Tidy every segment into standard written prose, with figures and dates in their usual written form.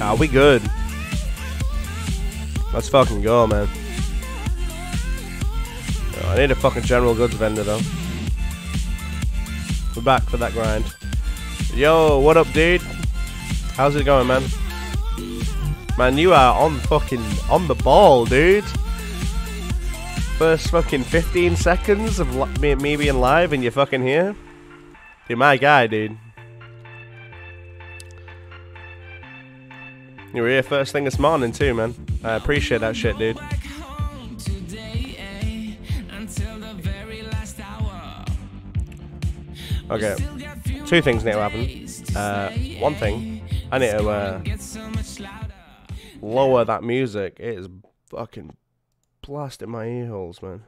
Ah, we good. Let's fucking go, man. Oh, I need a fucking general goods vendor, though. We're back for that grind. Yo, what up, dude? How's it going, man? Man, you are on the ball, dude. First fucking 15 seconds of me being live and you're fucking here. You're my guy, dude. You were here first thing this morning too, man. I appreciate that shit, dude. Okay, two things need to happen. One thing, I need to lower that music. It is fucking blasting my ear holes, man.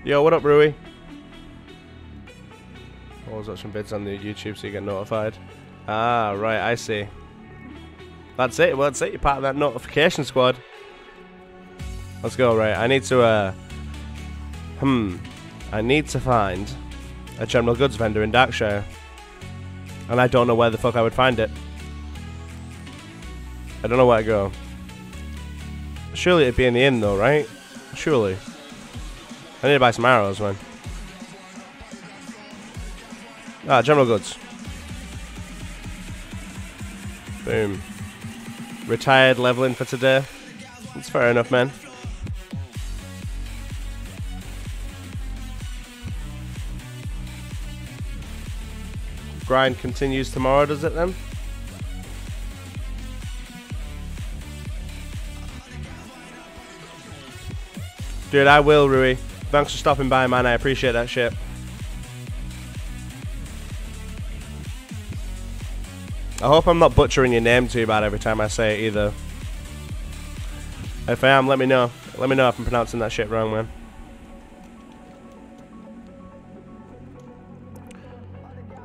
Yo, what up, Rui? Always watching vids on the YouTube so you get notified. Ah, right, I see. That's it. Well, that's it. You're part of that notification squad. Let's go. Right, I need to I need to find a general goods vendor in Darkshire, and I don't know where the fuck I would find it. I don't know where to go. Surely it'd be in the inn, though, right? Surely. I need to buy some arrows, man. Ah, general goods. Boom. Retired leveling for today. That's fair enough, man. Grind continues tomorrow, does it then? Dude, I will, Rui. Thanks for stopping by, man. I appreciate that shit. I hope I'm not butchering your name too bad every time I say it either. If I am, let me know. Let me know if I'm pronouncing that shit wrong, man.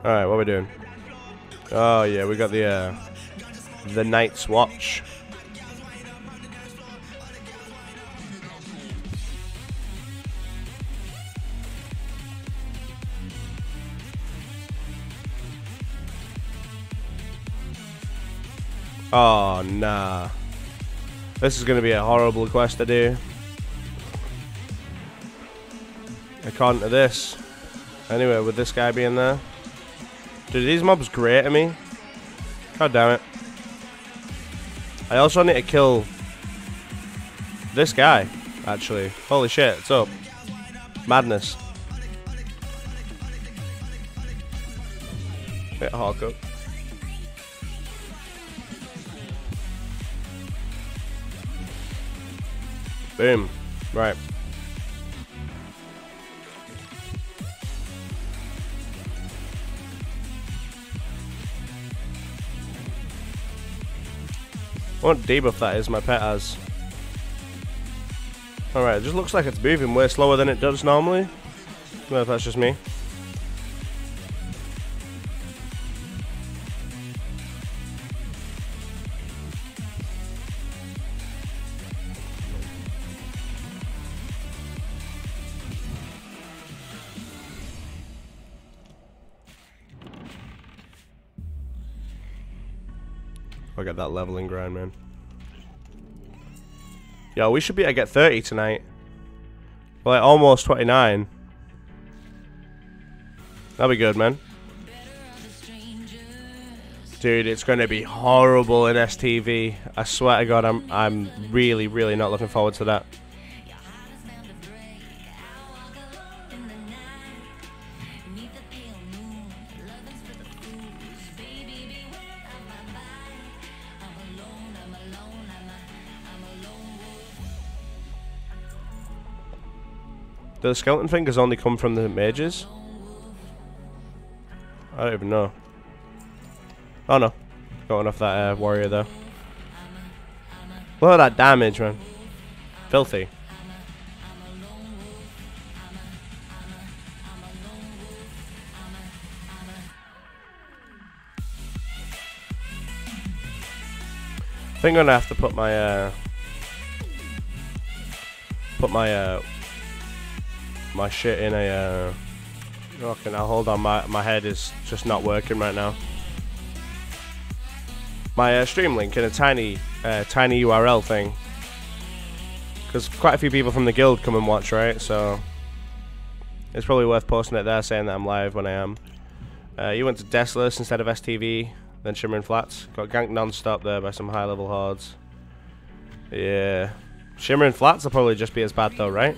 Alright, what are we doing? Oh yeah, we got the Night's Watch. Oh, nah. This is going to be a horrible quest to do. According to this. Anyway, with this guy being there. Dude, these mobs grate at me. God damn it. I also need to kill this guy, actually. Holy shit, what's up? Madness. Hit Hawk up. Boom. Right. What debuff that is my pet has. Alright, it just looks like it's moving way slower than it does normally. I don't know if that's just me. I got that leveling grind, man. Yo, we should be able to get 30 tonight. We're like almost 29. That'll be good, man. Dude, it's going to be horrible in STV. I swear to God, I'm really, really not looking forward to that. Do the skeleton fingers only come from the mages? I don't even know. Oh no. Got enough that warrior though. Look at that damage, man. Filthy. I think I'm gonna have to put my my shit in a Okay, now hold on. My head is just not working right now. My stream link in a tiny URL thing. Because quite a few people from the guild come and watch, right? So it's probably worth posting it there saying that I'm live when I am. You went to Desolus instead of STV, then Shimmering Flats. Got ganked non-stop there by some high-level hordes. Yeah. Shimmering Flats will probably just be as bad though, right?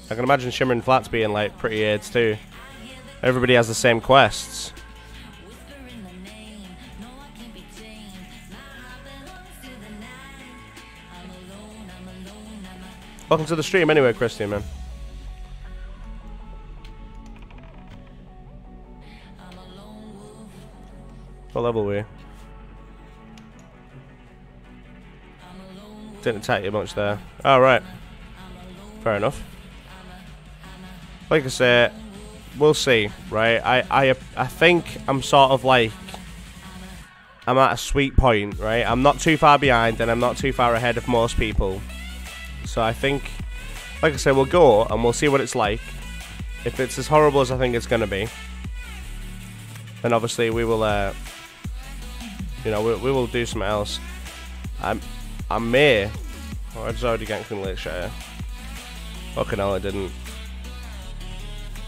I can imagine Shimmering Flats being like pretty AIDS too. Everybody has the same quests. Welcome to the stream anyway, Christian, man. What level were you? Didn't attack you much there. Alright. Fair enough. Like I say, we'll see, right? I think I'm sort of like, I'm at a sweet point, right? I'm not too far behind and I'm not too far ahead of most people. So I think, like I say, we'll go and we'll see what it's like. If it's as horrible as I think it's going to be, then obviously we will, you know, we will do something else. I may. Oh, I just already ganked in late share. Fucking hell, I didn't.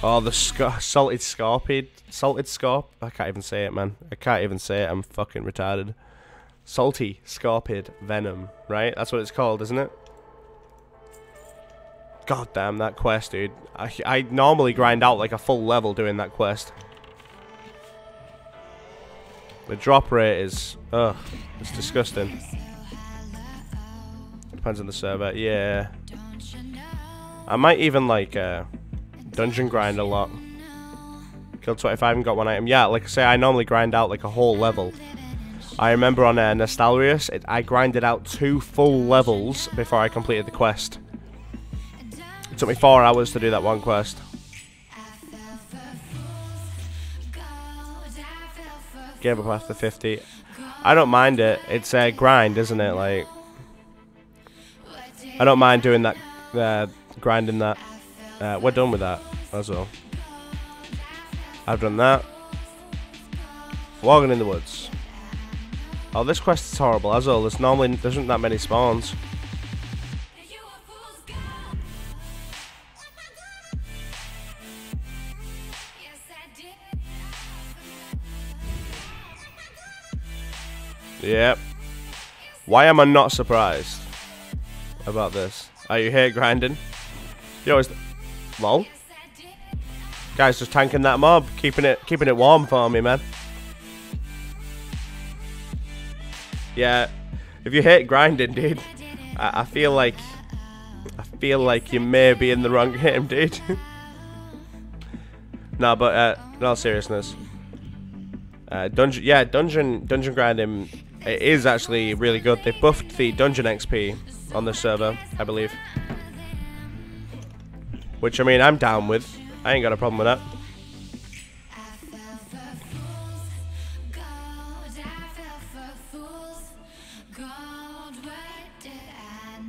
Oh, the salted scorpion. Salted scorp. I can't even say it, man. I can't even say it. I'm fucking retarded. Salty scorpion venom, right? That's what it's called, isn't it? God damn, that quest, dude. I normally grind out like a full level doing that quest. The drop rate is... ugh, it's disgusting. Depends on the server. Yeah. I might even like dungeon grind a lot. Killed 25 and got one item. Yeah, like I say, I normally grind out like a whole level. I remember on Nostalrius, I grinded out 2 full levels before I completed the quest. It took me 4 hours to do that one quest. Gave up after 50. I don't mind it. It's a grind, isn't it? Like, I don't mind doing that, grinding that. We're done with that, as well. I've done that. Walking in the woods. Oh, this quest is horrible, as well. There's normally isn't that many spawns. Yep. Why am I not surprised about this? Oh, you hate grinding? You always... lol. Guys just tanking that mob, keeping it warm for me, man. Yeah, if you hate grinding, dude, I feel like you may be in the wrong game, dude. No, but in all seriousness, dungeon grinding, it is actually really good. They buffed the dungeon XP on this server, I believe. Which, I mean, I'm down with. I ain't got a problem with that.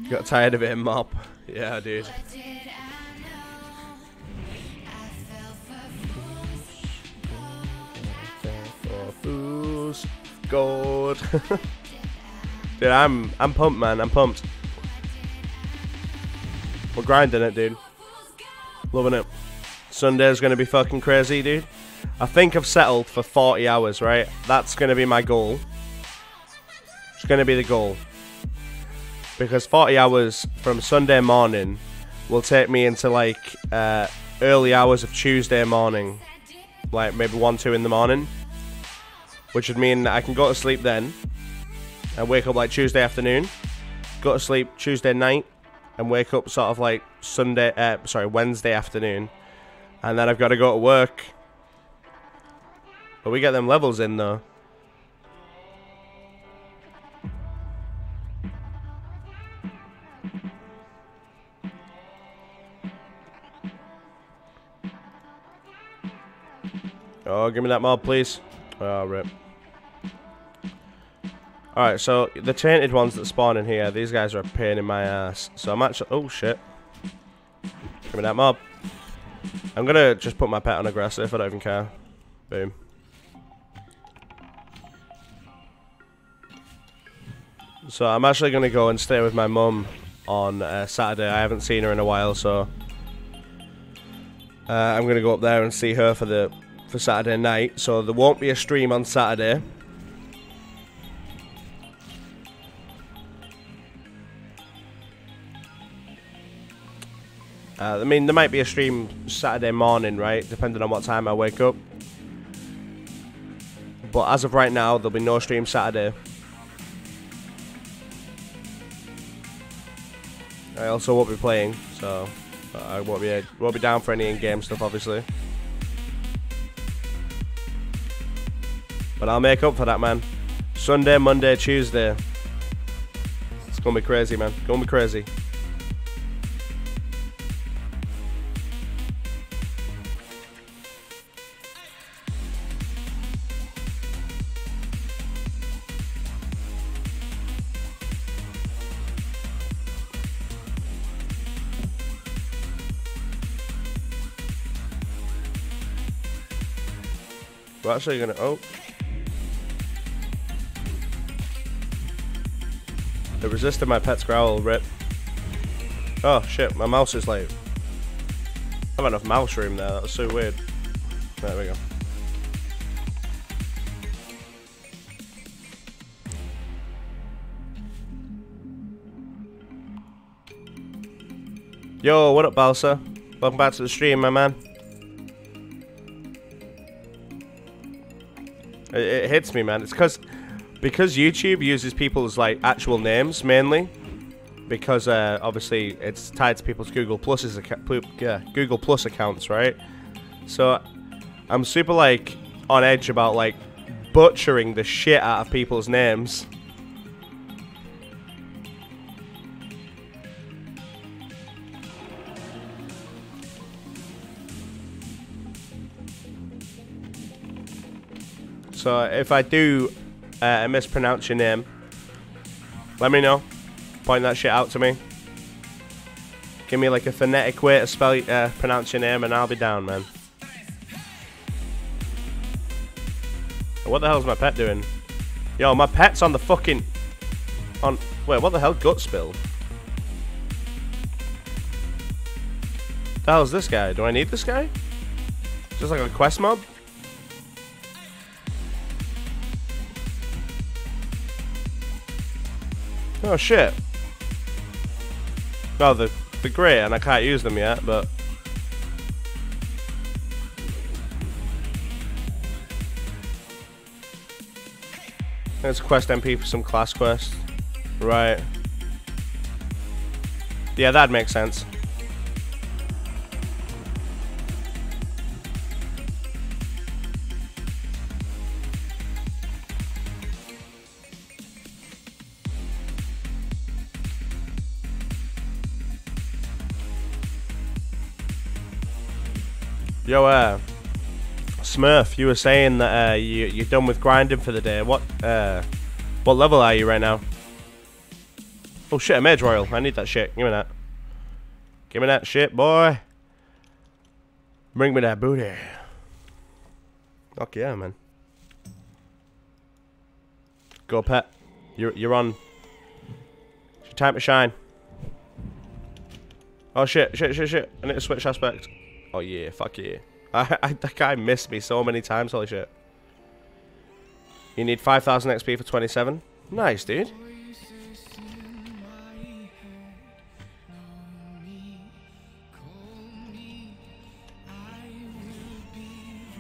Got tired of it in mop. Yeah, dude. God. Dude, I'm pumped, man. I'm pumped. We're grinding it, dude. Loving it. Sunday's gonna be fucking crazy, dude. I think I've settled for 40 hours, right? That's gonna be my goal. It's gonna be the goal. Because 40 hours from Sunday morning will take me into like early hours of Tuesday morning. Like maybe 1, 2 in the morning. Which would mean that I can go to sleep then and wake up like Tuesday afternoon. Go to sleep Tuesday night and wake up sort of like Wednesday afternoon. And then I've got to go to work. But we get them levels in though. Oh, give me that mob, please. Oh, rip. Alright, so the tainted ones that spawn in here, these guys are a pain in my ass. So I'm actually... Oh, shit. Give me that mob. I'm gonna just put my pet on aggressive, I don't even care. Boom. So I'm actually gonna go and stay with my mum on Saturday. I haven't seen her in a while, so... I'm gonna go up there and see her for Saturday night. So there won't be a stream on Saturday. I mean, there might be a stream Saturday morning, right? Depending on what time I wake up. But as of right now, there'll be no stream Saturday. I also won't be playing, so I won't be down for any in-game stuff, obviously. But I'll make up for that, man. Sunday, Monday, Tuesday. It's gonna be crazy, man. Gonna be crazy. We're actually gonna... Oh. It resisted my pet's growl, rip. Oh shit, my mouse is like... I have enough mouse room there, that was so weird. There we go. Yo, what up, Balsa? Welcome back to the stream, my man. It hits me, man. It's because YouTube uses people's like actual names mainly, because obviously it's tied to people's Google Plus accounts, right? So I'm super like on edge about like butchering the shit out of people's names. So if I do mispronounce your name, let me know. Point that shit out to me. Give me like a phonetic way to pronounce your name, and I'll be down, man. What the hell's my pet doing? Yo, my pet's on the fucking... Wait, what the hell? Gut spill? The hell's this guy? Do I need this guy? Just like a quest mob? Oh shit. Oh, they're great and I can't use them yet, but... There's a quest MP for some class quest. Right. Yeah, that'd make sense. Yo, Smurf, you were saying that you're done with grinding for the day. What level are you right now? Oh shit, a Mage Royal. I need that shit. Give me that. Give me that shit, boy. Bring me that booty. Fuck yeah, man. Go, pet. You're on. It's your time to shine. Oh shit. I need to switch aspect. Oh yeah, fuck yeah. That guy missed me so many times, holy shit. You need 5,000 XP for 27. Nice, dude.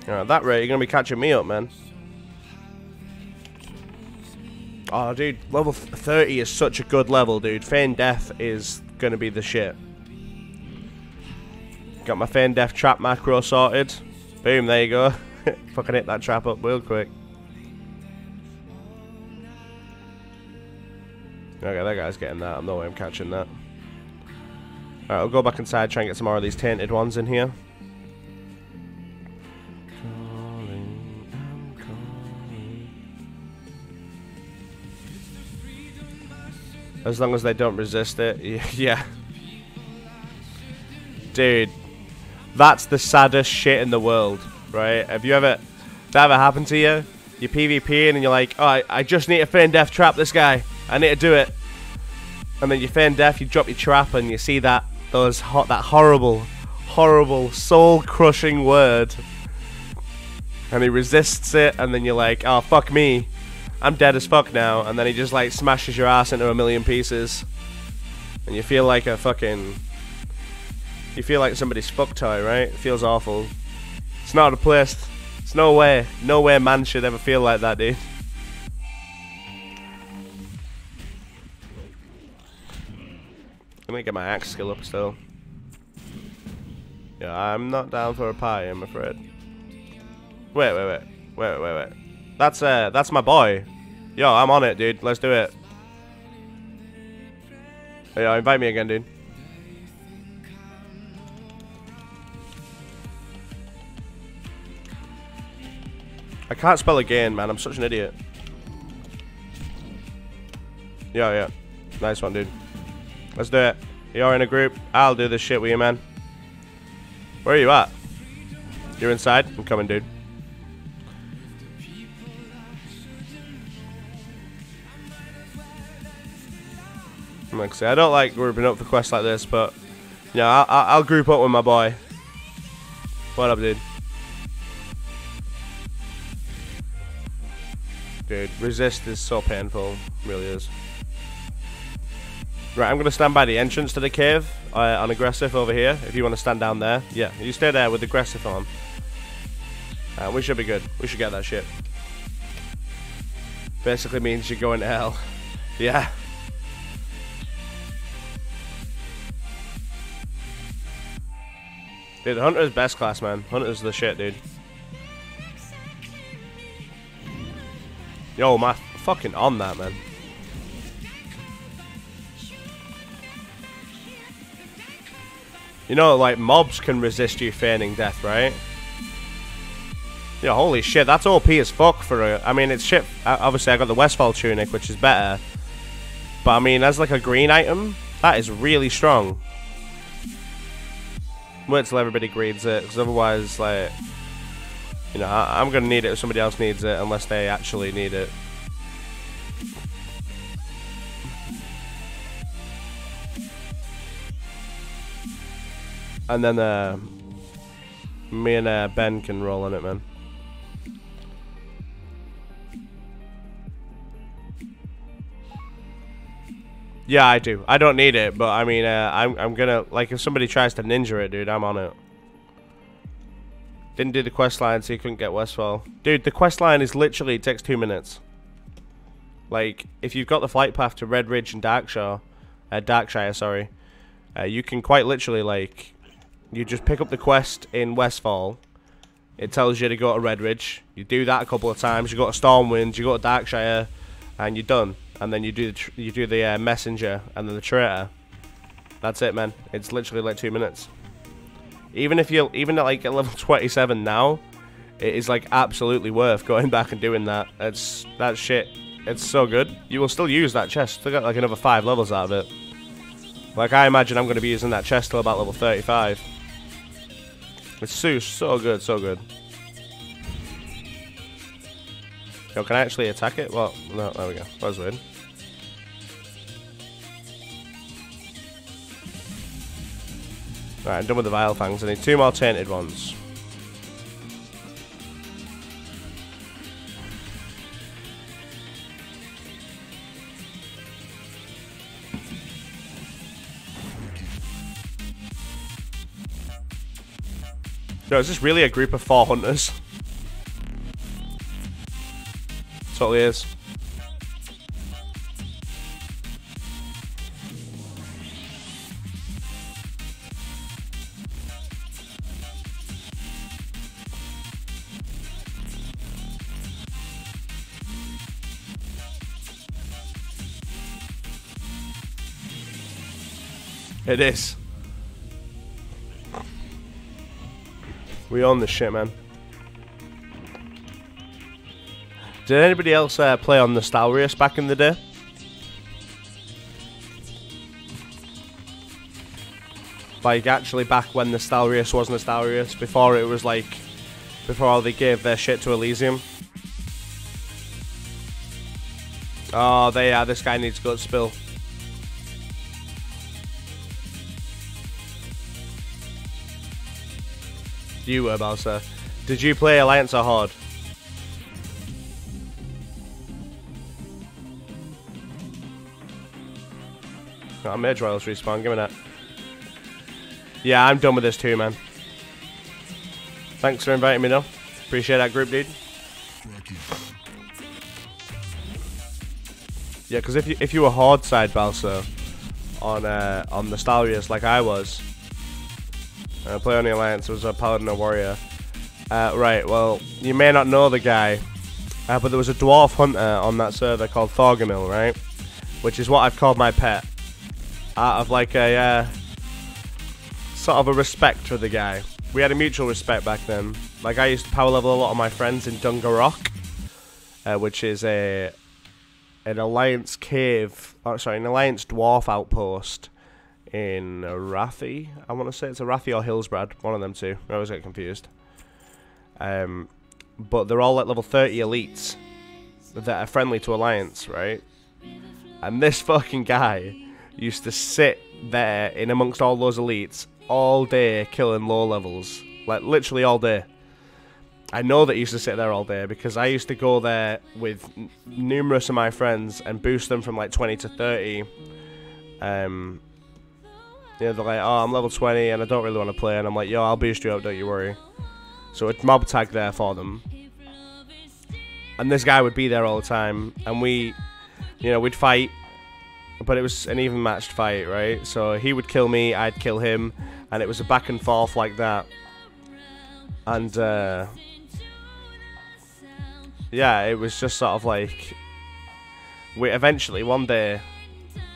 At that rate, you're gonna be catching me up, man. Oh, dude, level 30 is such a good level, dude. Feign Death is gonna be the shit. Got my Feign Death trap macro sorted. Boom, there you go. Fucking hit that trap up real quick. Okay, that guy's getting that. No way I'm catching that. Alright, I'll go back inside, try and get some more of these tainted ones in here. As long as they don't resist it. Yeah. Dude. That's the saddest shit in the world, right? Have you ever... That ever happened to you? You're PvPing and you're like, oh, I just need to feign death trap this guy. I need to do it. And then you feign death, you drop your trap, and you see that that horrible, soul-crushing word. And he resists it, and then you're like, oh, fuck me. I'm dead as fuck now. And then he just, like, smashes your ass into a million pieces. And you feel like a fucking... You feel like somebody's fuck toy, right? It feels awful. It's not a place... It's no way man should ever feel like that, dude. Let me get my axe skill up still. Yeah, I'm not down for a pie, I'm afraid. Wait. That's my boy. Yo, I'm on it, dude. Let's do it. Yeah, invite me again, dude. I can't spell again, man. I'm such an idiot. Yeah. Nice one, dude. Let's do it. You're in a group. I'll do this shit with you, man. Where are you at? You're inside? I'm coming, dude. Like I say, I don't like grouping up for quests like this, but yeah, I'll group up with my boy. What up, dude? Dude, resist is so painful. It really is. Right, I'm going to stand by the entrance to the cave on aggressive over here. If you want to stand down there. Yeah, you stay there with aggressive on. We should be good. We should get that shit. Basically means you're going to hell. Yeah. Dude, Hunter's best class, man. Hunter's the shit, dude. Yo, my fucking on that, man. You know, like, mobs can resist you feigning death, right? Yeah, holy shit, that's OP as fuck for a... I mean, it's shit. Obviously, I got the Westfall tunic, which is better. But, I mean, as, like, a green item, that is really strong. Wait till everybody greeds it, because otherwise, like... You know, I'm going to need it if somebody else needs it, unless they actually need it. And then, me and Ben can roll on it, man. Yeah, I do. I don't need it, but I mean, I'm gonna, like, if somebody tries to ninja it, dude, I'm on it. Didn't do the quest line, so you couldn't get Westfall. Dude, the quest line is literally, it takes 2 minutes. Like, if you've got the flight path to Red Ridge and Darkshire, sorry, you can quite literally, like, you just pick up the quest in Westfall. It tells you to go to Red Ridge. You do that a couple of times. You go to Stormwind, you go to Darkshire, and you're done. And then you do the messenger and then the traitor. That's it, man. It's literally like 2 minutes. Even at like at level 27 now, it is like absolutely worth going back and doing that. That shit. It's so good. You will still use that chest. Still got like another 5 levels out of it. Like, I imagine I'm going to be using that chest till about level 35. It's so good, so good. Yo, can I actually attack it? Well, no, there we go. That was weird. Right, I'm done with the Vile Fangs. I need 2 more tainted ones. Yo, is this really a group of 4 hunters? Totally is. It is. We own this shit, man. Did anybody else play on Nostalrius back in the day? Like, actually back when Nostalrius was Nostalrius, before it was like, before they gave their shit to Elysium. Oh, there you are, this guy needs gut spill. You were, Balsa. Did you play Alliance or Horde? Got a Mage Royals respawn, give me that. Yeah, I'm done with this too, man. Thanks for inviting me, though. Appreciate that group, dude. Yeah, because if you were Horde side, Balsa, on Nostalrius like I was, play on the Alliance, was a Paladin or Warrior. Right, well, you may not know the guy, but there was a Dwarf Hunter on that server called Thorgamil, right? Which is what I've called my pet. Out of like a, sort of a respect for the guy. We had a mutual respect back then. Like, I used to power level a lot of my friends in Dungarok, which is an Alliance cave, an Alliance Dwarf outpost in Rathi. I want to say it's a Rathi or Hillsbrad, one of them two. I always get confused. But they're all at level 30 elites that are friendly to Alliance, right? And this fucking guy used to sit there in amongst all those elites all day killing low levels. Like, literally all day. I know that he used to sit there all day because I used to go there with numerous of my friends and boost them from like 20 to 30. You know, they're like, oh, I'm level 20 and I don't really want to play. And I'm like, yo, I'll boost you up, don't you worry. So it's mob tag there for them. And this guy would be there all the time. And we, you know, we'd fight. But it was an even matched fight, right? So he would kill me, I'd kill him. And it was a back and forth like that. And, yeah, it was just sort of like... We eventually, one day,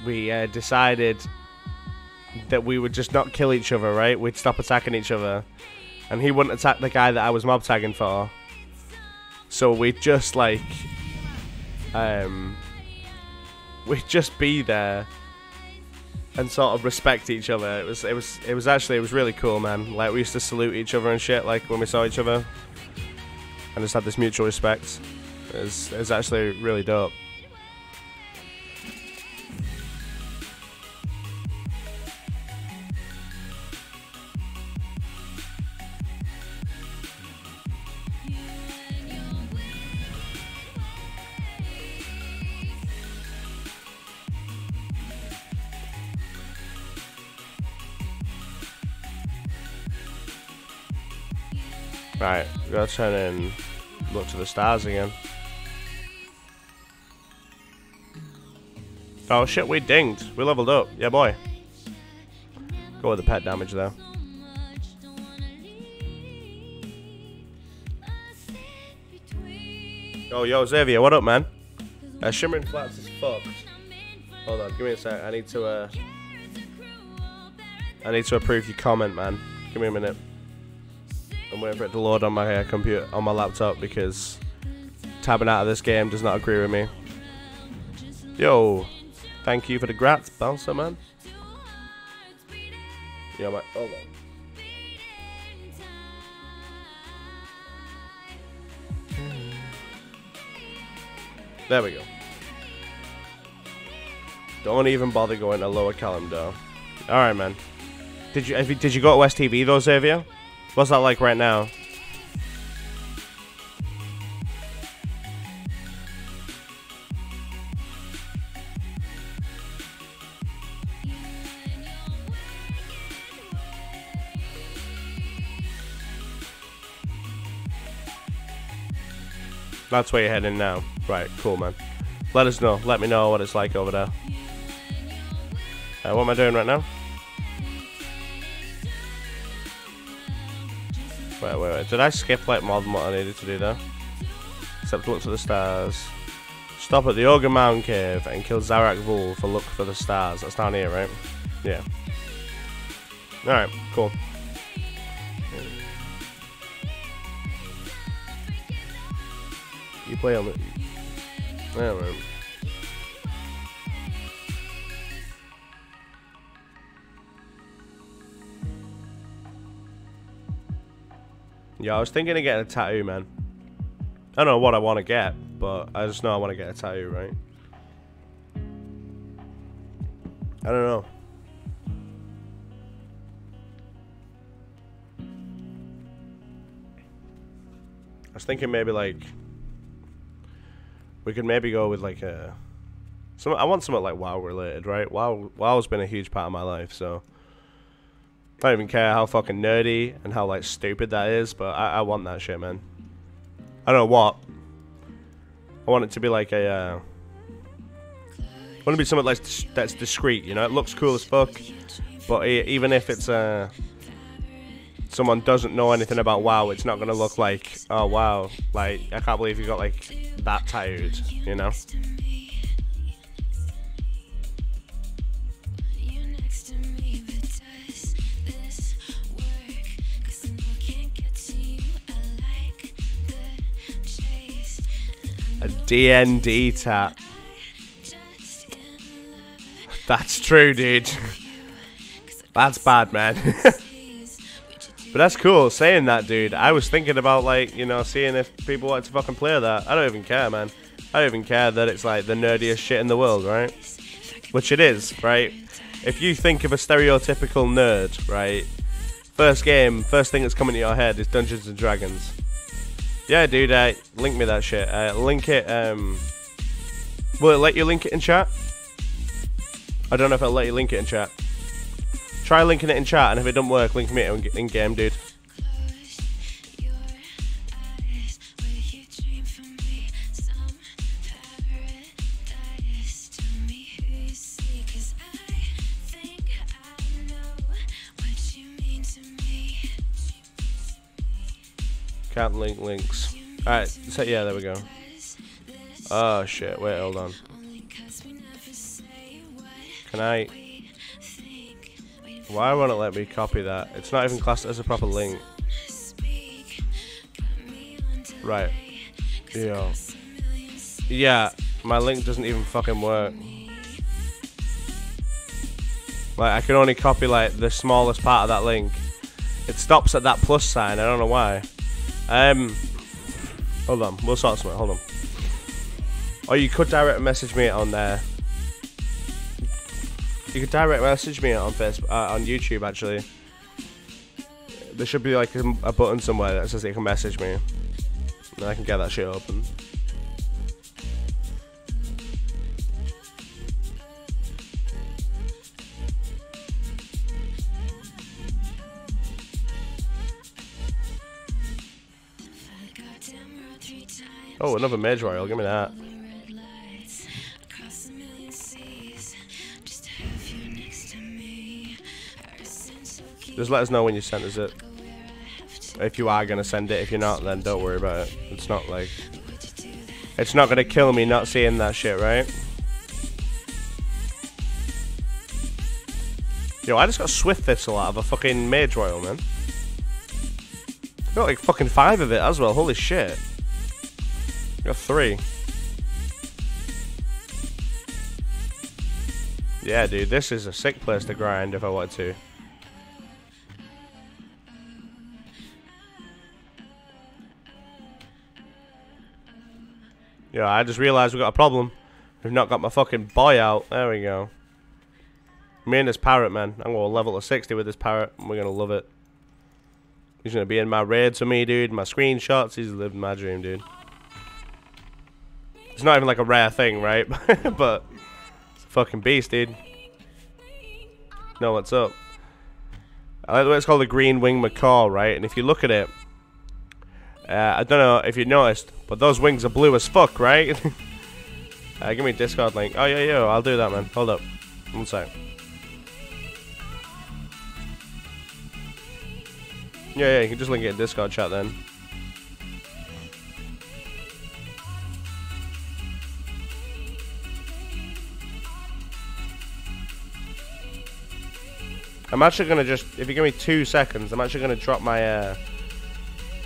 we decided that we would just not kill each other, right? We'd stop attacking each other. And he wouldn't attack the guy that I was mob tagging for. So we'd just like... we'd just be there and sort of respect each other. It was really cool, man. Like, we used to salute each other and shit, like when we saw each other, and just had this mutual respect. It was actually really dope. Right, we gotta turn in, look to the stars again. Oh shit, we dinged. We leveled up. Yeah, boy. Go with the pet damage though. Oh, yo, Xavier, what up, man? Shimmering Flats is fucked. Hold on, give me a sec. I need to approve your comment, man. Give me a minute. I'm waiting for it to load on my computer, on my laptop, because tabbing out of this game does not agree with me. Yo, thank you for the grats, bouncer, man. Yo, my, hold on. There we go. Don't even bother going to lower Kalimdor. All right, man. Did you go to STV though, Xavier? What's that like right now? That's where you're heading now. Right, cool, man. Let us know. Let me know what it's like over there. What am I doing right now? Wait. Did I skip like more than what I needed to do there? Except look to the stars. Stop at the Ogre Mountain Cave and kill Zarak Vul for look for the stars. That's down here, right? Yeah. Alright, cool. You play on it. Yeah, man. Yeah, I was thinking of getting a tattoo, man. I don't know what I want to get, but I just know I want to get a tattoo, right? I don't know. I was thinking maybe like we could maybe go with like a I want something like WoW related, right? WoW's been a huge part of my life, so I don't even care how fucking nerdy and how like stupid that is, but I want that shit, man. I don't know what. I want it to be like a I want to be something like that's discreet, you know? It looks cool as fuck, but even if it's someone doesn't know anything about WoW, it's not gonna look like, oh wow, like I can't believe you got like that tattooed, you know? A D&D tat. That's true, dude. That's bad, man. But that's cool. Saying that, dude, I was thinking about, like, you know, seeing if people want to fucking play that. I don't even care, man. I don't even care that it's, like, the nerdiest shit in the world, right? Which it is, right? If you think of a stereotypical nerd, right? First thing that's coming to your head is Dungeons and Dragons. Yeah, dude, link me that shit. Link it, will it let you link it in chat? I don't know if it'll let you link it in chat. Try linking it in chat, and if it doesn't work, link me it in game, dude. Can't link links. Alright, so yeah, there we go. Oh shit, wait, hold on. Can I... Why won't it let me copy that? It's not even classed as a proper link. Right. Yo. Yeah, my link doesn't even fucking work. Like, I can only copy, like, the smallest part of that link. It stops at that plus sign, I don't know why. Hold on, we'll sort something, hold on. Or you could direct message me on there. You could direct message me on Facebook, on YouTube actually. There should be like a button somewhere that says that you can message me. And I can get that shit open. Oh, another Mage Royal, give me that. Just let us know when you send us it. If you are going to send it. If you're not, then don't worry about it. It's not like... It's not going to kill me not seeing that shit, right? Yo, I just got Swift Thistle out of a fucking Mage Royal, man. Got like fucking 5 of it as well. Holy shit. Got 3. Yeah, dude, this is a sick place to grind if I wanted to. Yeah, I just realised we got a problem. We've not got my fucking boy out. There we go. Me and this parrot, man. I'm going to level to 60 with this parrot, and we're going to love it. He's going to be in my raids for me, dude. My screenshots. He's living my dream, dude. It's not even like a rare thing, right? But it's a fucking beast, dude. Know what's up. I like the way it's called the Green Wing Macaw, right? And if you look at it, I don't know if you noticed, but those wings are blue as fuck, right? Give me a Discord link. Oh, yeah, I'll do that, man. Hold up. One sec. Yeah, you can just link it in Discord chat then. I'm actually gonna just, if you give me 2 seconds, I'm actually gonna drop my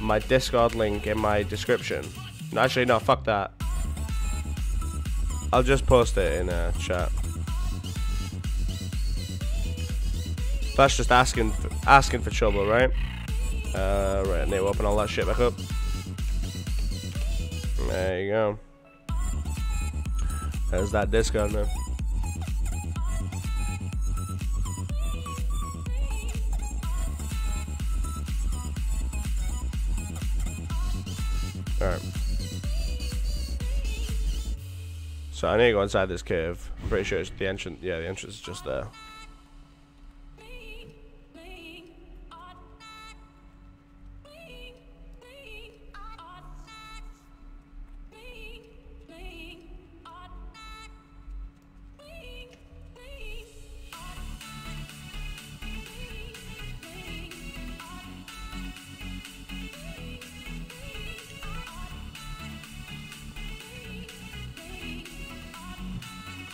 my Discord link in my description. No, actually, no, fuck that. I'll just post it in chat. That's just asking for trouble, right? Right, I need to open all that shit back up. There you go. There's that disco now. Alright. So I need to go inside this cave. I'm pretty sure it's the entrance. Yeah, the entrance is just there.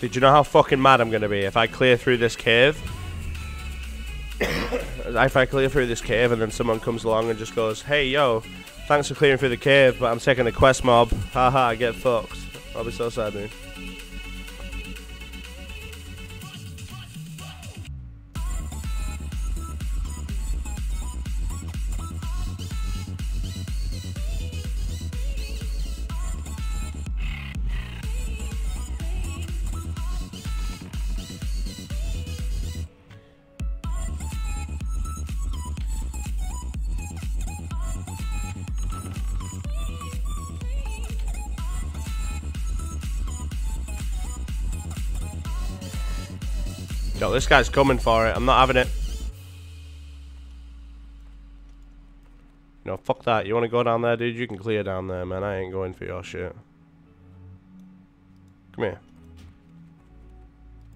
Did you know how fucking mad I'm gonna be if I clear through this cave? If I clear through this cave and then someone comes along and just goes, "Hey, yo, thanks for clearing through the cave, but I'm taking a quest mob. Haha, get fucked." I'll be so sad, dude. Yo, this guy's coming for it. I'm not having it. No, fuck that. You want to go down there, dude? You can clear down there, man. I ain't going for your shit. Come here.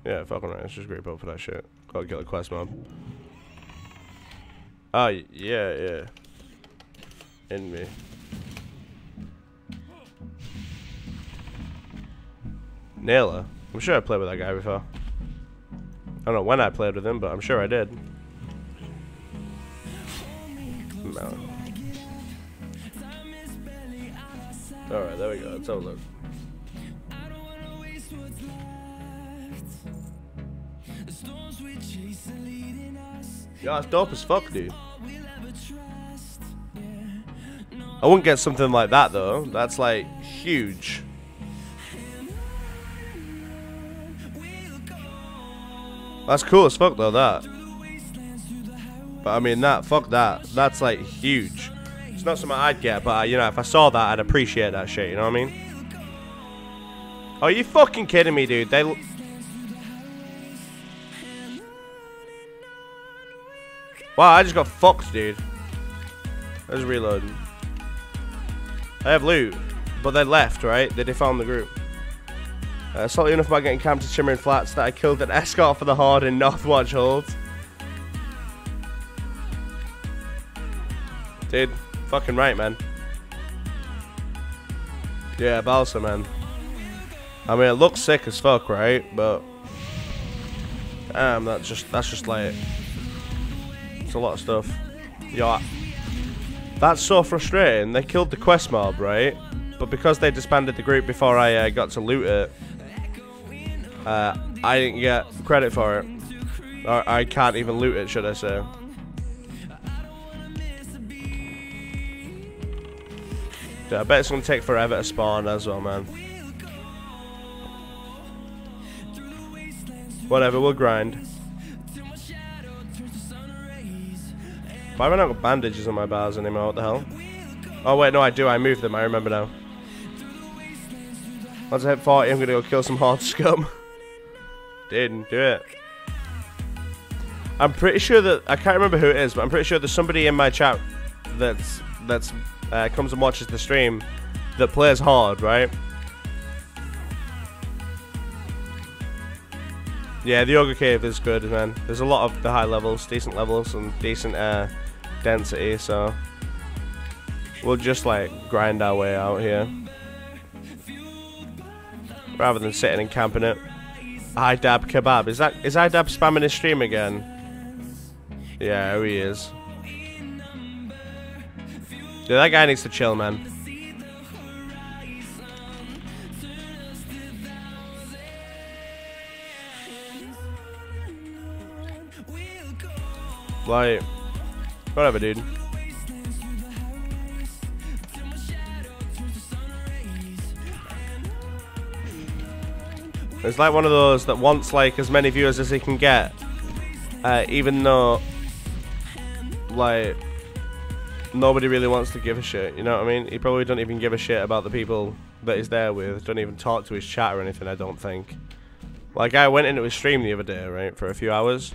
Yeah, fucking right. Let's just grape up for that shit. Gotta get the quest mob. Oh, yeah. In me. Naylor. I'm sure I played with that guy before. I don't know when I played with him, but I'm sure I did. No. Alright, there we go. Let's have a look. Yeah, that's dope as fuck, dude. I wouldn't get something like that, though. That's, like, huge. That's cool as fuck though, that. But I mean fuck that. That's like huge. It's not something I'd get, but you know, if I saw that, I'd appreciate that shit, you know what I mean? Are you fucking kidding me, dude? Wow, I just got fucked, dude. I was reloading. I have loot, but they left, right? They defound the group. Salty enough about getting camped to Shimmering Flats that I killed an escort for the Horde in Northwatch Hold. Dude, fucking right, man. Yeah, Balsa, man. I mean, it looks sick as fuck, right? But damn, that's just like, it's a lot of stuff. Yo, that's so frustrating. They killed the quest mob, right? But because they disbanded the group before I got to loot it, I didn't get credit for it. Or I can't even loot it, should I say. Yeah, I bet it's going to take forever to spawn as well, man. Whatever, we'll grind. Why have I not got bandages on my bars anymore? What the hell? Oh wait, no, I do. I moved them. I remember now. Once I hit 40, I'm going to go kill some Horde scum. Didn't do it. I'm pretty sure that I can't remember who it is, but I'm pretty sure there's somebody in my chat that's comes and watches the stream that plays Horde, right? Yeah, the Ogre Cave is good, man. There's a lot of the high levels, decent levels, and decent density, so we'll just like grind our way out here rather than sitting and camping it. iDab Kebab. Is iDab spamming his stream again? Yeah, he is. Yeah, that guy needs to chill, man. Like, whatever, dude. It's like one of those that wants like as many viewers as he can get, even though like nobody really wants to give a shit. You know what I mean? He probably don't even give a shit about the people that he's there with. Don't even talk to his chat or anything. I don't think. Like I went into his stream the other day, right, for a few hours.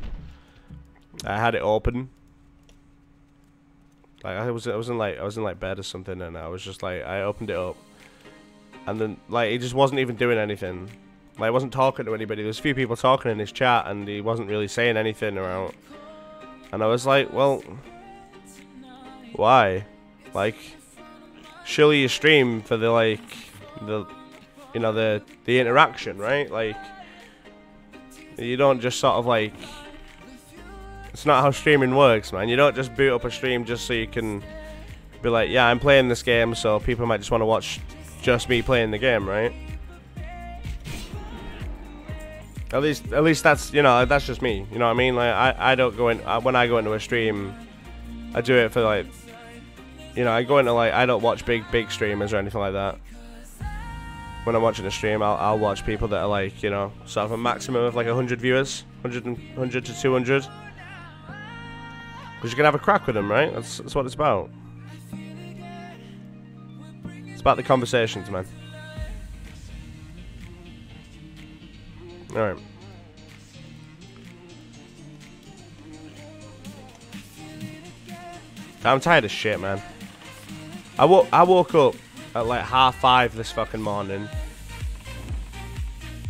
I had it open. Like I was in like bed or something, and I was just like I opened it up, and then like he just wasn't even doing anything. Like, he wasn't talking to anybody. There's a few people talking in his chat, and he wasn't really saying anything around. And I was like, well, why? Like, surely you stream for the, like, the, you know, the interaction, right? Like, you don't just sort of, like, it's not how streaming works, man. You don't just boot up a stream just so you can be like, yeah, I'm playing this game, so people might just want to watch just me playing the game, right? At least that's, you know, that's just me. You know what I mean? Like I don't go in when I go into a stream, I do it for like, you know, I go into like I don't watch big streamers or anything like that. When I'm watching a stream, I'll watch people that are like, you know, sort of a maximum of like 100 viewers, 100 to 200. Because you can have a crack with them, right? That's what it's about. It's about the conversations, man. Alright. I'm tired of shit, man. I woke up at like 5:30 this fucking morning.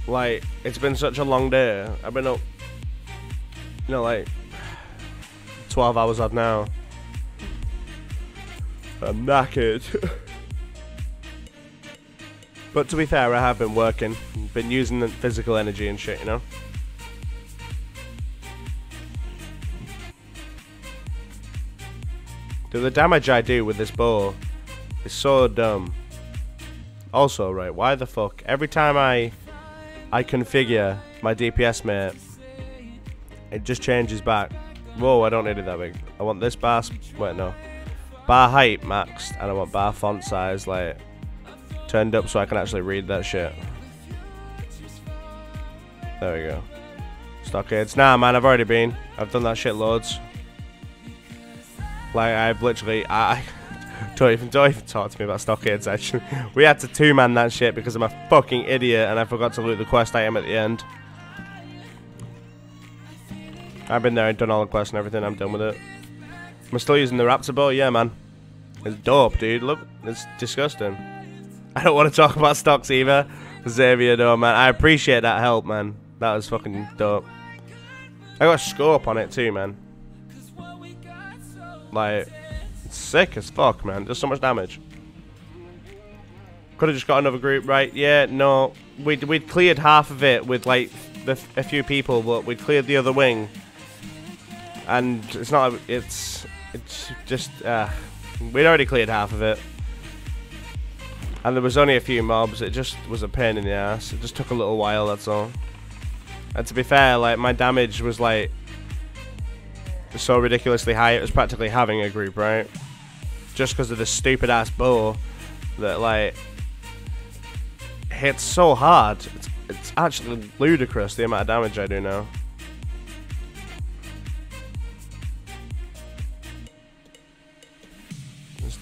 Like, it's been such a long day. I've been up, you know, like 12 hours odd now. I'm knackered. But to be fair, I have been working, been using the physical energy and shit, you know? Dude, the damage I do with this bow is so dumb. Also, right, why the fuck? Every time I configure my DPS mate, it just changes back. Whoa, I don't need it that big. I want this bar, wait, no. Bar height maxed, and I want bar font size, like, turned up so I can actually read that shit. There we go. Stockades. Nah, man, I've already been. I've done that shit loads. Like, I've literally... Don't even talk to me about stockades, actually. We had to two-man that shit because I'm a fucking idiot and I forgot to loot the quest item at the end. I've been there and done all the quests and everything. I'm done with it. Am I still using the raptor bow? Yeah, man. It's dope, dude. Look, it's disgusting. I don't want to talk about stocks either. Xavier, though, man. I appreciate that help, man. That was fucking dope. I got a scope on it too, man. Like, it's sick as fuck, man. Does so much damage. Could have just got another group, right? Yeah, no. We'd cleared half of it with, like, a few people, but we'd cleared the other wing. And it's not... It's just... we'd already cleared half of it. And there was only a few mobs. It just was a pain in the ass. It just took a little while, that's all. And to be fair, like, my damage was, like, so ridiculously high. It was practically having a group, right? Just because of this stupid-ass bow that, like, hits so hard. It's actually ludicrous, the amount of damage I do now.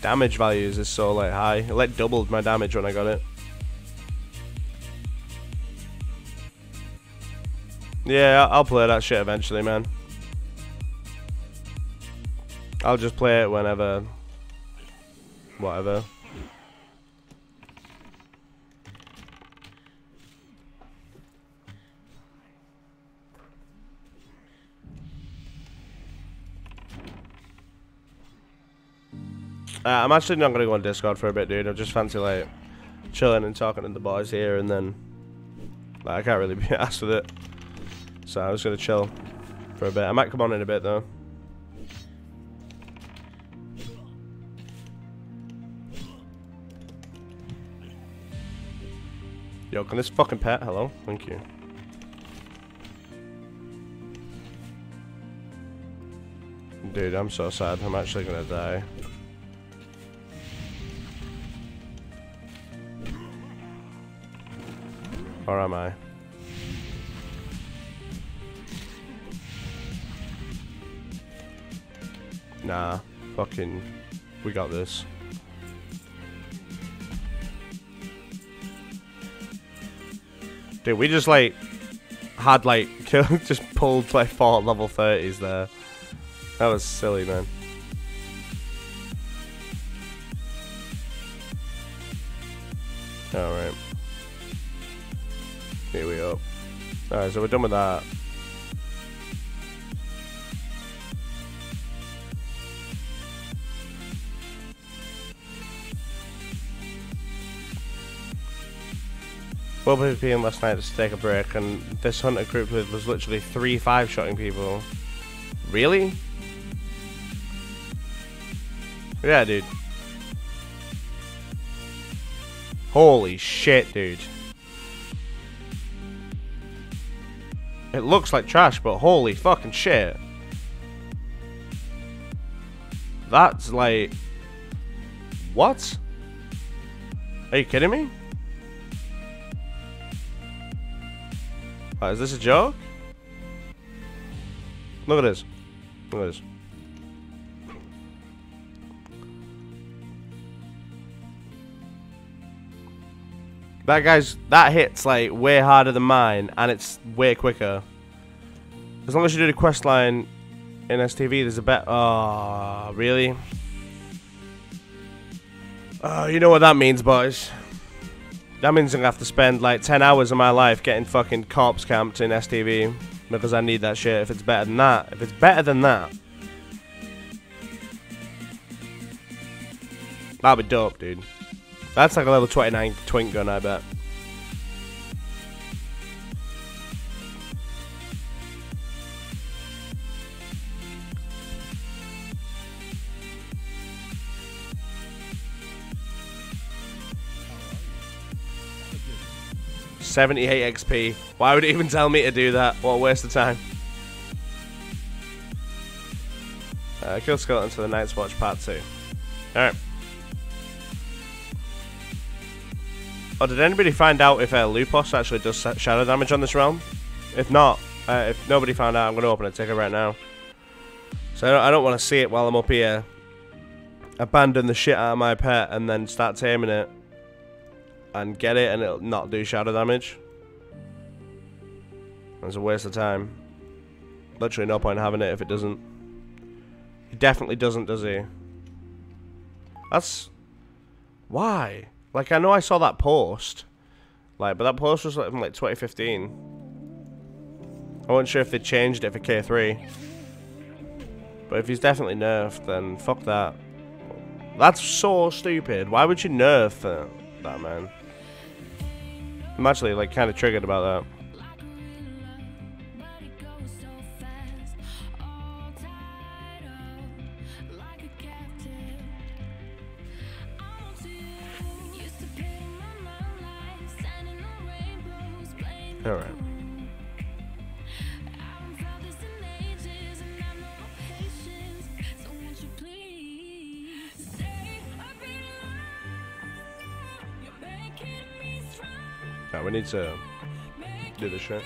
Damage values is so like high. It like doubled my damage when I got it. Yeah, I'll play that shit eventually, man. I'll just play it whenever. Whatever. I'm actually not going to go on Discord for a bit, dude. I just fancy, like, chilling and talking to the boys here, and then, like, I can't really be asked with it. So I was going to chill for a bit. I might come on in a bit, though. Yo, can this fucking pet? Hello? Thank you. Dude, I'm so sad. I'm actually going to die. Or am I? Nah, fucking, we got this. Dude, we just like had like just pulled like 4 level 30s there. That was silly, man. Alright. Here we go. Alright, so we're done with that. Well, PvPing last night to take a break, and this hunter group was literally 3 5-shotting people. Really? Yeah, dude. Holy shit, dude. It looks like trash, but holy fucking shit. That's like... What? Are you kidding me? Is this a joke? Look at this. Look at this. That hits like way harder than mine, and it's way quicker. As long as you do the quest line in STV, there's a bet. Oh, really? Oh, you know what that means, boys. That means I'm gonna have to spend like 10 hours of my life getting fucking corpse camped in STV because I need that shit. If it's better than that, that'll be dope, dude. That's like a level 29 twink gun, I bet. $78 XP. Why would it even tell me to do that? What a waste of time. Kill skeletons for the Night's Watch Part 2. Alright. Oh, did anybody find out if Lupus actually does shadow damage on this realm? If not, if nobody found out, I'm going to open a ticket right now. So I don't want to see it while I'm up here. Abandon the shit out of my pet and then start taming it. And get it and it'll not do shadow damage. That's a waste of time. Literally no point having it if it doesn't. He definitely doesn't, does he? That's... Why? Like, I know I saw that post. Like, but that post was like from like 2015. I wasn't sure if they changed it for K3. But if he's definitely nerfed, then fuck that. That's so stupid. Why would you nerf that, man? I'm actually like kind of triggered about that. All right. Now we need to do this shit.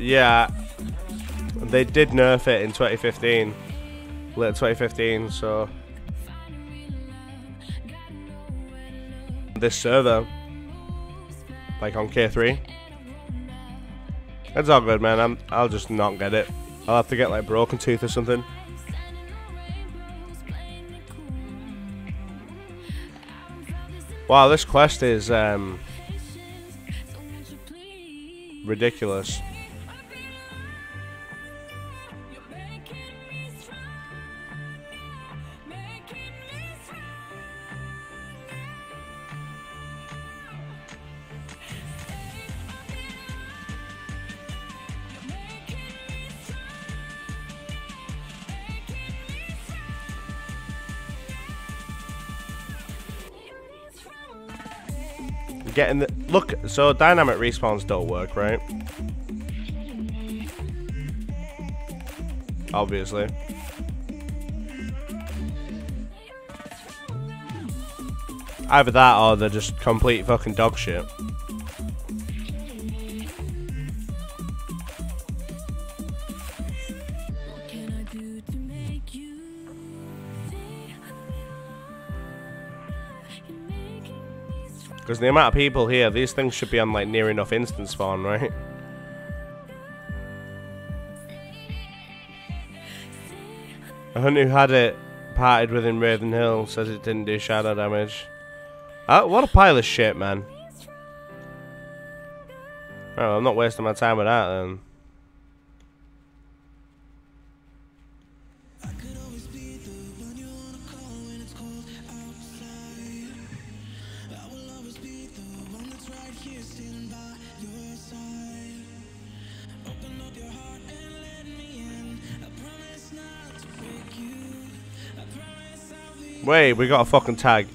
Yeah, they did nerf it in 2015, late 2015, so this server, like on K3, it's all good, man. I'll just not get it. I'll have to get like Broken Tooth or something. Wow, this quest is ridiculous. Getting the look. So dynamic respawns don't work, right? Obviously. Either that or they're just complete fucking dog shit. Because the amount of people here, these things should be on like near enough instant spawn, right? A hunter who had it parted within Raven Hill says it didn't do shadow damage. What a pile of shit, man. Oh, I'm not wasting my time with that then. Wait, we got a fucking tag.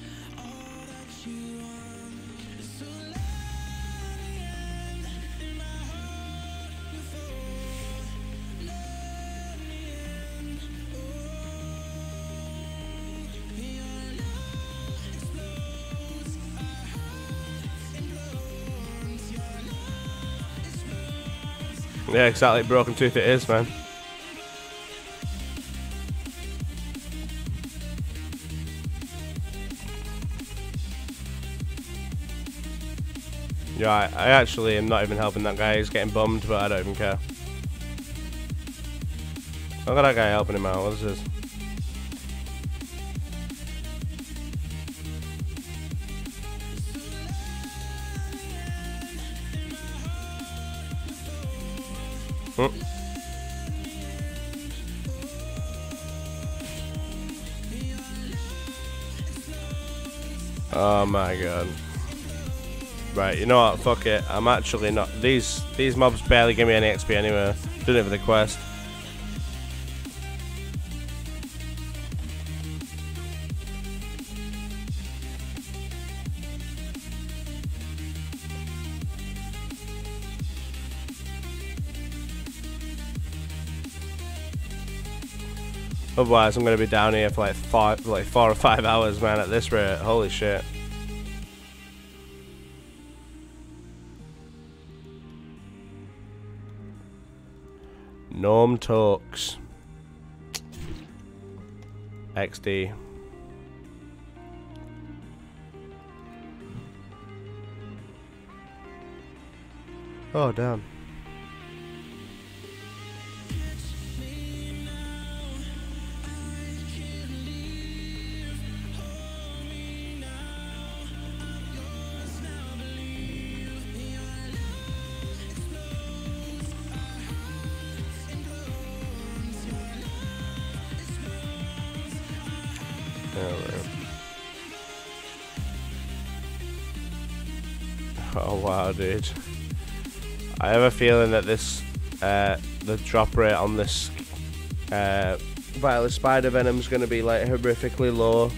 Yeah, exactly. Broken tooth it is, man. Yeah, I actually am not even helping that guy. He's getting bummed, but I don't even care. Look at that guy helping him out. What is this? Oh my god. Right, you know what? Fuck it. I'm actually not. These mobs barely give me any XP anyway. Doing it for the quest. Otherwise, I'm gonna be down here for like 4 or 5 hours, man. At this rate, holy shit. Gnome talks. XD. Oh damn. Oh wow, dude. I have a feeling that this, the drop rate on this Violet Spider Venom is going to be like horrifically low.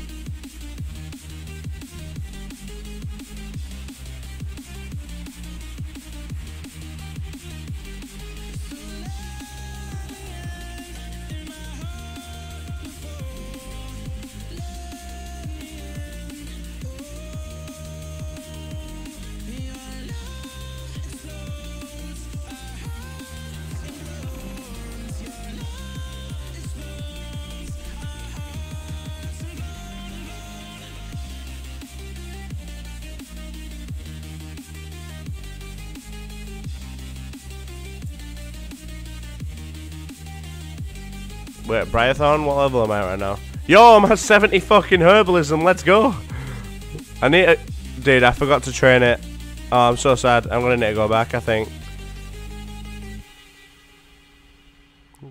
Wait, Bryathon? What level am I right now? Yo, I'm at 70 fucking herbalism. Let's go. I need to... Dude, I forgot to train it. Oh, I'm so sad. I'm gonna need to go back, I think.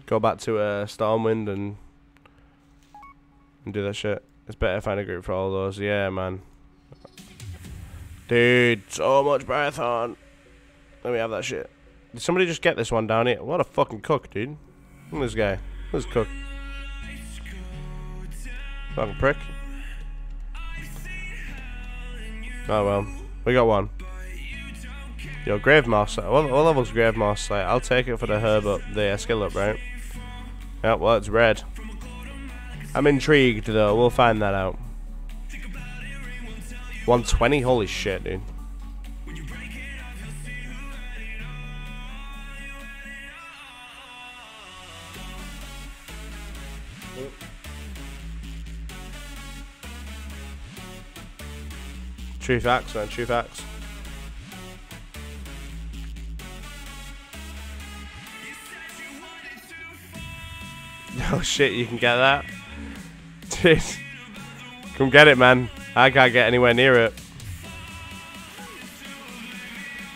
Go back to Stormwind and do that shit. It's better to find a group for all those. Yeah, man. Dude, so much Bryathon. Let me have that shit. Did somebody just get this one down here? What a fucking cook, dude. Look at this guy. Let's cook. Fucking prick. Oh well. We got one. Yo, Grave Moss. What level's Grave Moss? Like, I'll take it for the herb up, the skill up, right? Yep, well, it's red. I'm intrigued, though. We'll find that out. 120? Holy shit, dude. True facts, man. True facts. Oh shit, you can get that? Dude. Come get it, man. I can't get anywhere near it.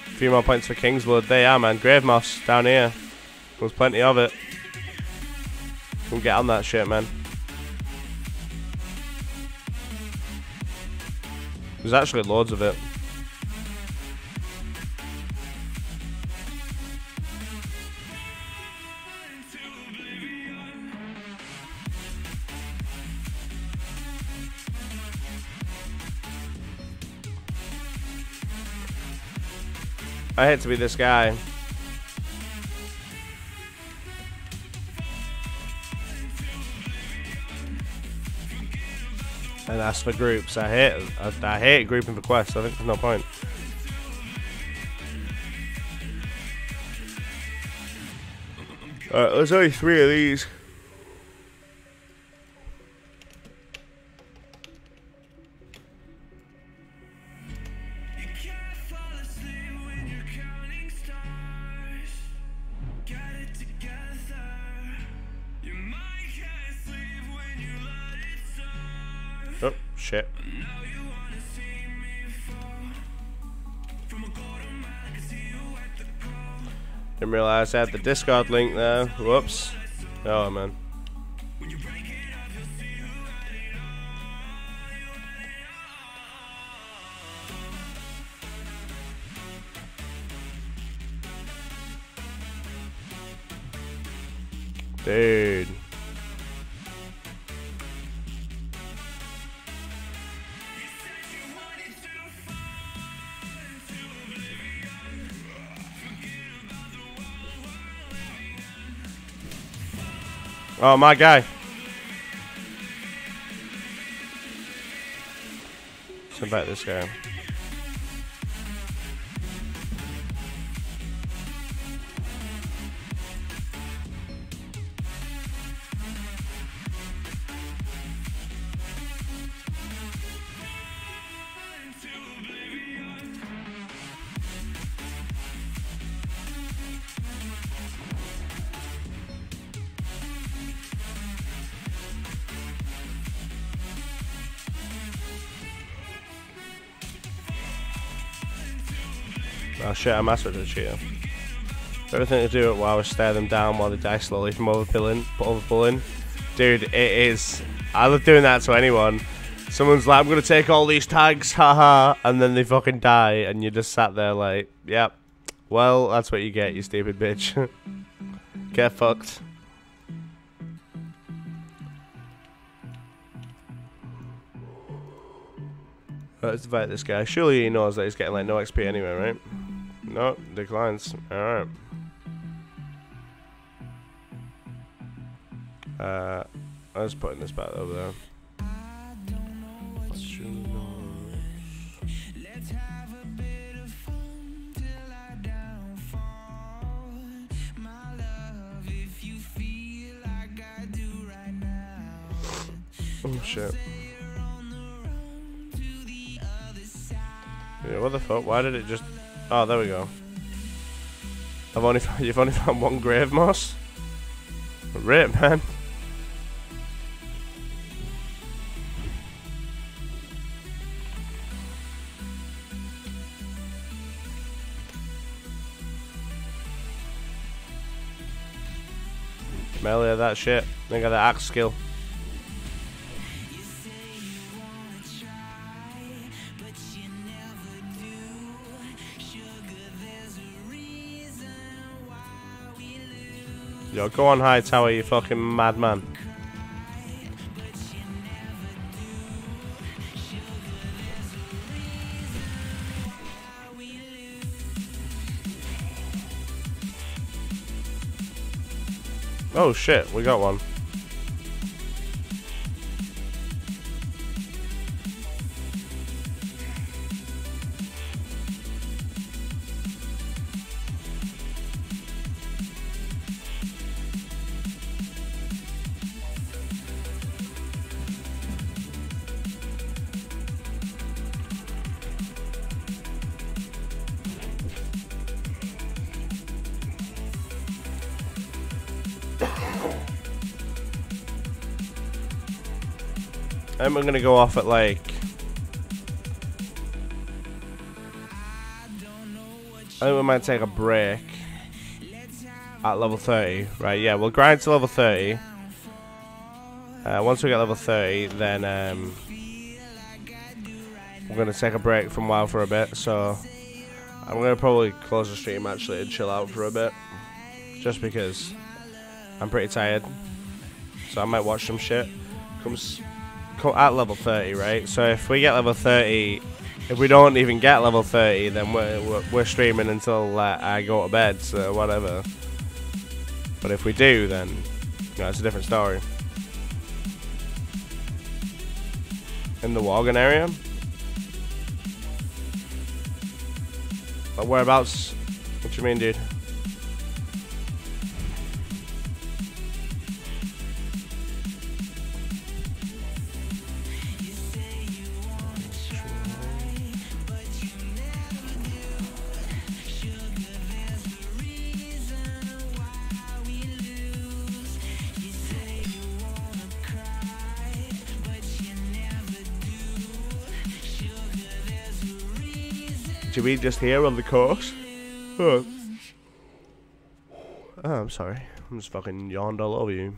A few more points for Kingsblood. There you are, man. Grave Moss down here. There's plenty of it. Come get on that shit, man. There's actually loads of it. I hate to be this guy. And ask for groups. I hate grouping for quests. I think there's no point. Alright, there's only 3 of these. Oh, shit. Didn't realise I had the Discord link there. Whoops. Oh, man. Dude. Oh, my guy. Let's invite this guy. Oh shit, I'm master to cheater. Everything to do it while I stare them down while they die slowly from overpulling. Dude, it is. I love doing that to anyone. Someone's like, I'm gonna take all these tags, haha, and then they fucking die, and you just sat there like, yep. Well, that's what you get, you stupid bitch. Get fucked. Let's invite this guy. Surely he knows that he's getting like no XP anyway, right? No, declines. Alright. I was putting this back over there. Oh shit. Yeah, what the fuck? Why did it just... Oh, there we go. You've only found 1 grave moss? Rip, man. Melee of that shit. They got the axe skill. Yo, go on high tower, you fucking madman. Oh shit, we got one. And we're gonna go off at like I think we might take a break at level 30. Right, yeah, we'll grind to level 30. Once we get level 30, then we're gonna take a break from WoW for a bit, so I'm gonna probably close the stream actually and chill out for a bit. Just because I'm pretty tired. So I might watch some shit. Comes at level 30, right? So if we get level 30, if we don't even get level 30, then we're streaming until I go to bed, so whatever. But if we do, then you know, it's a different story. In the Worgen area? Like whereabouts? What you mean, dude? Did we just hear on the course? Oh. Oh, I'm sorry. I'm just fucking yawned all over you.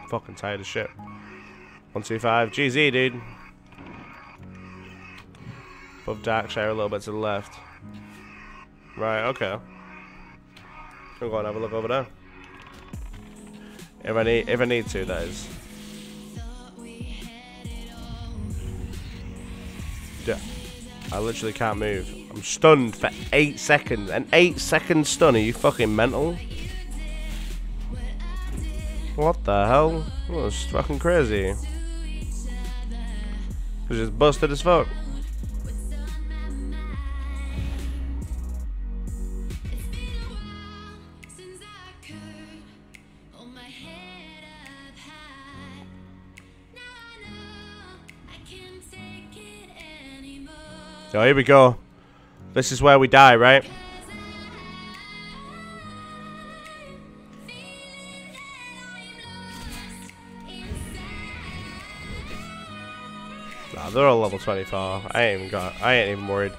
Fucking tired as shit. 125. GZ, dude. Above Darkshire a little bit to the left. Right, okay. I'll go and have a look over there. If I need to, that is. Yeah. I literally can't move. I'm stunned for 8 seconds. An 8-second stun? Are you fucking mental? What the hell? Oh, it's fucking crazy. It's just busted as fuck. So here we go. This is where we die, right? Nah, they're all level 24. I ain't even worried.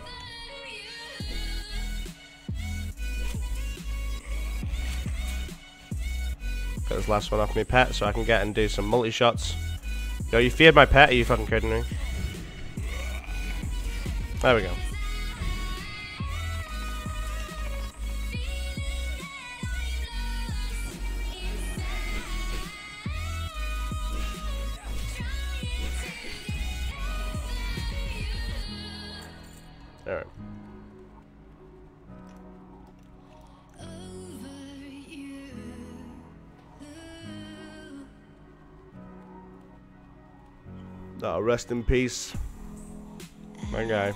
Got this last one off my pet so I can get and do some multi-shots. Yo, you feared my pet? Are you fucking kidding me? There we go. Alright. Oh, rest in peace, my guy.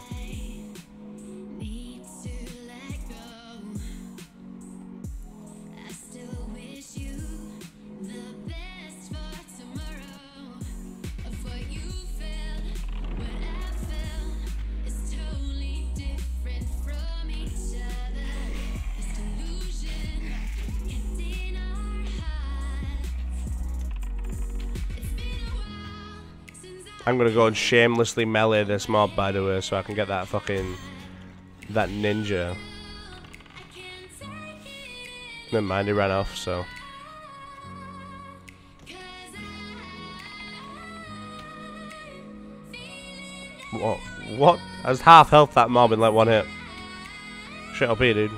I'm gonna go and shamelessly melee this mob, by the way, so I can get that fucking that ninja. Never mind, he ran off. So what? What? I was half health that mob in like one hit. Shit up here, dude.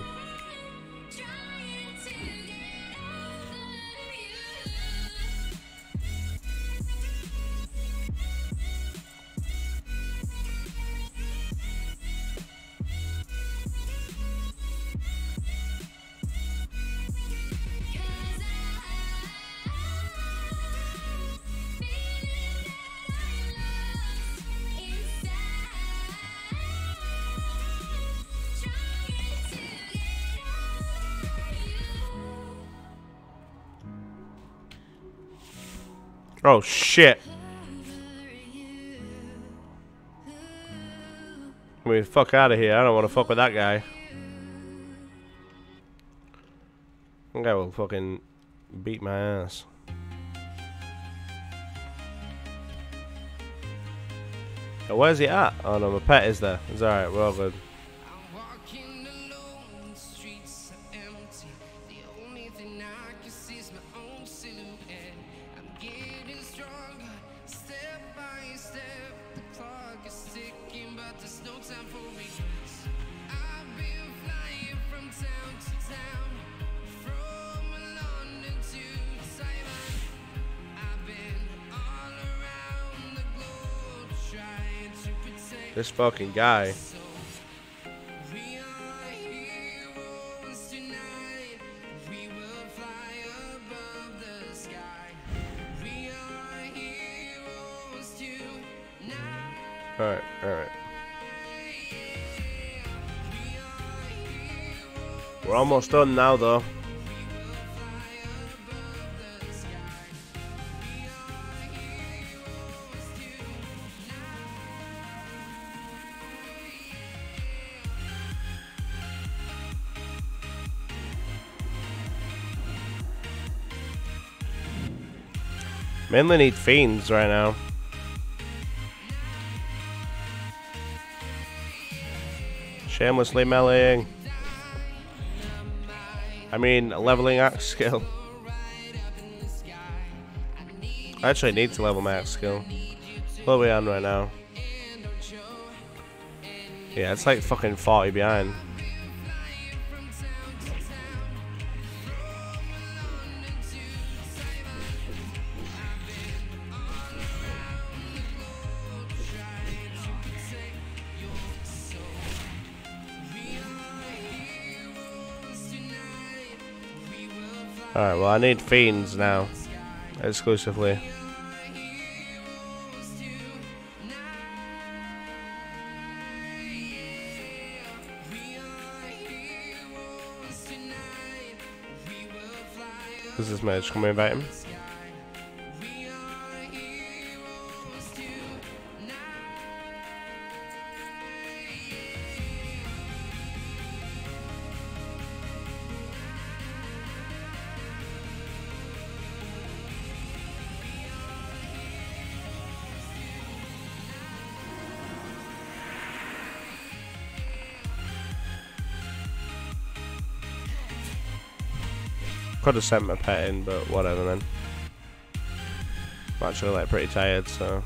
Oh shit. I mean, fuck out of here. I don't want to fuck with that guy. That guy will fucking beat my ass. Oh, where's he at? Oh no, my pet is there. It's alright, we're all good. This fucking guy. Alright, alright. We're almost done now though. Mainly need fiends right now. Shamelessly meleeing. I mean, leveling axe skill. I actually need to level my axe skill. What are we on right now? Yeah, it's like fucking 40 behind. Alright, well I need fiends now. Exclusively. Is this mage? Can we invite him? Could have sent my pet in, but whatever, man. I'm actually like pretty tired, so.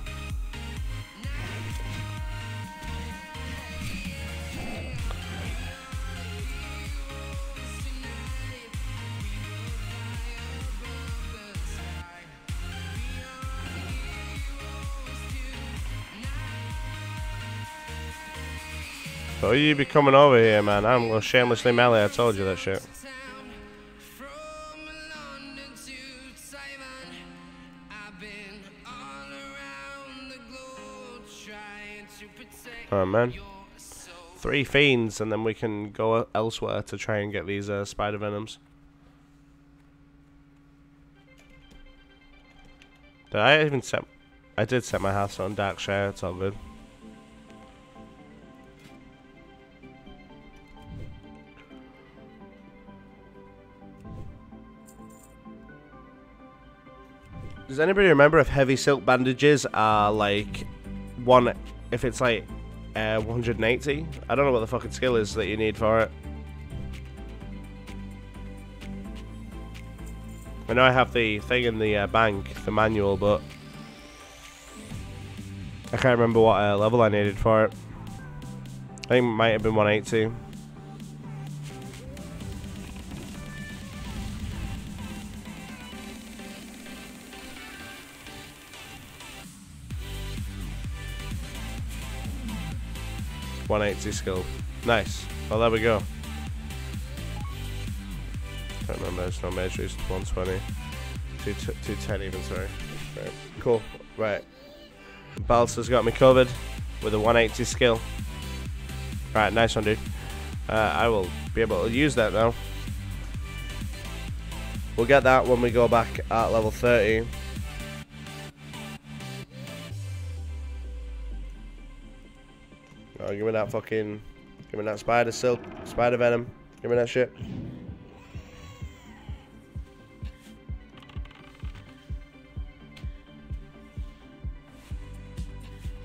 So you be coming over here, man. I'm gonna shamelessly melee. I told you that shit. Oh man, 3 fiends and then we can go elsewhere to try and get these spider venoms. Did I even set? I did set my house on dark share. It's all good. Does anybody remember if heavy silk bandages are like one? If it's like 180, I don't know what the fucking skill is that you need for it. I know I have the thing in the bank, the manual, but I can't remember what level I needed for it. I think it might have been 180. Skill. Nice. Well, there we go. Can't remember. It's no mage reached 120. 210 even, sorry. Right. Cool. Right. Balsa's got me covered with a 180 skill. Right, nice one, dude. I will be able to use that now. We'll get that when we go back at level 30. Oh, give me that fucking... Give me that spider silk, spider venom. Give me that shit.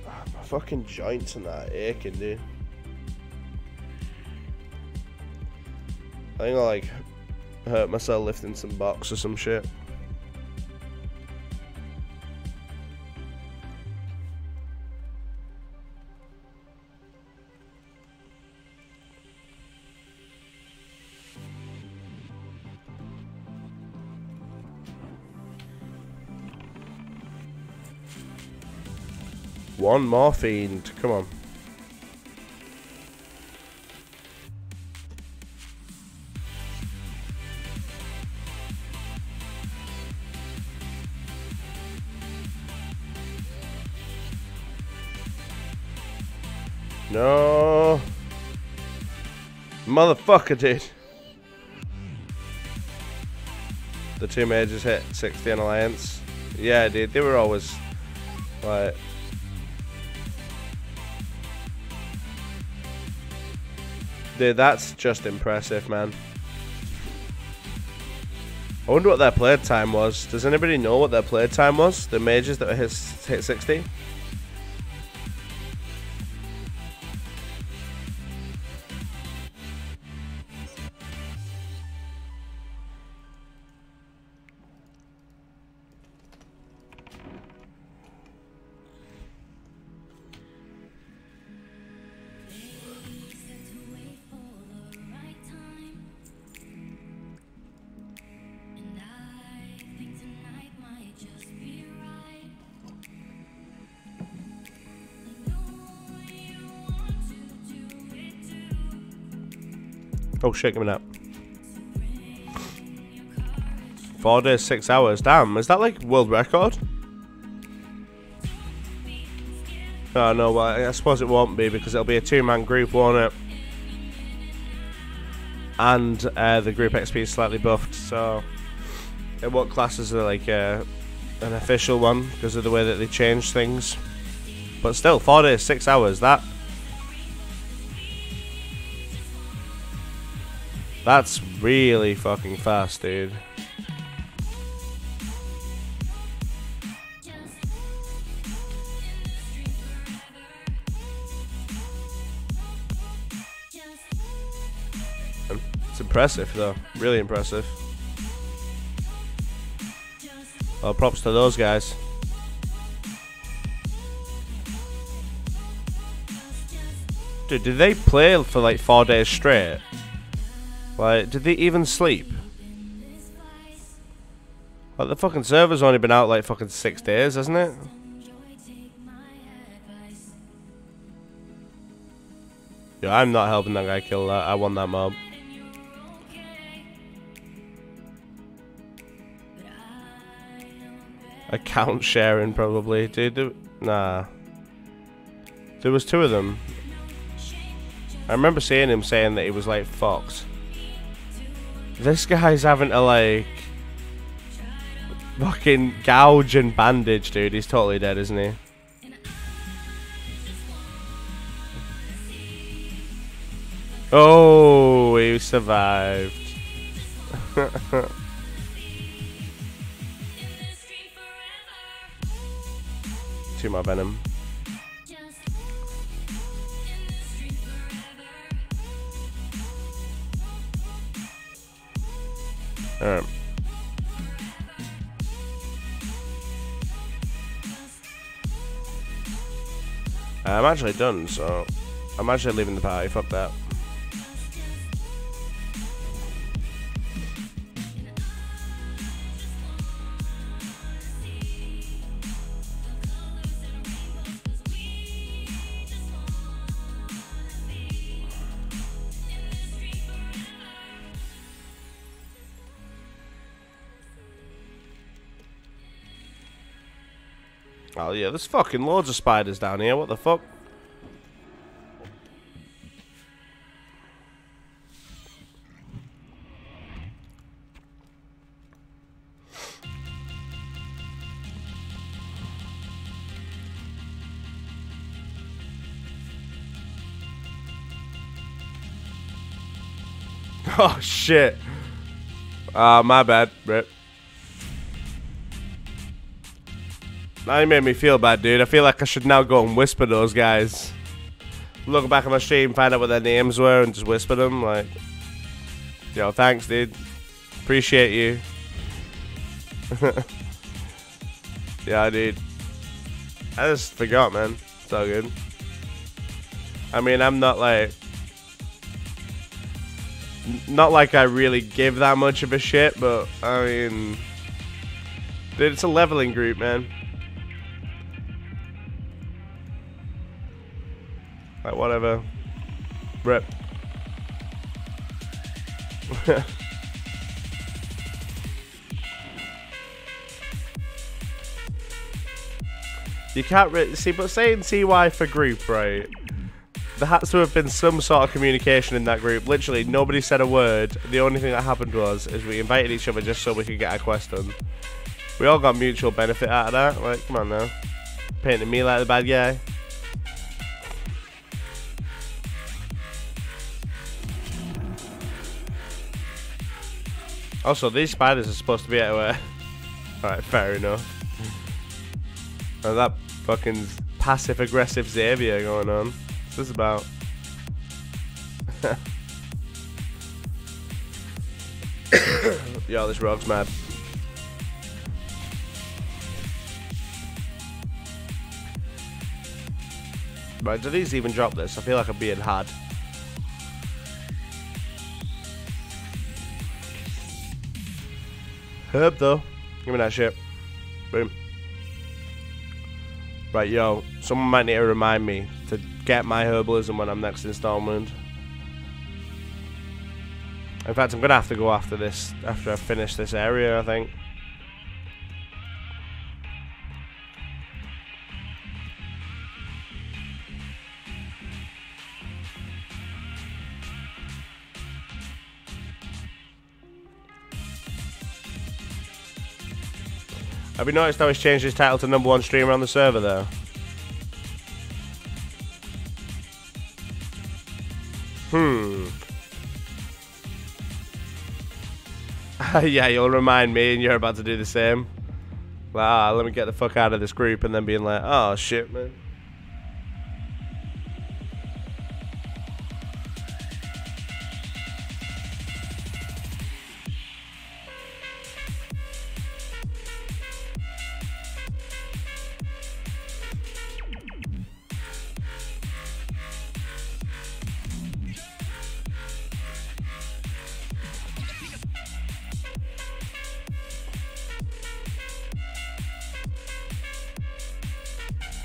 My fucking joints and that aching, dude. I think I'll like hurt myself lifting some box or some shit. One more fiend, come on. No. Motherfucker, dude. The two mages hit 60 in Alliance. Yeah, dude, they were always like... Dude, that's just impressive, man. I wonder what their playtime was. Does anybody know what their playtime was? The mages that hit 60? Oh shit, give me that. 4 days, 6 hours. Damn, is that like world record? Oh no, well, I suppose it won't be because it'll be a 2-man group, won't it? And the group XP is slightly buffed, so it won't class as like an official one because of the way that they change things. But still, 4 days, 6 hours. That's really fucking fast, dude. It's impressive, though. Really impressive. Well, props to those guys. Dude, did they play for like 4 days straight? Like, did they even sleep? Like, the fucking server's only been out like fucking 6 days, hasn't it? Yo, I'm not helping that guy kill that. I want that mob. Account sharing, probably. Dude, nah. There was 2 of them. I remember seeing him saying that he was like fucked. This guy's having to like fucking gouge and bandage, dude. He's totally dead, isn't he? Oh, he survived. 2 more venom. Alright. I'm actually done, so I'm actually leaving the party. Fuck that. Oh yeah, there's fucking loads of spiders down here. What the fuck? Oh shit. My bad, Rip. Now you made me feel bad, dude. I feel like I should now go and whisper those guys. Look back at my stream, find out what their names were, and just whisper them. Like, yo, thanks, dude. Appreciate you. Yeah, dude. I just forgot, man. It's all good. I mean, I'm not like I really give that much of a shit, but I mean, dude, it's a leveling group, man. Like, whatever. Rip. You can't really see, but saying CY for group, right? There has to have been some sort of communication in that group. Literally, nobody said a word. The only thing that happened was is we invited each other just so we could get our quest done. We all got mutual benefit out of that. Like, come on now. Painting me like the bad guy. Also, these spiders are supposed to be everywhere. Alright, fair enough. And that fucking passive-aggressive Xavier going on. What's this about? Yo, this rogue's mad. Right, do these even drop this? I feel like I'm being had. Herb though. Give me that shit. Boom. Right, yo. Someone might need to remind me to get my herbalism when I'm next in Stormwind. In fact, I'm gonna have to go after this, after I finish this area, I think. Have you noticed how he's changed his title to #1 streamer on the server though? Yeah, you'll remind me and you're about to do the same. Wow, let me get the fuck out of this group and then being like, oh shit, man.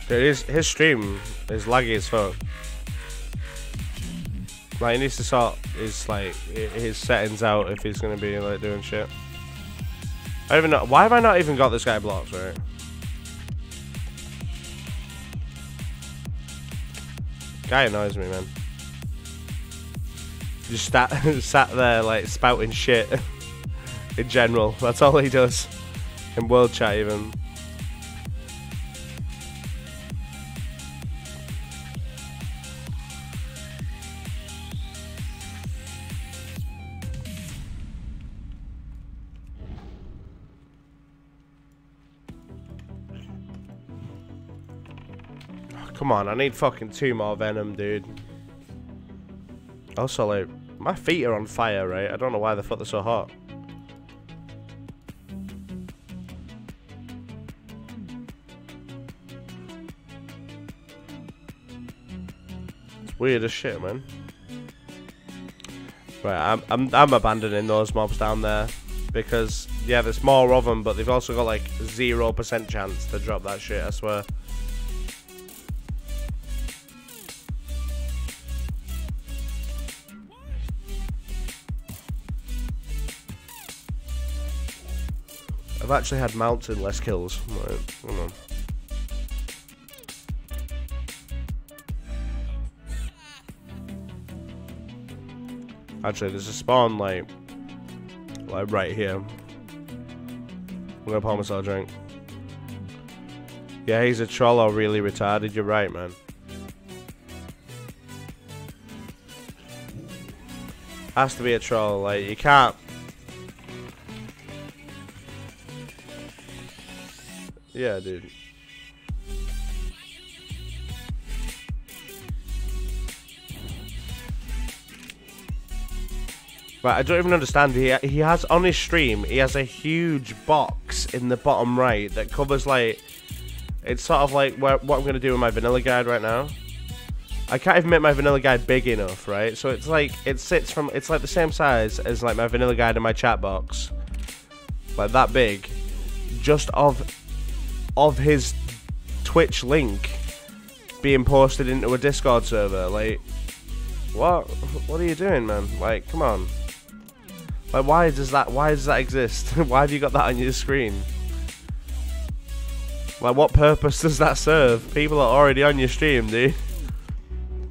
Dude, his stream is laggy as fuck. Like, he needs to sort his settings out if he's gonna be like doing shit. I don't even know. Why have I not even got this guy blocked, right? Guy annoys me, man. Just sat there like spouting shit in general. That's all he does in world chat even. Come on, I need fucking 2 more venom, dude. Also, like, my feet are on fire, right? I don't know why the fuck they're so hot. It's weird as shit, man. Right, I'm abandoning those mobs down there because yeah, there's more of them, but they've also got like 0% chance to drop that shit. I swear. I've actually had mounts in less kills. Right, come on. Actually, there's a spawn like right here. I'm gonna pour myself a drink. Yeah, he's a troll or really retarded. You're right, man. Has to be a troll. Like, you can't. Yeah, dude. Right, I don't even understand. He has on his stream. He has a huge box in the bottom right that covers like. It's sort of like what I'm gonna do with my vanilla guide right now. I can't even make my vanilla guide big enough, right? So it's like it's like the same size as like my vanilla guide in my chat box, like that big, just of his Twitch link being posted into a Discord server. Like, what are you doing, man? Like, come on. Like, why does that exist? Why have you got that on your screen? Like, what purpose does that serve? People are already on your stream, dude.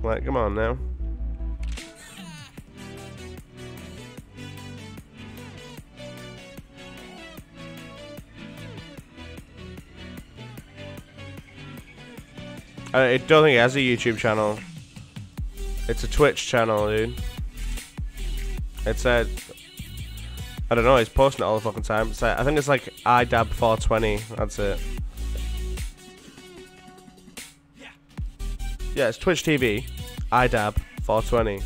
Like, come on now. I don't think it has a YouTube channel. It's a Twitch channel, dude. It's a... I don't know, he's posting it all the fucking time. It's like, I think it's like IDAB420. That's it. Yeah, it's Twitch TV. IDAB420.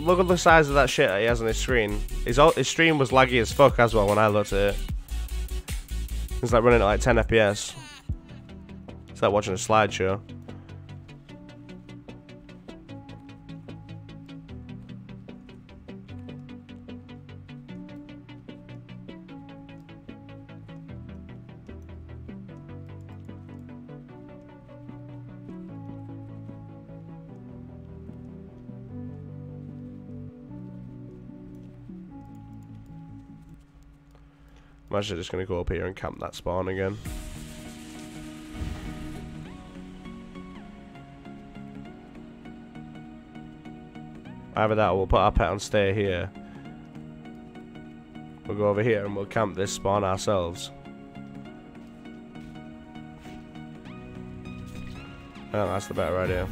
Look at the size of that shit that he has on his screen. His stream was laggy as fuck as well when I looked at it. It's like running at like 10 FPS. It's like watching a slideshow. I'm actually just gonna go up here and camp that spawn again. Either that or we'll put our pet on stay here. We'll go over here and we'll camp this spawn ourselves. Oh, that's the better idea.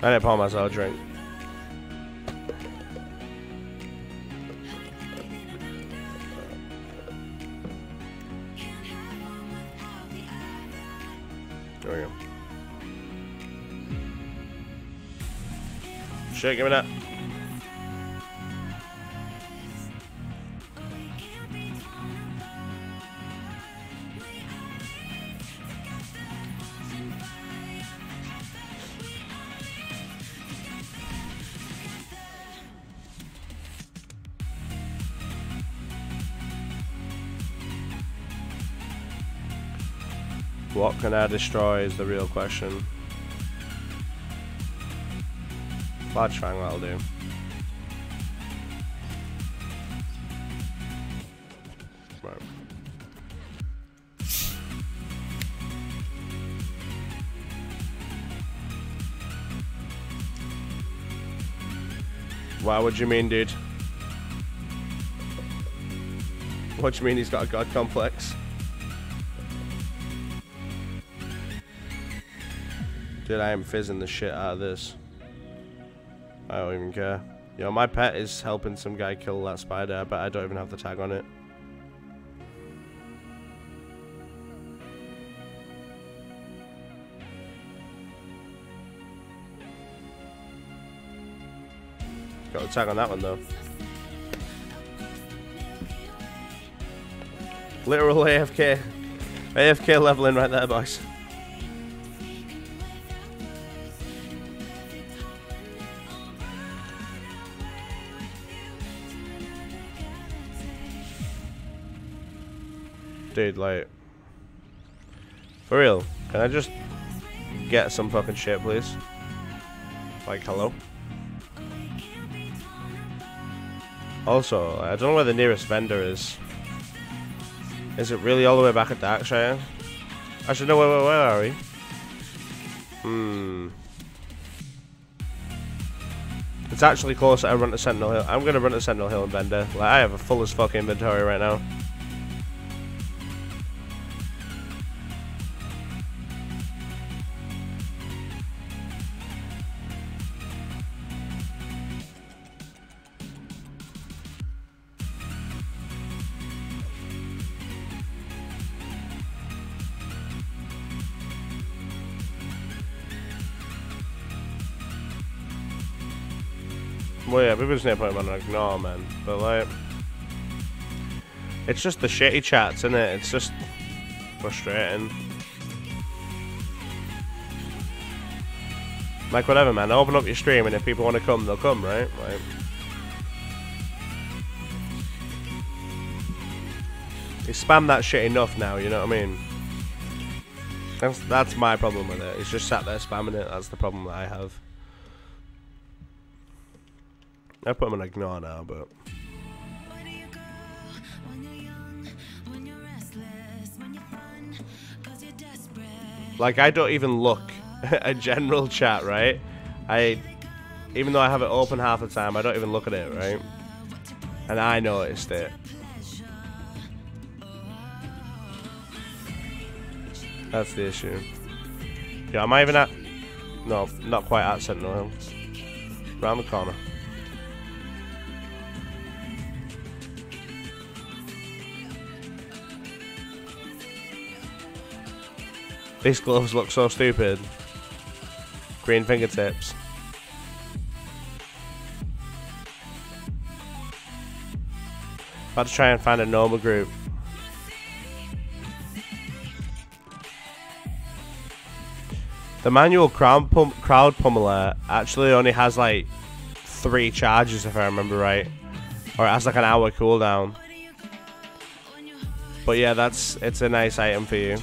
I didn't pour myself a drink. There we go. Shit, give me that. What can I destroy is the real question. Large Fang, that'll do. Right. Wow, what do you mean, dude? What do you mean he's got a god complex? Dude, I am fizzing the shit out of this. I don't even care. Yo, my pet is helping some guy kill that spider, but I don't even have the tag on it. Got the tag on that one though. Literal AFK. AFK leveling right there, boys. Dude, like, for real, can I just get some fucking shit, please? Like, hello? Also, I don't know where the nearest vendor is. Is it really all the way back at Darkshire? Actually, no, where are we? It's actually closer to run to Sentinel Hill. I'm gonna run to Sentinel Hill and vendor. Like, I have a full as fuck inventory right now. Well, yeah, people just need to put him on ignore, man. But, like, it's just the shitty chats, isn't it? It's just frustrating. Like, whatever, man. Open up your stream, and if people want to come, they'll come, right? Like, you spam that shit enough now, you know what I mean? That's my problem with it. It's just sat there spamming it. That's the problem that I have. I put them on ignore now, but like, I don't even look at general chat, right? Even though I have it open half the time, I don't even look at it, right? And I noticed it. That's the issue. Yeah, am I even at... No, not quite at Sentinel Hill. Round the corner. These gloves look so stupid. Green fingertips. About to try and find a normal group. The manual crowd pummeler actually only has like 3 charges, if I remember right, or it has like an hour cooldown. But yeah, it's a nice item for you.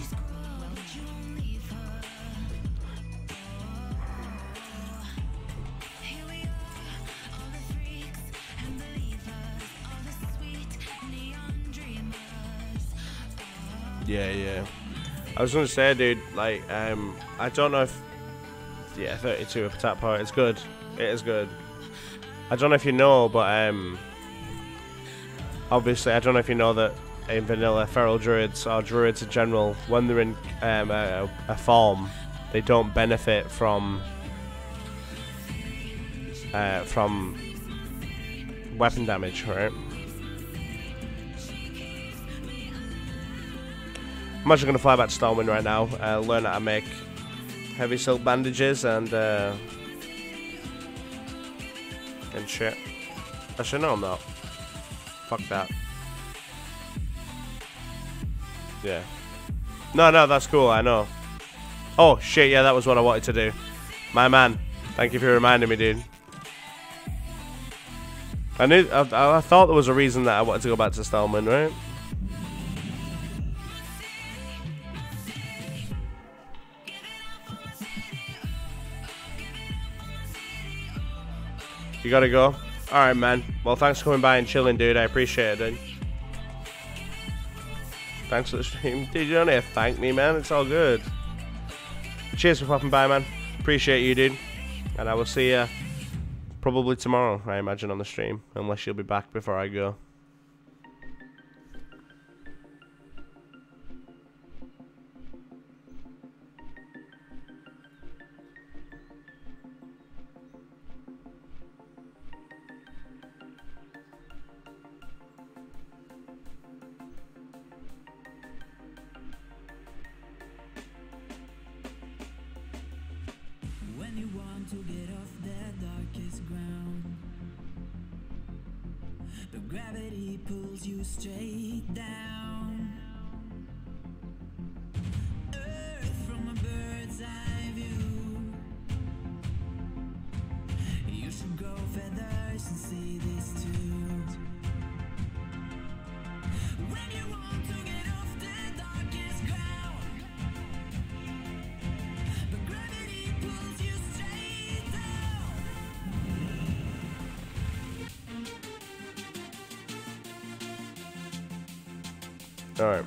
Yeah. I was gonna say, dude, like, I don't know if... Yeah, 32 with attack power, it's good. It is good. I don't know if you know, but, obviously, I don't know if you know that in vanilla, feral druids, or druids in general, when they're in a form, they don't benefit from weapon damage, right? I'm actually going to fly back to Stormwind right now, learn how to make heavy silk bandages and shit. Actually, no, I'm not. Fuck that. Yeah. No, that's cool, I know. Oh, shit, yeah, that was what I wanted to do. My man, thank you for reminding me, dude. I thought there was a reason that I wanted to go back to Stormwind, right? You gotta go? Alright, man. Well, thanks for coming by and chilling, dude. I appreciate it, dude. Thanks for the stream. Dude, you don't need to thank me, man. It's all good. Cheers for popping by, man. Appreciate you, dude. And I will see you probably tomorrow, I imagine, on the stream. Unless you'll be back before I go. To get off the darkest ground, the gravity pulls you straight down. Earth from a bird's eye view. You should grow feathers and see this too. When you want to get off the darkest ground, the gravity pulls you straight down. All right.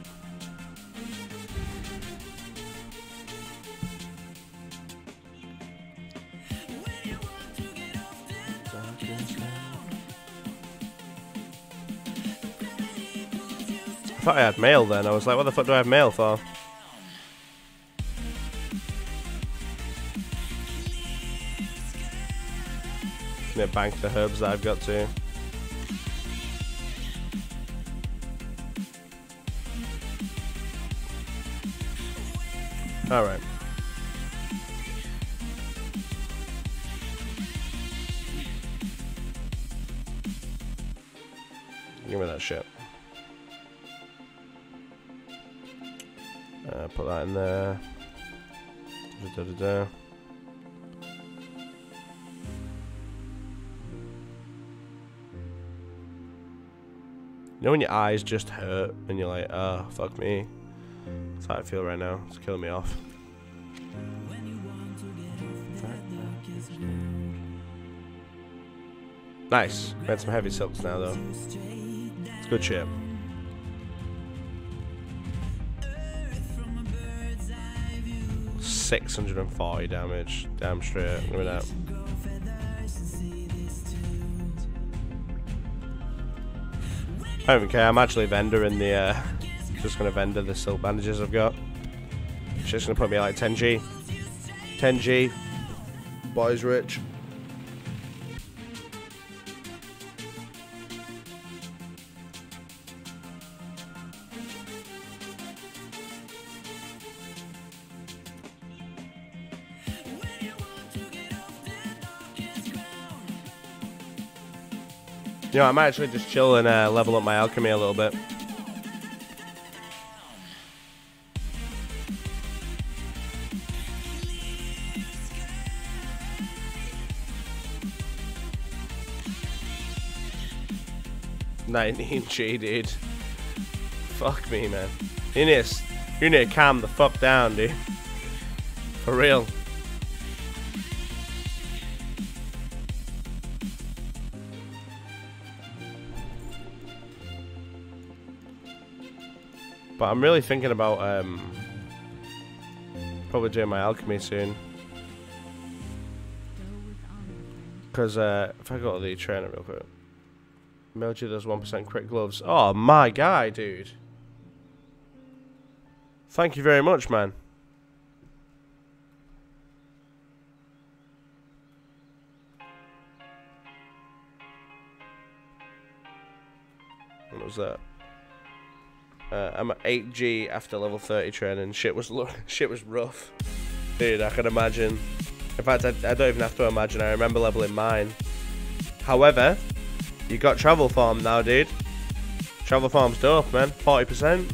I thought I had mail then. I was like, what the fuck do I have mail for? I'm gonna bank the herbs that I've got too. Alright. Give me that shit. Put that in there. Da, da, da, da. You know when your eyes just hurt and you're like, oh, fuck me. That's how I feel right now. It's killing me off. Nice. Made some heavy silks now though. It's good shit. $640 damage. Damn straight. Give me that. I don't even care. I'm actually vendoring the just gonna vendor the silk bandages I've got. It's just gonna put me at like 10G. 10G. Boy's rich. You know, I might actually just chill and level up my alchemy a little bit. $19G, dude. Fuck me, man. You need to calm the fuck down, dude. For real. But I'm really thinking about probably doing my alchemy soon. Because if I go to the trainer real quick. Melody does 1% crit gloves. Oh my guy, dude. Thank you very much, man. What was that? I'm at 8G after level 30 training. Shit was rough. Dude, I can imagine. In fact, I don't even have to imagine. I remember leveling mine. However, you got travel farm now, dude. Travel farm's dope, man. 40%.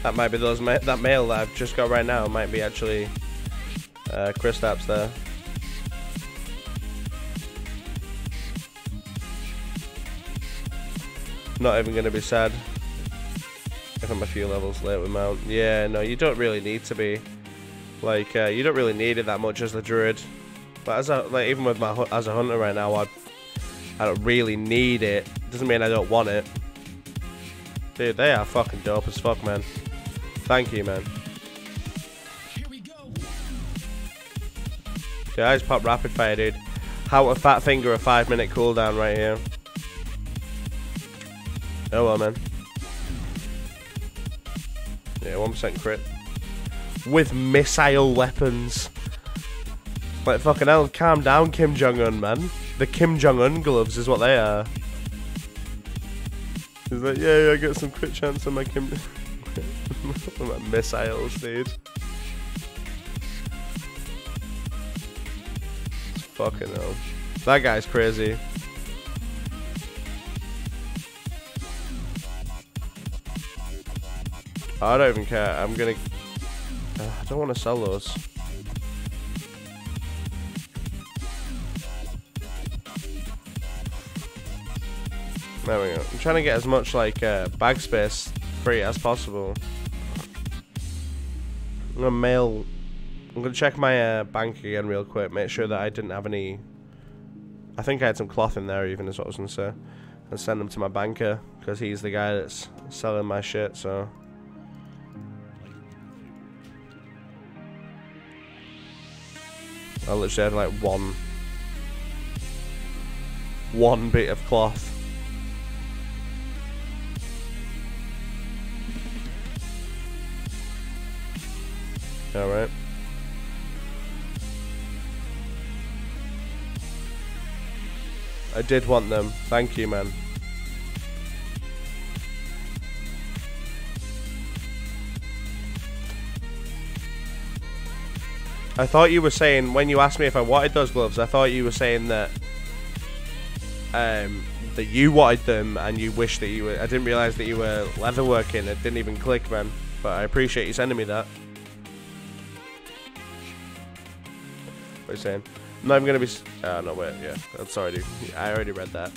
That might be that mail that I've just got right now. Might be actually Kristaps there. Not even gonna be sad if I'm a few levels late with mount. Yeah, no, you don't really need to be. Like, you don't really need it that much as the druid. But as even with my as a hunter right now, I don't really need it. Doesn't mean I don't want it. Dude, they are fucking dope as fuck, man. Thank you, man. Yeah, I just popped rapid fire, dude. How a fat finger a 5-minute cooldown right here. Oh well, man. Yeah, 1% crit. With missile weapons. Like, fucking hell, calm down, Kim Jong-un, man. The Kim Jong-un gloves is what they are. He's like, yeah, I get some crit chance on my Kim... my missiles, dude. Fucking hell. That guy's crazy. I don't even care. I'm gonna... I don't want to sell those. There we go. I'm trying to get as much, like, bag space free as possible. I'm gonna check my bank again real quick. Make sure that I didn't have any... I think I had some cloth in there even, is what I was gonna say. And send them to my banker, because he's the guy that's selling my shit, so... I literally had like one bit of cloth. Alright. I did want them. Thank you, man. I thought you were saying, when you asked me if I wanted those gloves, I thought you were saying that that you wanted them and you wish that you were. I didn't realise that you were leatherworking. It didn't even click, man. But I appreciate you sending me that. What are you saying? I'm not even going to be... Oh, no, wait, yeah. I'm sorry, dude. I already read that.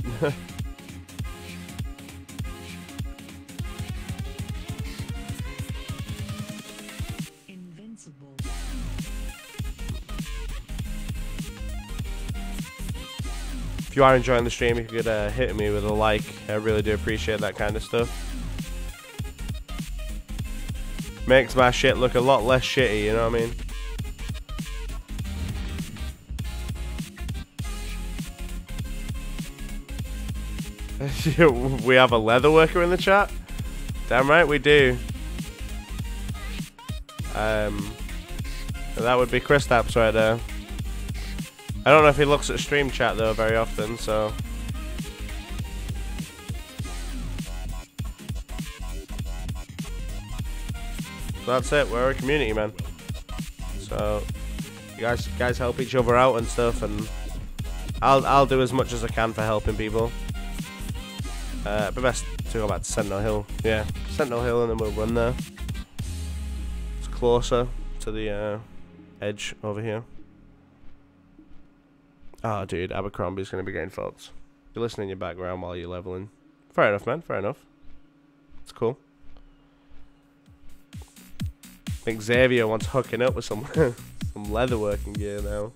If you are enjoying the stream, if you could hit me with a like, I really do appreciate that kind of stuff. Makes my shit look a lot less shitty, you know what I mean? We have a leather worker in the chat? Damn right we do. That would be Chris Taps right there. I don't know if he looks at stream chat though very often, so... That's it, we're a community, man. So you guys help each other out and stuff, and I'll do as much as I can for helping people. But best to go back to Sentinel Hill. Yeah, Sentinel Hill, and then we'll run there. It's closer to the edge over here. Oh, dude, Abercrombie's gonna be getting faults. You're listening in your background while you're leveling. Fair enough, man. Fair enough. It's cool. I think Xavier wants hooking up with some some leatherworking gear now.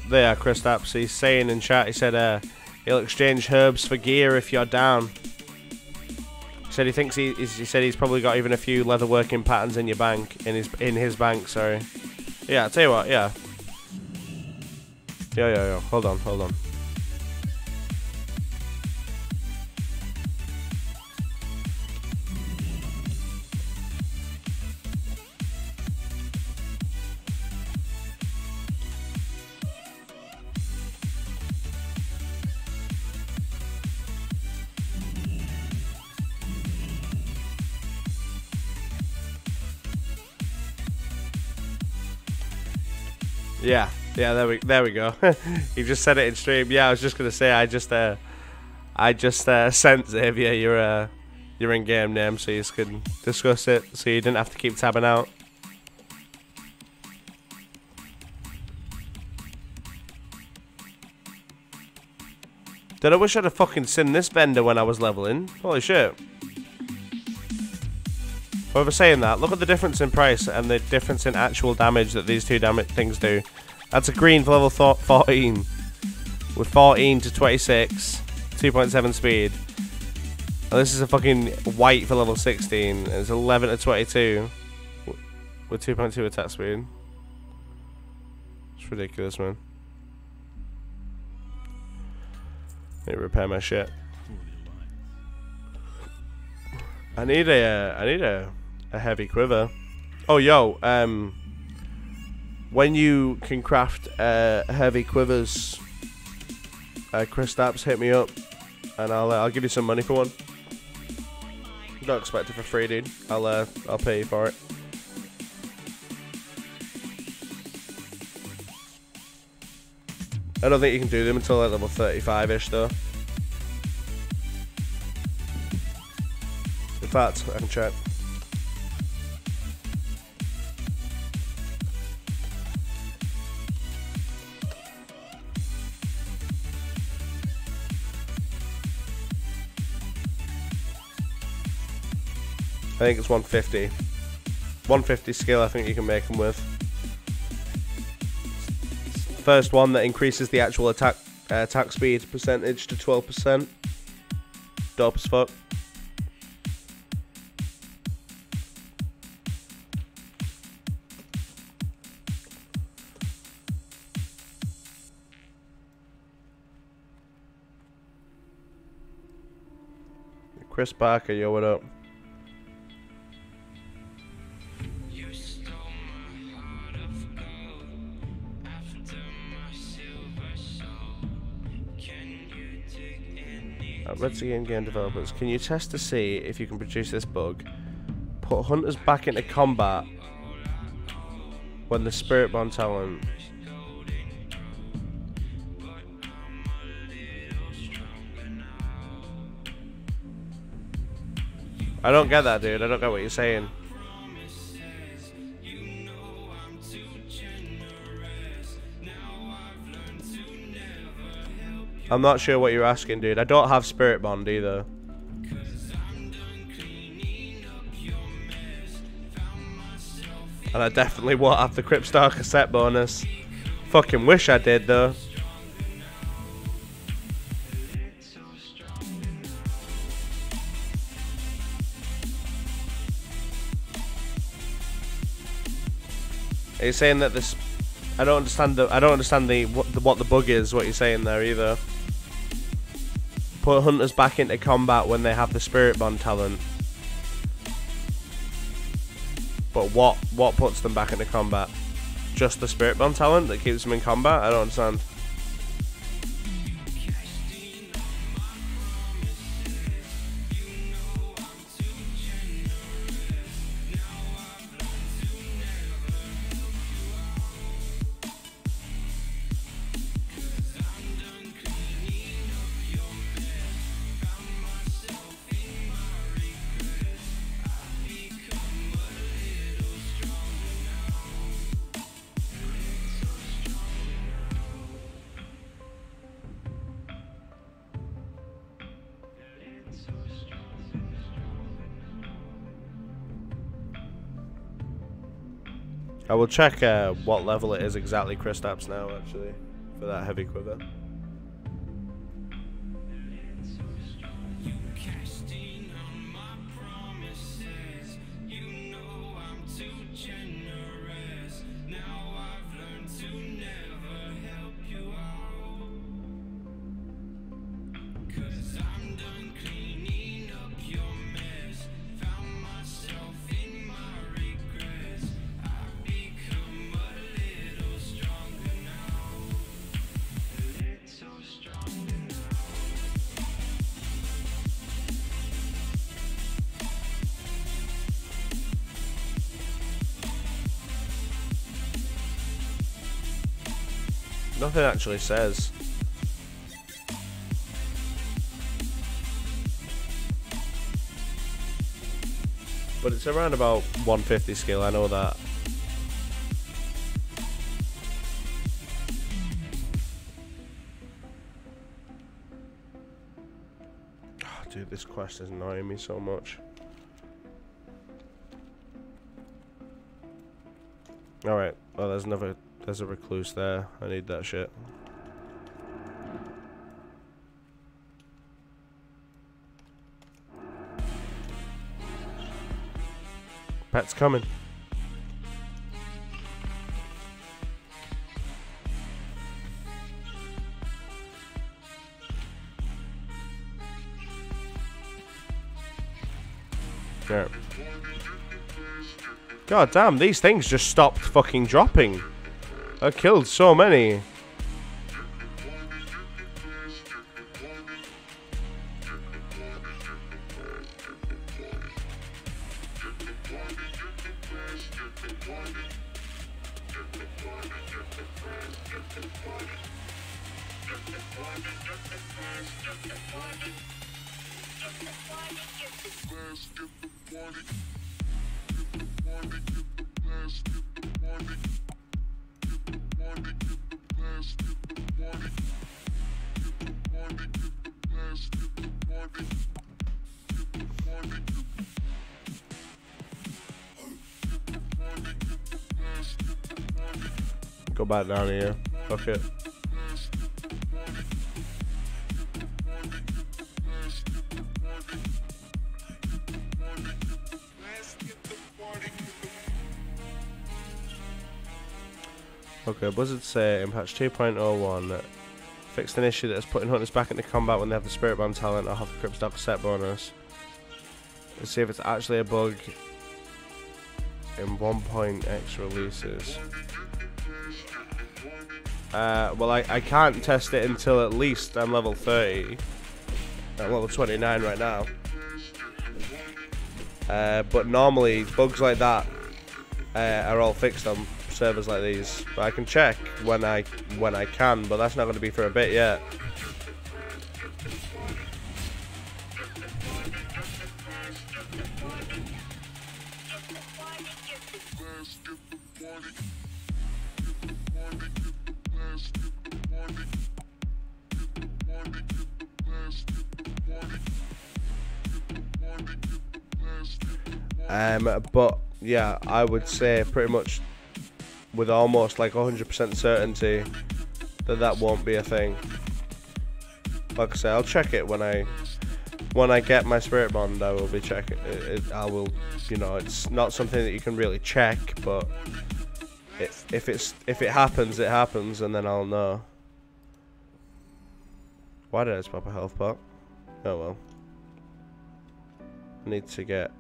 There, Chris Taps, he's saying in chat, he said he'll exchange herbs for gear if you're down. He said he thinks he said he's probably got even a few leatherworking patterns in your bank, in his bank, sorry. Yeah, I'll tell you what, yeah. Yo, hold on. Yeah, there we go. He just said it in stream. Yeah, I was just gonna say I just sent Xavier your in-game name so you can discuss it, so you didn't have to keep tabbing out. Did I wish I'd have fucking seen this vendor when I was leveling? Holy shit. However, saying that, look at the difference in price and the difference in actual damage that these two things do. That's a green for level 14 with 14 to 26, 2.7 speed. And this is a fucking white for level 16, and it's 11 to 22 with 2.2 attack speed. It's ridiculous, man. Need to repair my shit. I need a heavy quiver. Oh, yo, when you can craft heavy quivers, Chris Taps, hit me up, and I'll give you some money for one. Don't expect it for free, dude. I'll pay you for it. I don't think you can do them until like level 35-ish, though. In fact, I can check. I think it's 150. 150 skill, I think you can make them with. First one that increases the actual attack speed percentage to 12%. Dope as fuck. Chris Barker, yo, what up? You stole my heart of gold after my silver soul. Can you dig any Red Sea game developers, can you test to see if you can produce this bug? Put hunters back into combat when the spirit bond talent. I don't get that, dude. I don't get what you're saying. I'm not sure what you're asking, dude. I don't have spirit bond either. And I definitely won't have the Cryptstar cassette bonus. Fucking wish I did, though. Are you saying that this? I don't understand what the bug is. What you're saying there either. Put hunters back into combat when they have the spirit bond talent. But what puts them back into combat? Just the spirit bond talent that keeps them in combat? I don't understand. I will check what level it is exactly, Kristaps, now, actually, for that heavy quiver. Nothing actually says. But it's around about 150 skill, I know that. Oh, dude, this quest is annoying me so much. Alright, well there's a recluse there. I need that shit. Pet's coming. Yeah. God damn, these things just stopped fucking dropping. I killed so many. Go back down here. Fuck it. Okay, Blizzard say in patch 2.01 that fixed an issue that is putting hunters back into combat when they have the spirit bond talent or have the Cryptstar set bonus. Let's see if it's actually a bug in 1.x releases. Well, I can't test it until at least I'm level 30. I'm level 29 right now. But normally bugs like that are all fixed on servers like these. But I can check when I can, but that's not going to be for a bit yet. But yeah, I would say pretty much with almost like 100% certainty that that won't be a thing. Like I say, I'll check it when I get my spirit bond. I will be checking it. I will, you know, it's not something that you can really check, but if it happens, it happens, and then I'll know. Why did I just pop a health pot? Oh well. I need to get.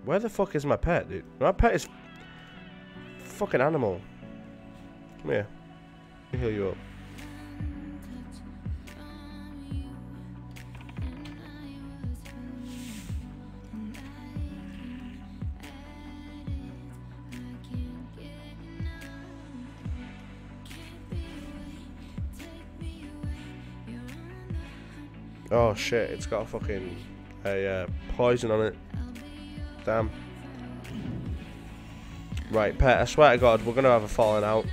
Where the fuck is my pet, dude? My pet is fucking animal. Come here. Let me heal you up. Oh shit, it's got a fucking poison on it. Damn. Right, pet, I swear to God, we're gonna have a falling out.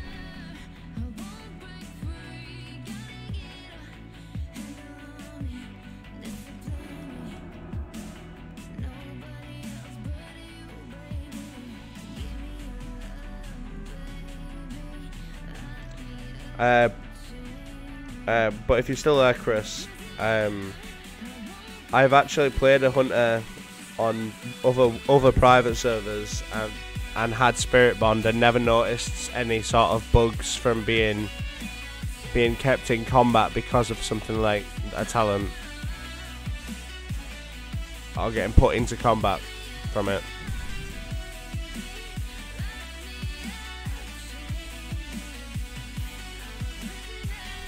But if you're still there, Chris, I've actually played a hunter on other private servers and had spirit bond and never noticed any sort of bugs from being kept in combat because of something like a talent or getting put into combat from it.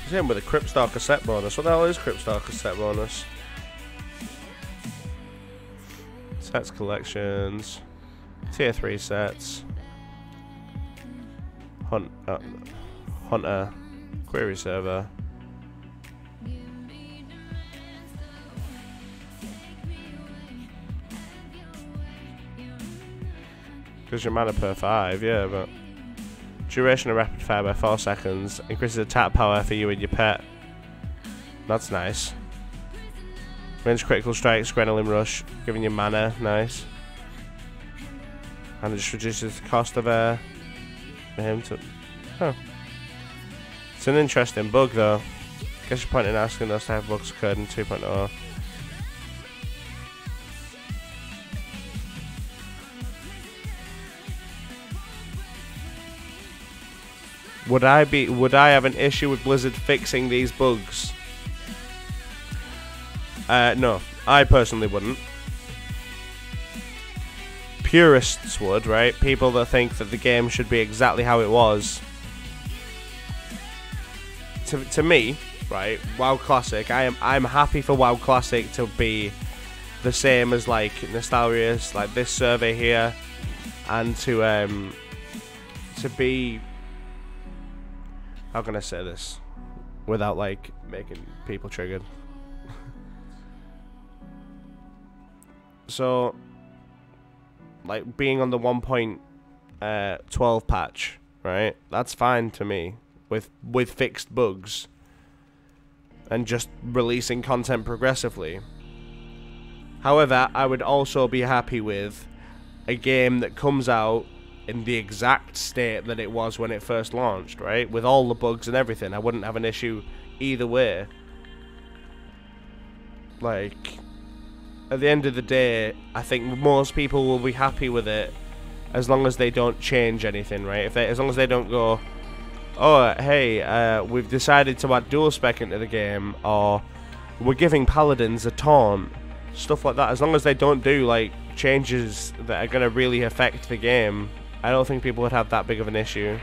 Same with a Cryptstalker set bonus. What the hell is Cryptstalker set bonus? Sets collections, tier 3 sets, hunter, query server. Because your mana per 5, yeah, but duration of rapid fire by 4 seconds, increases attack power for you and your pet. That's nice. Range critical strikes, Grenolin Rush, giving you mana, nice. And it just reduces the cost of for him to. Huh. It's an interesting bug though. Guess your point in asking those type of bugs occurred in 2.0. Would I have an issue with Blizzard fixing these bugs? No, I personally wouldn't. Purists would, right? People that think that the game should be exactly how it was. To me, right? WoW Classic. I'm happy for WoW Classic to be the same as like Nostalrius, like this survey here, and to be. How can I say this without like making people triggered? So, like being on the 1.12 patch, right? That's fine to me with fixed bugs and just releasing content progressively. However, I would also be happy with a game that comes out in the exact state that it was when it first launched, right? With all the bugs and everything. I wouldn't have an issue either way. Like, at the end of the day, I think most people will be happy with it as long as they don't change anything, right? As long as they don't go, oh, hey, we've decided to add dual spec into the game, or we're giving paladins a taunt, stuff like that. As long as they don't do like changes that are going to really affect the game, I don't think people would have that big of an issue.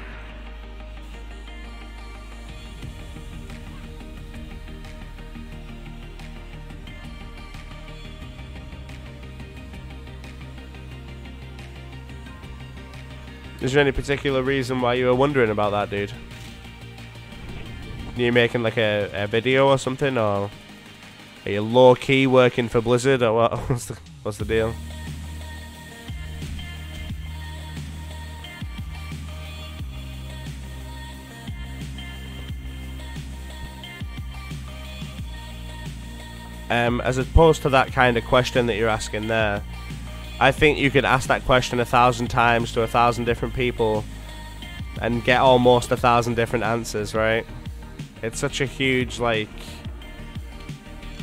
Is there any particular reason why you were wondering about that, dude? Are you making like a video or something, or are you low-key working for Blizzard, or what? What's the deal? As opposed to that kind of question that you're asking there, I think you could ask that question 1,000 times to 1,000 different people and get almost 1,000 different answers, right? It's such a huge, like,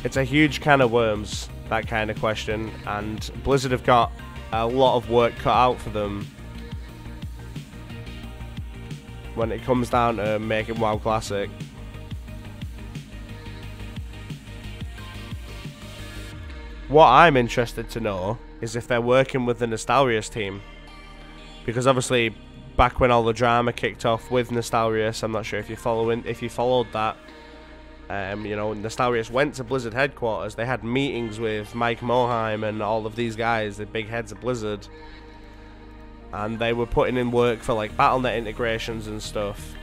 it's a huge can of worms, that kind of question, and Blizzard have got a lot of work cut out for them when it comes down to making WoW Classic. What I'm interested to know is if they're working with the Nostalrius team, because obviously back when all the drama kicked off with Nostalrius, I'm not sure if you followed that. You know, Nostalrius went to Blizzard headquarters. They had meetings with Mike Moheim and all of these guys, the big heads of Blizzard, and they were putting in work for like BattleNet integrations and stuff.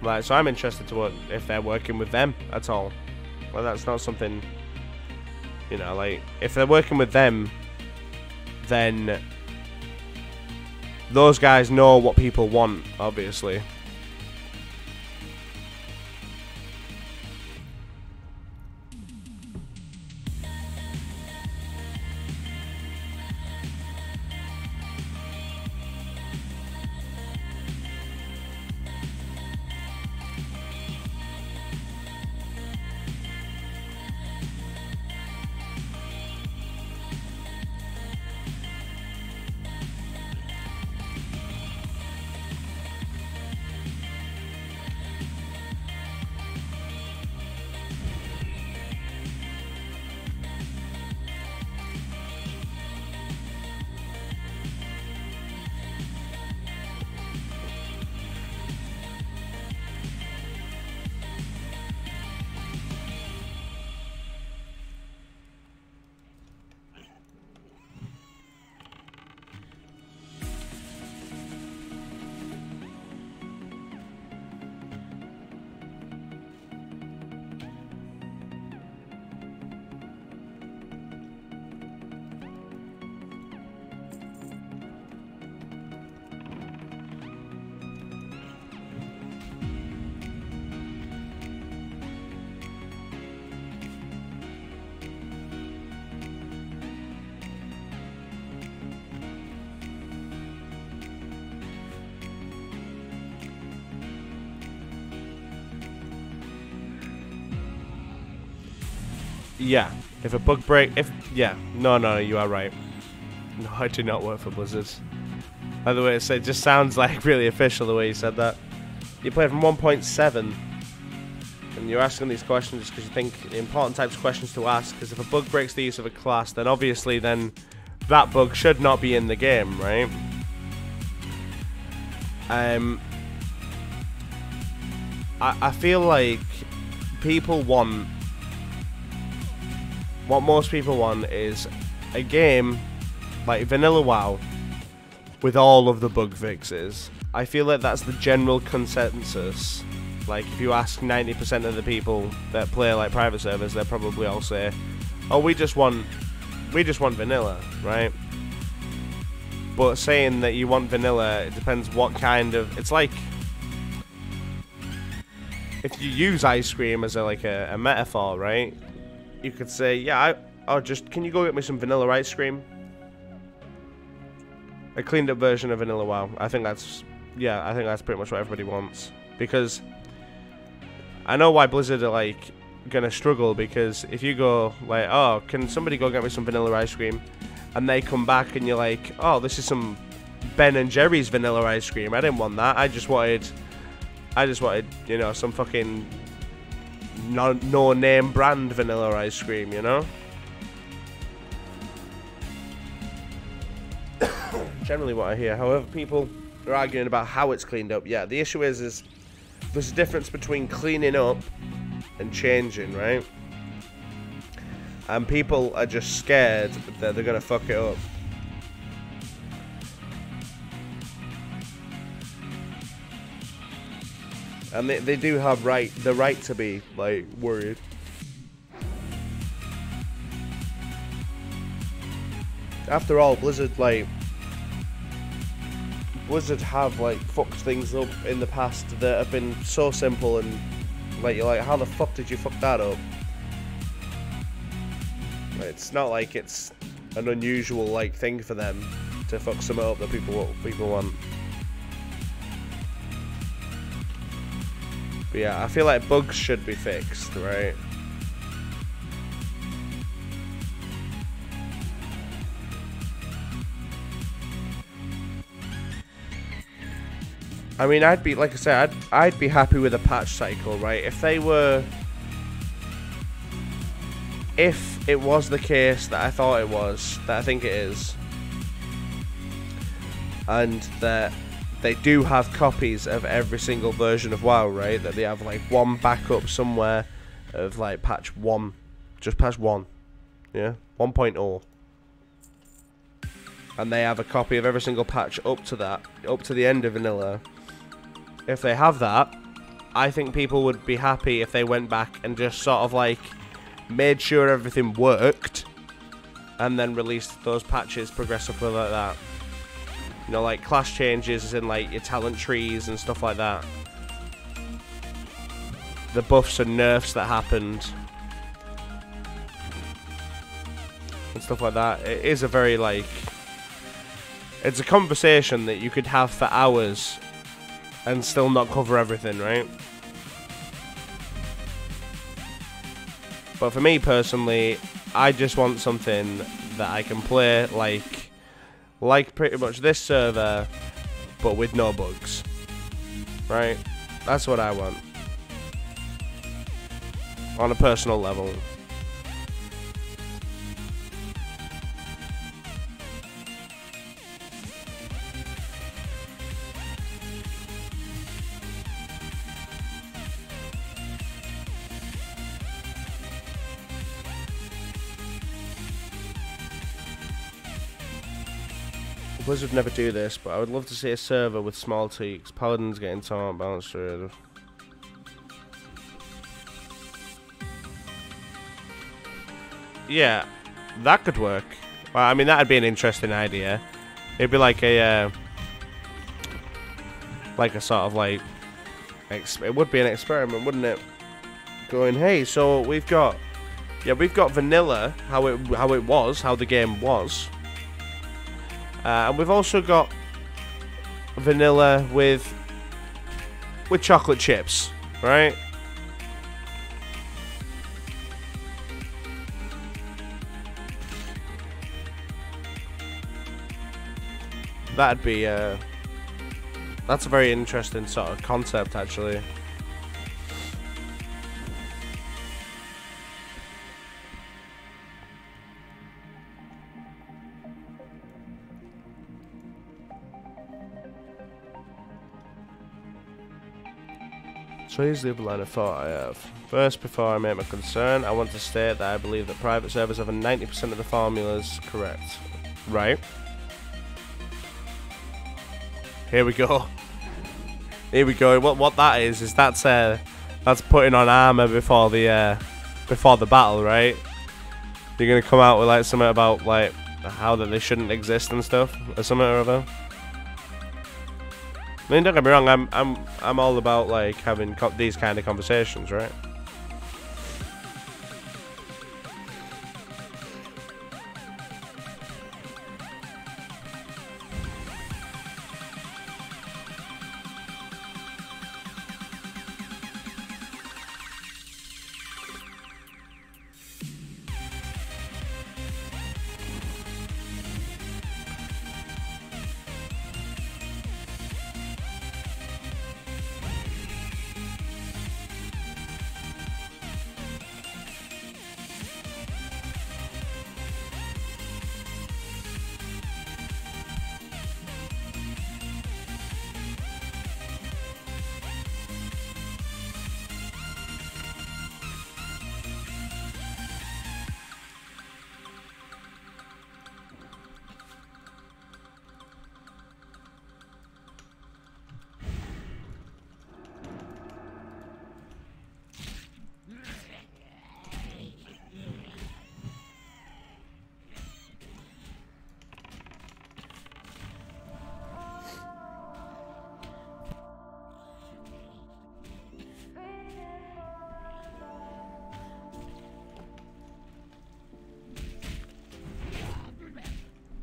Like, so I'm interested to work if they're working with them at all. Well, that's not something, you know, like, if they're working with them, then those guys know what people want, obviously. Yeah, if a bug break, no, you are right. No, I do not work for Blizzard. By the way, it just sounds like really official the way you said that. You play from 1.7, and you're asking these questions because you think important types of questions to ask, because if a bug breaks the use of a class, then obviously that bug should not be in the game, right? I feel like people want, what most people want is a game like vanilla WoW with all of the bug fixes. I feel like that's the general consensus. Like, if you ask 90% of the people that play like private servers, they'll probably all say, oh, we just want vanilla, right? But saying that you want vanilla, it depends what kind of, it's like, if you use ice cream as a metaphor, right? You could say, yeah, can you go get me some vanilla ice cream? A cleaned up version of vanilla WoW. I think that's pretty much what everybody wants. Because I know why Blizzard are like gonna struggle, because if you go like, oh, can somebody go get me some vanilla ice cream? And they come back and you're like, oh, this is some Ben and Jerry's vanilla ice cream. I didn't want that. I just wanted, you know, some fucking no name brand vanilla ice cream, you know? Generally what I hear. However, people are arguing about how it's cleaned up. Yeah, the issue is there's a difference between cleaning up and changing, right? And people are just scared that they're gonna fuck it up. And they do have the right to be, like, worried. After all, Blizzard have, like, fucked things up in the past that have been so simple, and, like, you're like, how the fuck did you fuck that up? It's not like it's an unusual, like, thing for them to fuck something up that people want. But yeah, I feel like bugs should be fixed, right? I mean, I'd be, like I said, I'd be happy with a patch cycle, right? If it was the case that I thought it was, that I think it is, and that they do have copies of every single version of WoW, right? That they have, like, one backup somewhere of, like, patch 1. Just patch 1. Yeah? 1.0. And they have a copy of every single patch up to that. Up to the end of vanilla. If they have that, I think people would be happy if they went back and just sort of, like, made sure everything worked. And then released those patches progressively like that. You know, like class changes in, like, your talent trees and stuff like that. The buffs and nerfs that happened. And stuff like that. It is a very, like... It's a conversation that you could have for hours and still not cover everything, right? But for me personally, I just want something that I can play like pretty much this server, but with no bugs. Right? That's what I want. On a personal level. Blizzard never do this, but I would love to see a server with small tweaks. Paladins getting taunt, balance trade. Yeah, that could work. Well, I mean, that'd be an interesting idea. It'd be like a sort of like, it would be an experiment, wouldn't it? Going, hey, so we've got vanilla, how the game was. And we've also got vanilla with chocolate chips, right? That'd be that's a very interesting sort of concept, actually. So here's the other line of thought I have. First, before I make my concern, I want to state that I believe that private servers have 90% of the formulas correct. Right. Here we go. Here we go. What that is that's putting on armor before the battle, right? You're gonna come out with like something about like how that they shouldn't exist and stuff, or something or other. I mean, don't get me wrong. I'm all about like having these kind of conversations, right?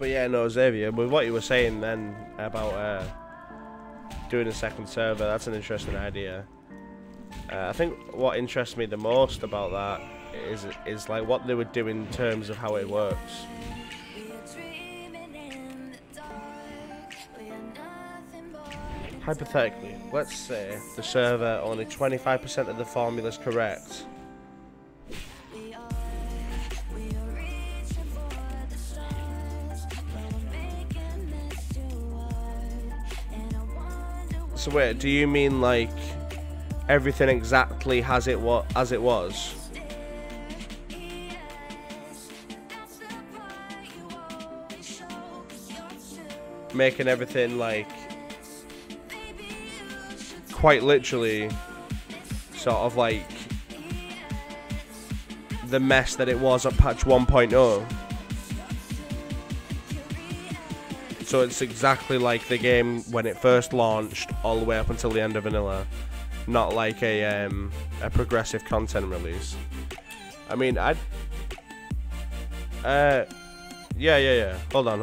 But yeah, no, Xavier, with what you were saying then about doing a second server, that's an interesting idea. I think what interests me the most about that is like what they would do in terms of how it works. Hypothetically, let's say the server only 25% of the formula is correct. So wait, do you mean like everything exactly as it was? Making everything like quite literally sort of like the mess that it was at patch 1.0. So it's exactly like the game when it first launched, all the way up until the end of vanilla, not like a progressive content release. I mean, yeah. Hold on.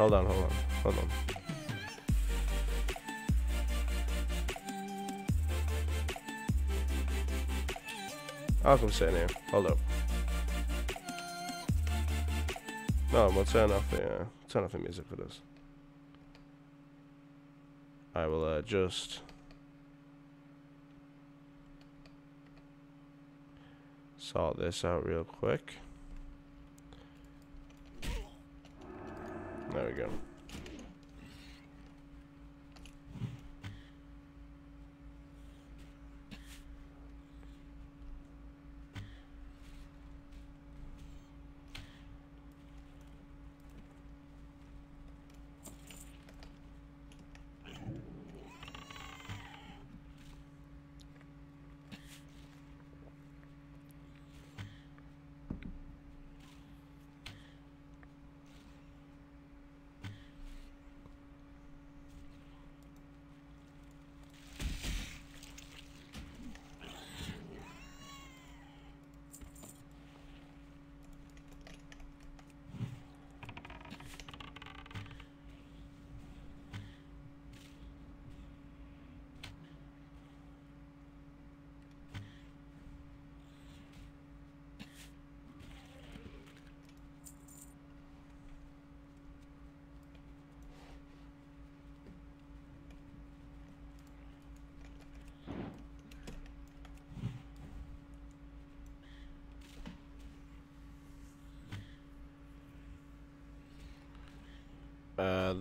I'll come sit in here. Hold up. No, we'll turn off the music for this. I will just sort this out real quick. There we go.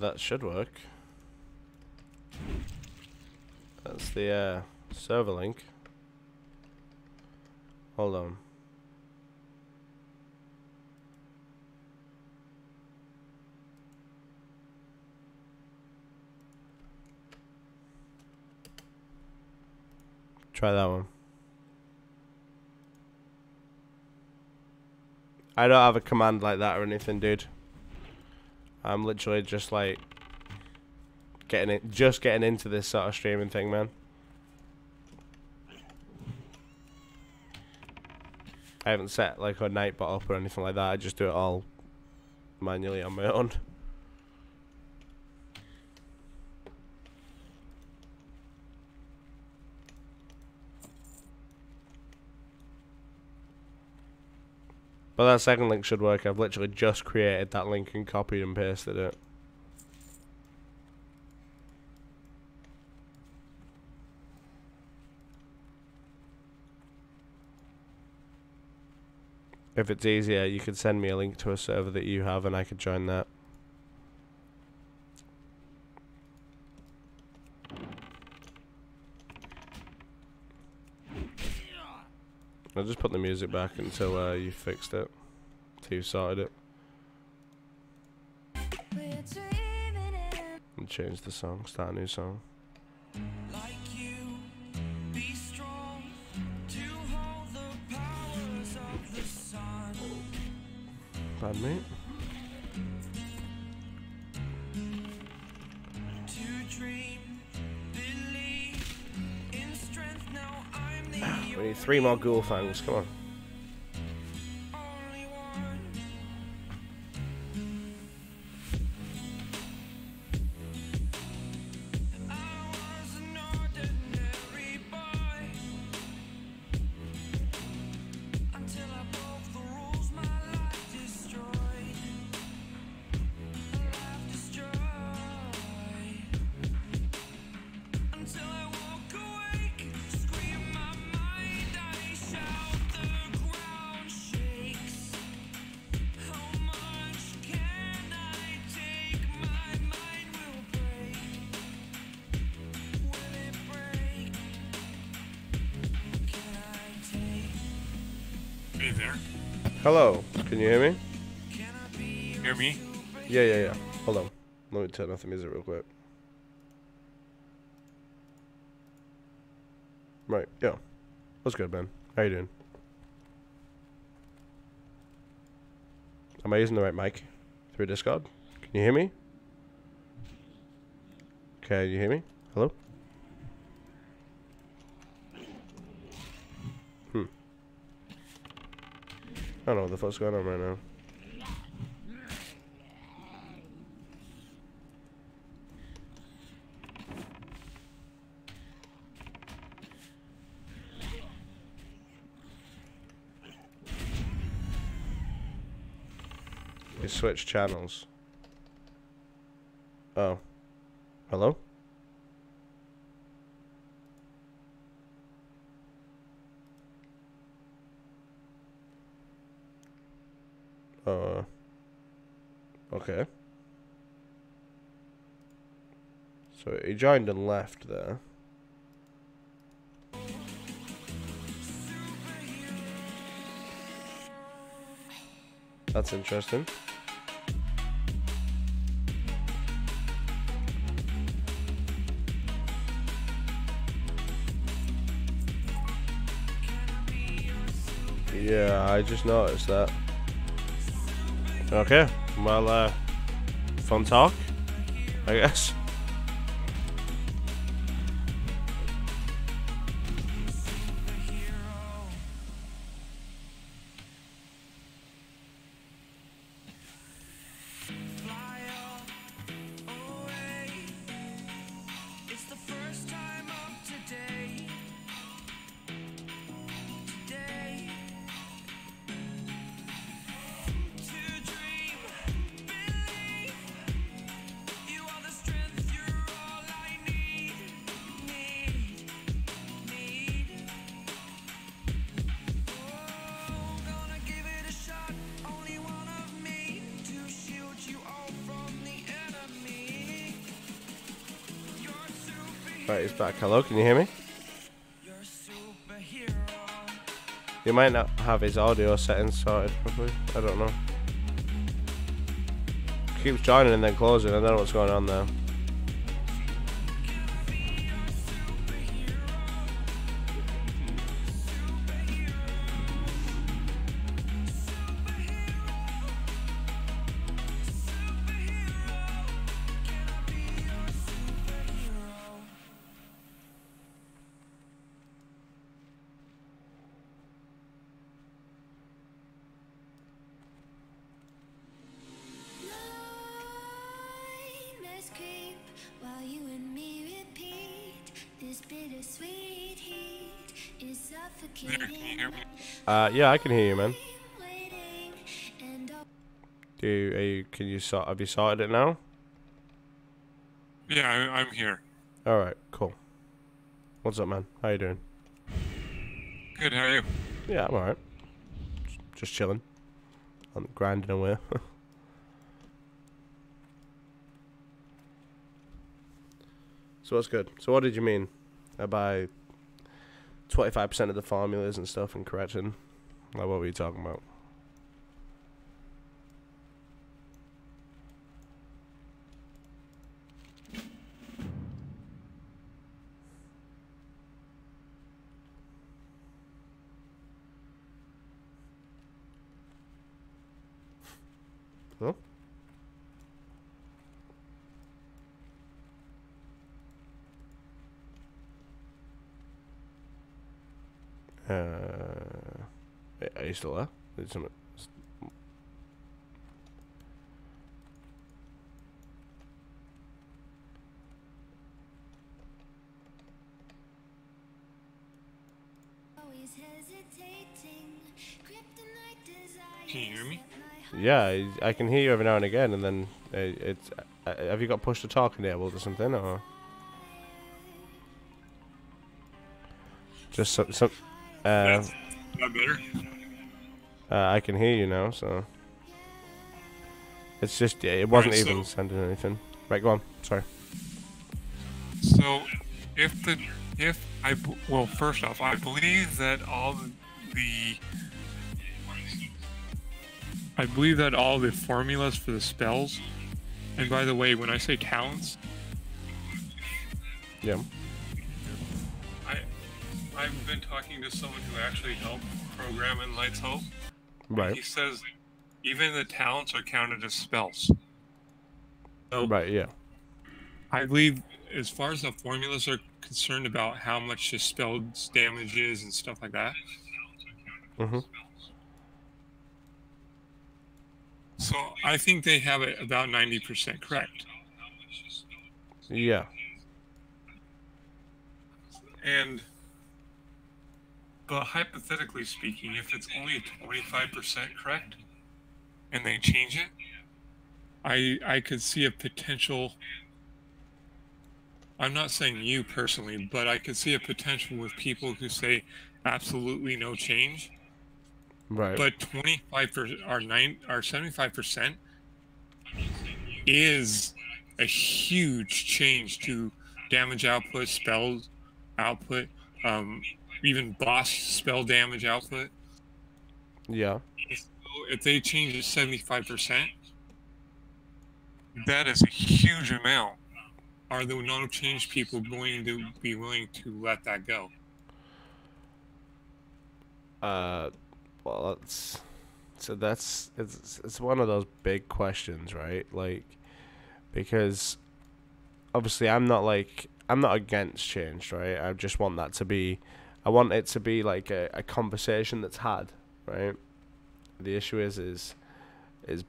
That should work. That's the server link. Hold on. Try that one. I don't have a command like that or anything, dude. I'm literally just like getting into this sort of streaming thing, man. I haven't set like a nightbot up or anything like that. I just do it all manually on my own. But that second link should work. I've literally just created that link and copied and pasted it. If it's easier, you could send me a link to a server that you have and I could join that. I'll just put the music back until you fixed it. Until you sorted it. And change the song, start a new song. Like you, be strong to hold the powers of the sun. Bad mate. To dream, believe in strength. Now I'm the We need 3 more ghoul fangs, come on. only one. there. Hello, can you hear me? Hear me? Yeah. Hold on. Let me turn off the music real quick. Right, yeah. What's good, man? How you doing? Am I using the right mic through Discord? Can you hear me? Can you hear me? Hello? I don't know what the fuck's going on right now. You switch channels. Oh. Hello? Okay. So he joined and left there. That's interesting. Yeah, I just noticed that. Okay, well, fun talk, I guess. It's the first time of today. Today. To dream, believe. You are the strength, you're all I need. Need. Oh, gonna give it a shot. Only one of me to shield you all from the enemy. You're superhero. Right, he's back. Hello, can you hear me? You're superhero. You might not have his audio settings sorted properly. I don't know. Keeps joining and then closing. I don't know what's going on there. Nightmares creep while you and me repeat. This bittersweet heat is There, can you suffocating. hear me? Yeah, I can hear you, man. Waiting and Can you sort? Have you sorted it now? Yeah, I'm here. All right, cool. What's up, man? How you doing? Good, how are you? Yeah, I'm alright. Just chilling. I'm grinding away. So what's good? So what did you mean by 25% of the formulas and stuff and correction? Like, what were you talking about? Hello? Are you still there? Did something? always hesitating. Kryptonite desires Can you hear me? set my heart Yeah, I can hear you every now and again, and then it's. Have you got push to talk enabled or something, or just some? That's not better. I can hear you now, so it's just it wasn't Alright, even so- sending anything. Right, go on. Sorry. So, well, first off, I believe that all the I believe that all the formulas for the spells, and by the way, when I say talents, Yeah. I've been talking to someone who actually helped program in Light's Hope. Right. He says even the talents are counted as spells. So Right. Yeah. I believe, as far as the formulas are concerned about how much the spell's damage is and stuff like that. Mhm. So I think they have it about 90% correct. Yeah. But hypothetically speaking, if it's only 25% correct and they change it, I could see a potential. I'm not saying you personally, but I could see a potential with people who say absolutely no change. Right. But 25% or 75% is a huge change to damage output, spell output, even boss spell damage output. Yeah. If they change it 75%, that is a huge amount. Are the no change people going to be willing to let that go? Well, it's one of those big questions, right? Like, because obviously I'm not against change, right? I just want that to be, I want it to be like a conversation that's had, right? The issue is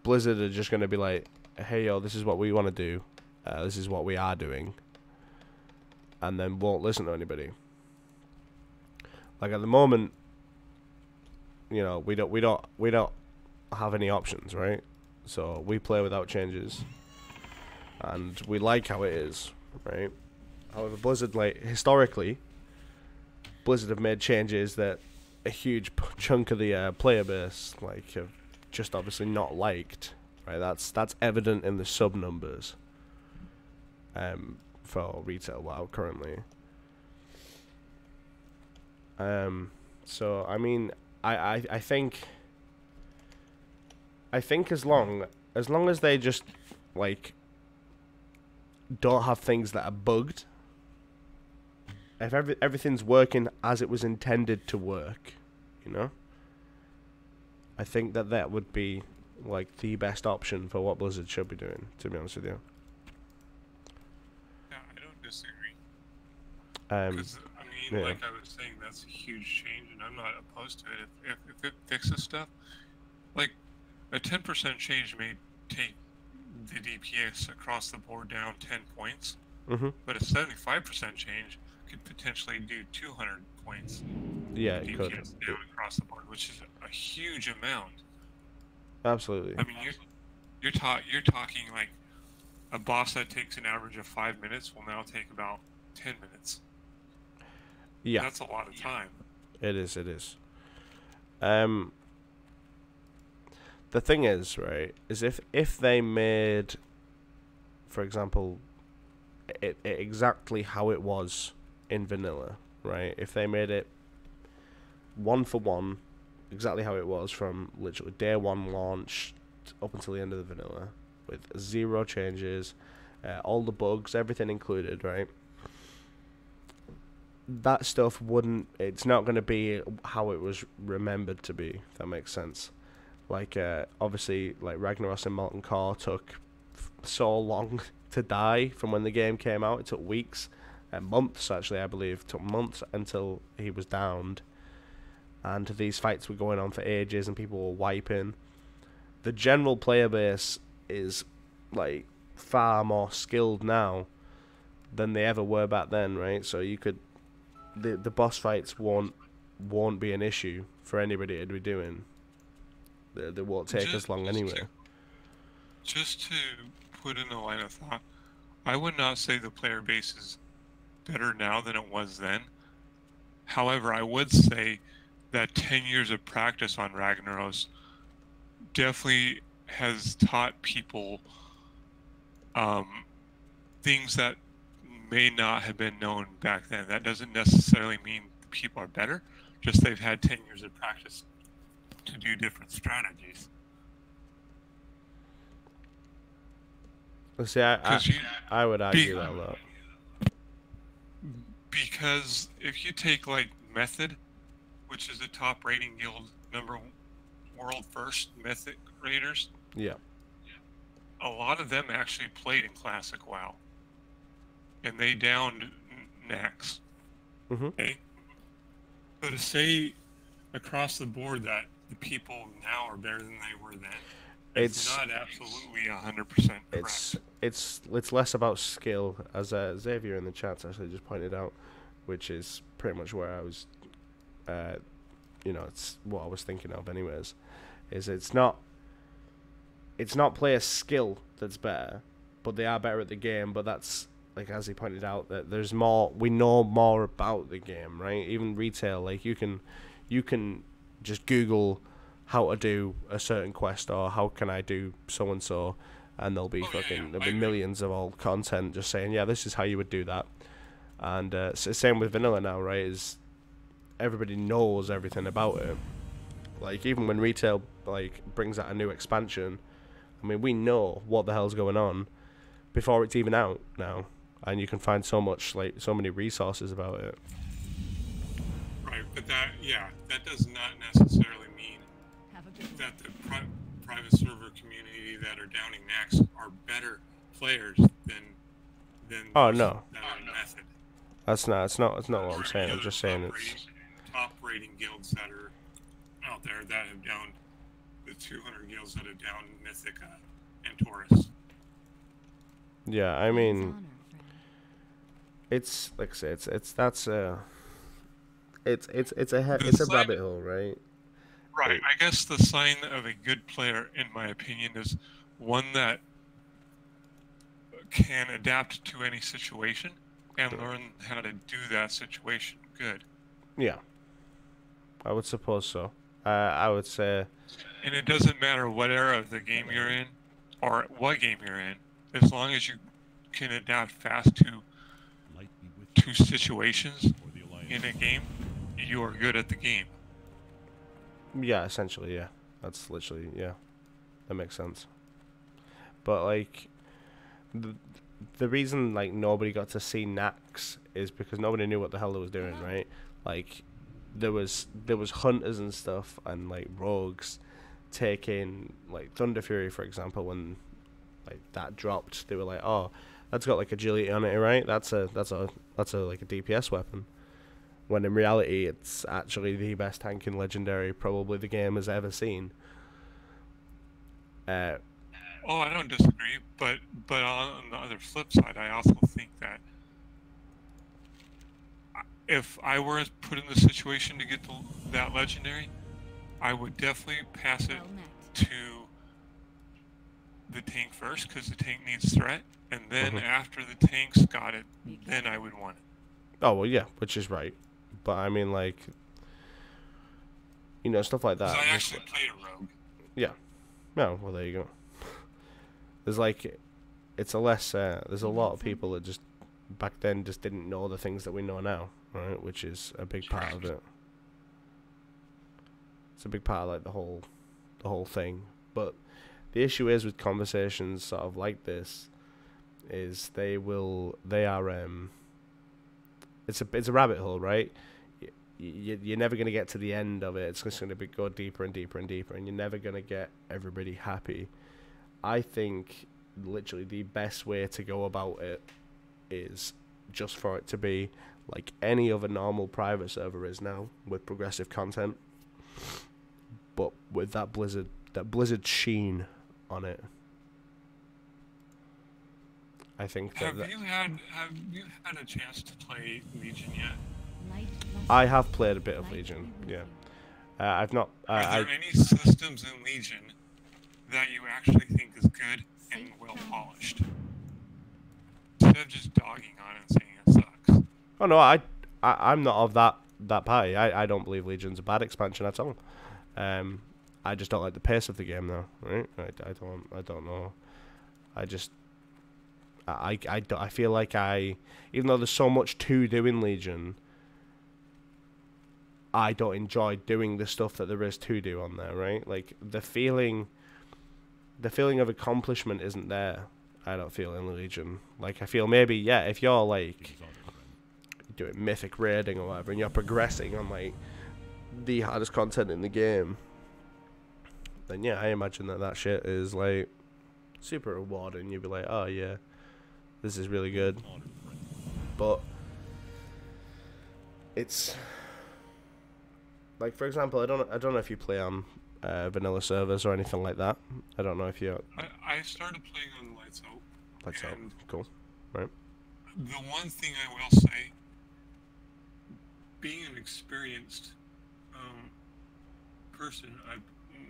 Blizzard are just gonna be like, hey yo, this is what we want to do, this is what we are doing, and then won't listen to anybody. Like at the moment, you know, we don't have any options, right? So we play without changes, and we like how it is, right? However, Blizzard, like historically, Blizzard have made changes that a huge chunk of the player base like have just obviously not liked, right? That's evident in the sub numbers for retail WoW currently. So I mean, I think as long as they just like don't have things that are bugged, if everything's working as it was intended to work, you know, I think that would be like the best option for what Blizzard should be doing, to be honest with you. Yeah, I don't disagree. Um, Because, I mean, yeah. like I was saying, that's a huge change, and I'm not opposed to it. If it fixes stuff, like a 10% change may take the DPS across the board down 10 points, but a 75% change could potentially do 200 points Yeah, it could. DPS down across the board, which is a huge amount. Absolutely. I mean, you're talking like a boss that takes an average of 5 minutes will now take about 10 minutes. Yeah, That's a lot of time. it is. It is. The thing is, right, is if they made, for example, it exactly how it was in vanilla, right? If they made it one for one, exactly how it was from literally day one launch up until the end of the vanilla, with zero changes, all the bugs, everything included, right? That stuff wouldn't. It's not going to be how it was remembered to be. If that makes sense. Like obviously, like Ragnaros and Molten Core took so long to die from when the game came out. It took weeks and months, actually. I believe it took months until he was downed, and these fights were going on for ages, and people were wiping. The general player base is like far more skilled now than they ever were back then, right? So you could, the boss fights won't be an issue for anybody to be doing. They won't take as long anyway. Just to put in a line of thought, I would not say the player base is better now than it was then. However, I would say that 10 years of practice on Ragnaros definitely has taught people things that may not have been known back then. That doesn't necessarily mean people are better, just they've had 10 years of practice to do different strategies. See, I, Because you I would argue that a lot. because if you take like Method, which is the top rating guild, world first Mythic raiders, Yeah. a lot of them actually played in Classic WoW, and they downed Nax. Mhm. Okay, so to say across the board that the people now are better than they were then, it's not absolutely 100% correct. It's less about skill, as Xavier in the chat actually just pointed out, which is pretty much where I was. It's what I was thinking of, anyways. Is it's not player skill that's better, but they are better at the game. But that's, like, as he pointed out, that there's more. We know more about the game, right? Even retail, like you can just Google how to do a certain quest or how can I do so and so, and there'll be there'll be millions of old content just saying, yeah, this is how you would do that. And so same with vanilla now, right? Is everybody knows everything about it. Like, even when retail like brings out a new expansion, I mean, we know what the hell's going on before it's even out now, and you can find so many resources about it. Right, but that does not necessarily mean that the private server community that are downing Nax are better players than Oh, those no. that are in Method. That's not what I'm Or saying. any I'm other just saying it's top rating guilds that are out there that have downed the 200 guilds that have downed Mythica and Taurus. yeah. I mean, it's like I say, it's a rabbit hole, right? Right. I guess the sign of a good player, in my opinion, is one that can adapt to any situation and learn how to do that situation good. Yeah, I would suppose so. I would say. And it doesn't matter what era of the game you're in or what game you're in, as long as you can adapt fast to situations in a game, you are good at the game. Yeah, essentially, yeah. That's literally, yeah. That makes sense. But, like, the reason, like, nobody got to see Nax is because nobody knew what the hell they was doing, right? Like, there was hunters and stuff and, like, rogues taking, like, Thunder Fury, for example, when, like, that dropped. They were like, oh, that's got, like, agility on it, right? That's a like, a DPS weapon. When in reality, it's actually the best tank in Legendary probably the game has ever seen. I don't disagree, but on the other flip side, I also think that if I were put in the situation to get that Legendary, I would definitely pass it to the tank first, because the tank needs threat, and then after the tanks got it, then I would want it. Oh, well, yeah, which is right. But I mean, like, stuff like that. Because I actually played a rogue. Yeah. No, well, there you go. There's like, it's a less, there's a lot of people that just, back then, just didn't know the things that we know now, right? Which is a big part of it. It's a big part of, like, the whole thing. But the issue is with conversations sort of like this, is it's a rabbit hole, right? You're never going to get to the end of it. It's just going to go deeper and deeper and deeper, and you're never going to get everybody happy. I think literally the best way to go about it is just for it to be like any other normal private server is now, with progressive content, but with that Blizzard sheen on it. I think Have you had a chance to play Legion yet? I have played a bit of Legion, yeah. I've not... Are there any systems in Legion that you actually think is good and well polished? Instead of just dogging on it and saying it sucks. Oh, no, I'm not of that party. I don't believe Legion's a bad expansion at all. I just don't like the pace of the game, though, right? I don't know. I feel like even though there's so much to do in Legion, I don't enjoy doing the stuff that there is to do on there, right? Like, the feeling of accomplishment isn't there. I don't feel in Legion. Like, I feel maybe, yeah, if you're, like, doing mythic raiding or whatever, and you're progressing on, like, the hardest content in the game, then, yeah, I imagine that shit is, like, super rewarding. You'd be like, oh, yeah, this is really good. But it's... Like, for example, I don't know if you play on vanilla servers or anything like that. I don't know if you... I started playing on Lights Out. Lights Out, and cool. Right. The one thing I will say, being an experienced person,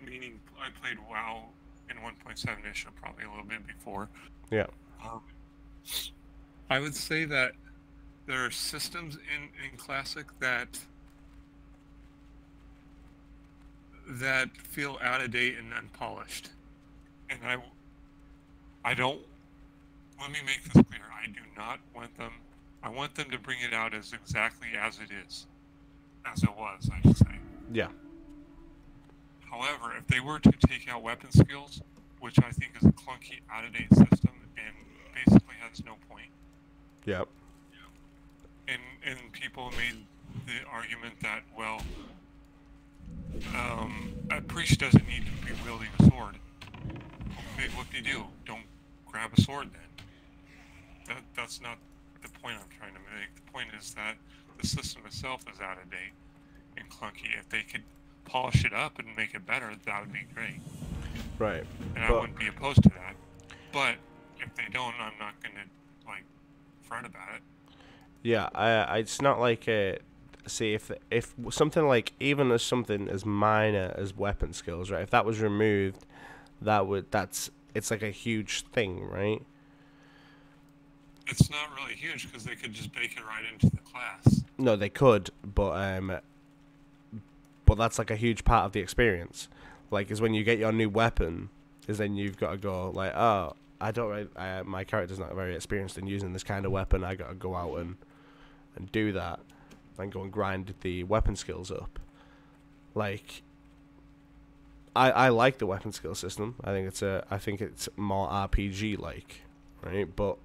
meaning I played WoW in 1.7-ish, probably a little bit before. Yeah. I would say that there are systems in Classic that feel out of date and unpolished, and I don't. Let me make this clear. I do not want them. I want them to bring it out as exactly as it is, as it was, I should say. Yeah. However, if they were to take out weapon skills, which I think is a clunky, out-of-date system and basically has no point. Yep. And people made the argument that, well, a priest doesn't need to be wielding a sword. Okay, what do you do? Don't grab a sword then. That's not the point I'm trying to make. The point is that the system itself is out of date and clunky. If they could polish it up and make it better, that would be great. Right. And I wouldn't be opposed to that. But if they don't, I'm not going to, like, fret about it. Yeah, it's not like see if something like, even as something as minor as weapon skills, right? If that was removed, it's like a huge thing, right? It's not really huge because they could just bake it right into the class. No, they could, but that's like a huge part of the experience. Like, is when you get your new weapon, is then you've got to go like, oh, my character's not very experienced in using this kind of weapon. I got to go out and do that, and go and grind the weapon skills up. Like, I like the weapon skill system. I think it's more RPG like, right? But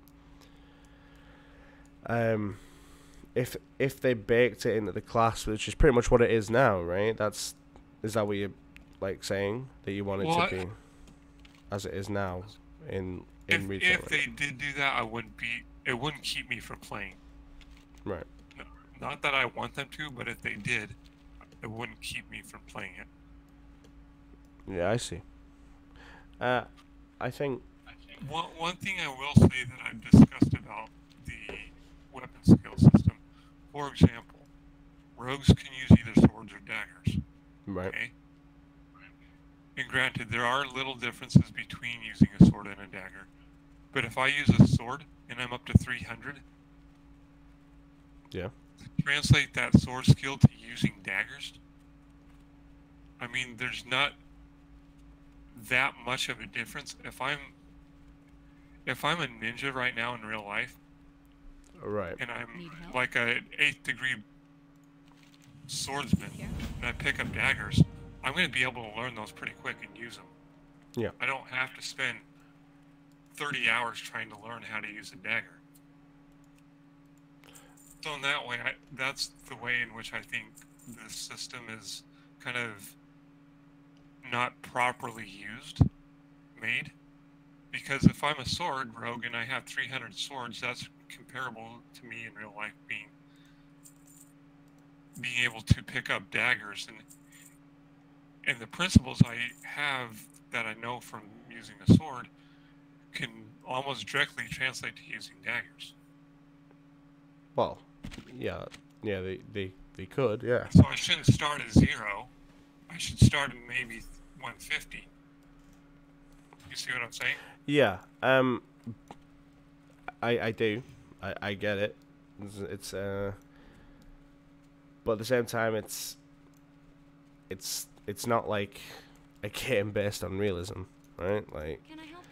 if they baked it into the class, which is pretty much what it is now, right? Is that what you're like saying, that you want it to be as it is now in retail? If they did do that, it wouldn't keep me from playing. Right. Not that I want them to, but if they did, it wouldn't keep me from playing it. Yeah, I see. I think one thing I will say that I've discussed about the weapon skill system, for example, rogues can use either swords or daggers. Right. Okay? And granted, there are little differences between using a sword and a dagger. But if I use a sword and I'm up to 300, yeah. Translate that sword skill to using daggers. I mean, there's not that much of a difference. If I'm a ninja right now in real life, right, and I'm like an 8th degree swordsman, and I pick up daggers, I'm going to be able to learn those pretty quick and use them. Yeah. I don't have to spend 30 hours trying to learn how to use a dagger. So in that way, that's the way in which I think the system is kind of not properly made. Because if I'm a sword rogue and I have 300 swords, that's comparable to me in real life being able to pick up daggers, and the principles I have that I know from using a sword can almost directly translate to using daggers. Well, yeah, they could, yeah. So I shouldn't start at 0. I should start at maybe 150. You see what I'm saying? Yeah. I do. I get it. It's but at the same time, it's not like a game based on realism, right? Like, Can I help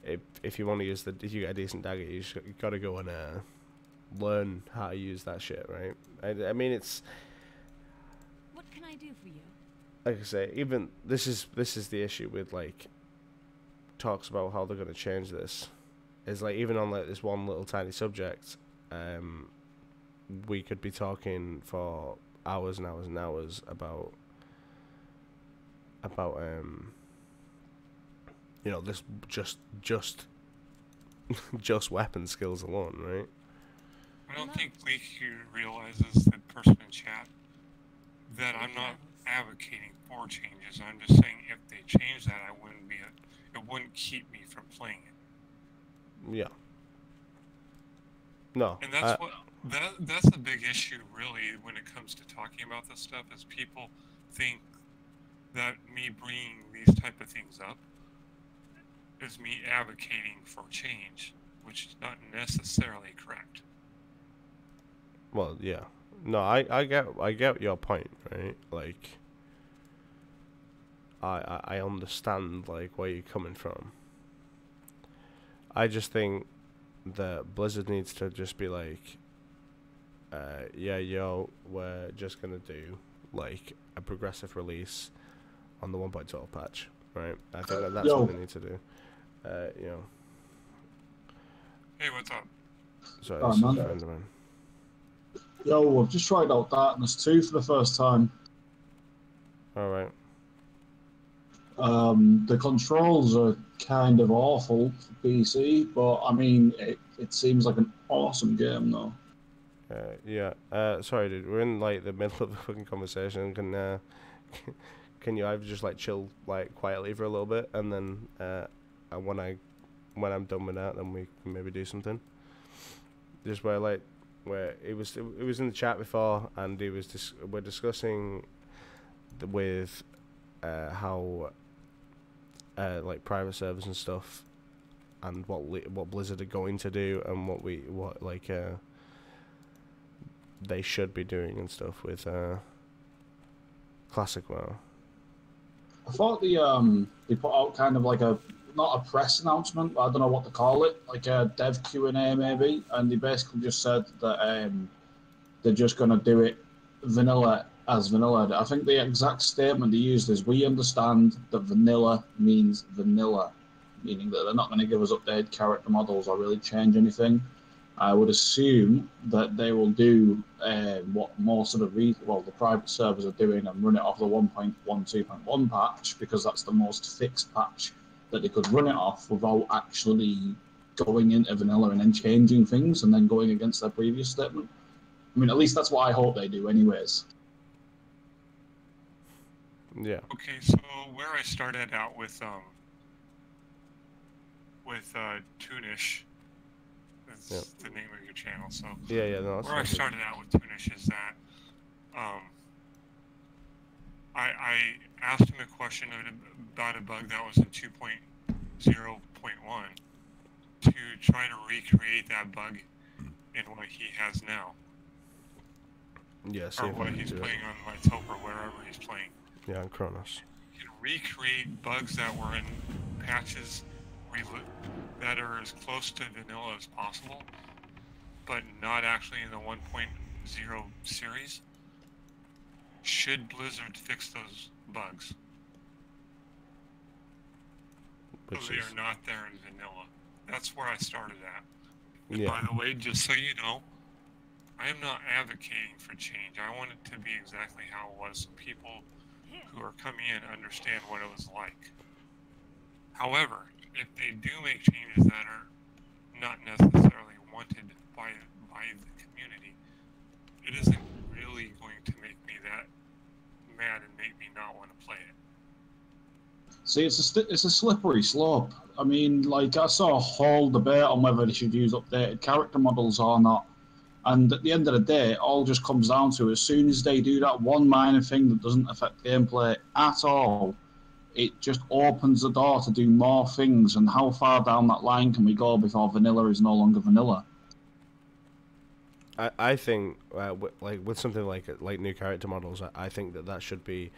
you? if you want to use if you get a decent dagger, you got to go and learn how to use that shit, right? I mean, it's, What can I do for you? like I say, even this is the issue with, like, talks about how they're going to change this, is like even on like this one little tiny subject, we could be talking for hours and hours and hours about you know, this just just weapon skills alone, right? I don't think Leaky realizes, the person in chat, that I'm not advocating for changes. I'm just saying if they change that, it wouldn't keep me from playing it. Yeah. No. And that's a big issue, really, when it comes to talking about this stuff, is people think that me bringing these type of things up is me advocating for change, which is not necessarily correct. Well, yeah. No, I get your point, right? Like, I understand like where you're coming from. I just think that Blizzard needs to just be like, yeah, yo, we're just gonna do like a progressive release on the 1.12 patch, right? I think that's what they need to do. You know. Hey, what's up? Sorry, Oh, this is man. a friend of mine. Yo, I've just tried out Darkness 2 for the first time. Alright. The controls are kind of awful for PC, but I mean, it seems like an awesome game, though. Yeah. Sorry, dude. We're in like the middle of a fucking conversation. Can you either just like chill like quietly for a little bit, and then when I'm done with that, then we can maybe do something. Just where it was in the chat before, and we're discussing with how like private servers and stuff, and what Blizzard are going to do, and what they should be doing and stuff with Classic WoW. I thought they put out kind of like not a press announcement, but I don't know what to call it, like a dev Q&A maybe, and they basically just said that they're just going to do it vanilla as vanilla. I think the exact statement they used is, we understand that vanilla means vanilla, meaning that they're not going to give us updated character models or really change anything. I would assume that they will do what most of the private servers are doing, and run it off the 1.12.1 patch, because that's the most fixed patch that they could run it off without actually going into vanilla and then changing things and then going against their previous statement. I mean, at least that's what I hope they do anyways. Yeah. Okay, so where I started out with Toonish, that's the name of your channel. So Yeah. No, that's where I not good. started out with Toonish is that I asked him a question about a bug that was in 2.0.1 to try to recreate that bug in what he has now, Yeah. See or if I what can he's do it. playing on Mytop or wherever he's playing. Yeah, on Kronos. You can recreate bugs that were in patches that are as close to vanilla as possible, but not actually in the 1.0 series. Should Blizzard fix those bugs? So Which they is are not there in vanilla. That's where I started at. And Yeah. by the way, just so you know, I am not advocating for change. I want it to be exactly how it was, so people who are coming in understand what it was like. However, if they do make changes that are not necessarily wanted by the community, it isn't really going to make me that mad and make me not want to play it. See, it's a slippery slope. I mean, like, I saw a whole debate on whether they should use updated character models or not. And at the end of the day, it all just comes down to, as soon as they do that one minor thing that doesn't affect gameplay at all, it just opens the door to do more things. And how far down that line can we go before vanilla is no longer vanilla? I think with something like new character models, I think that should be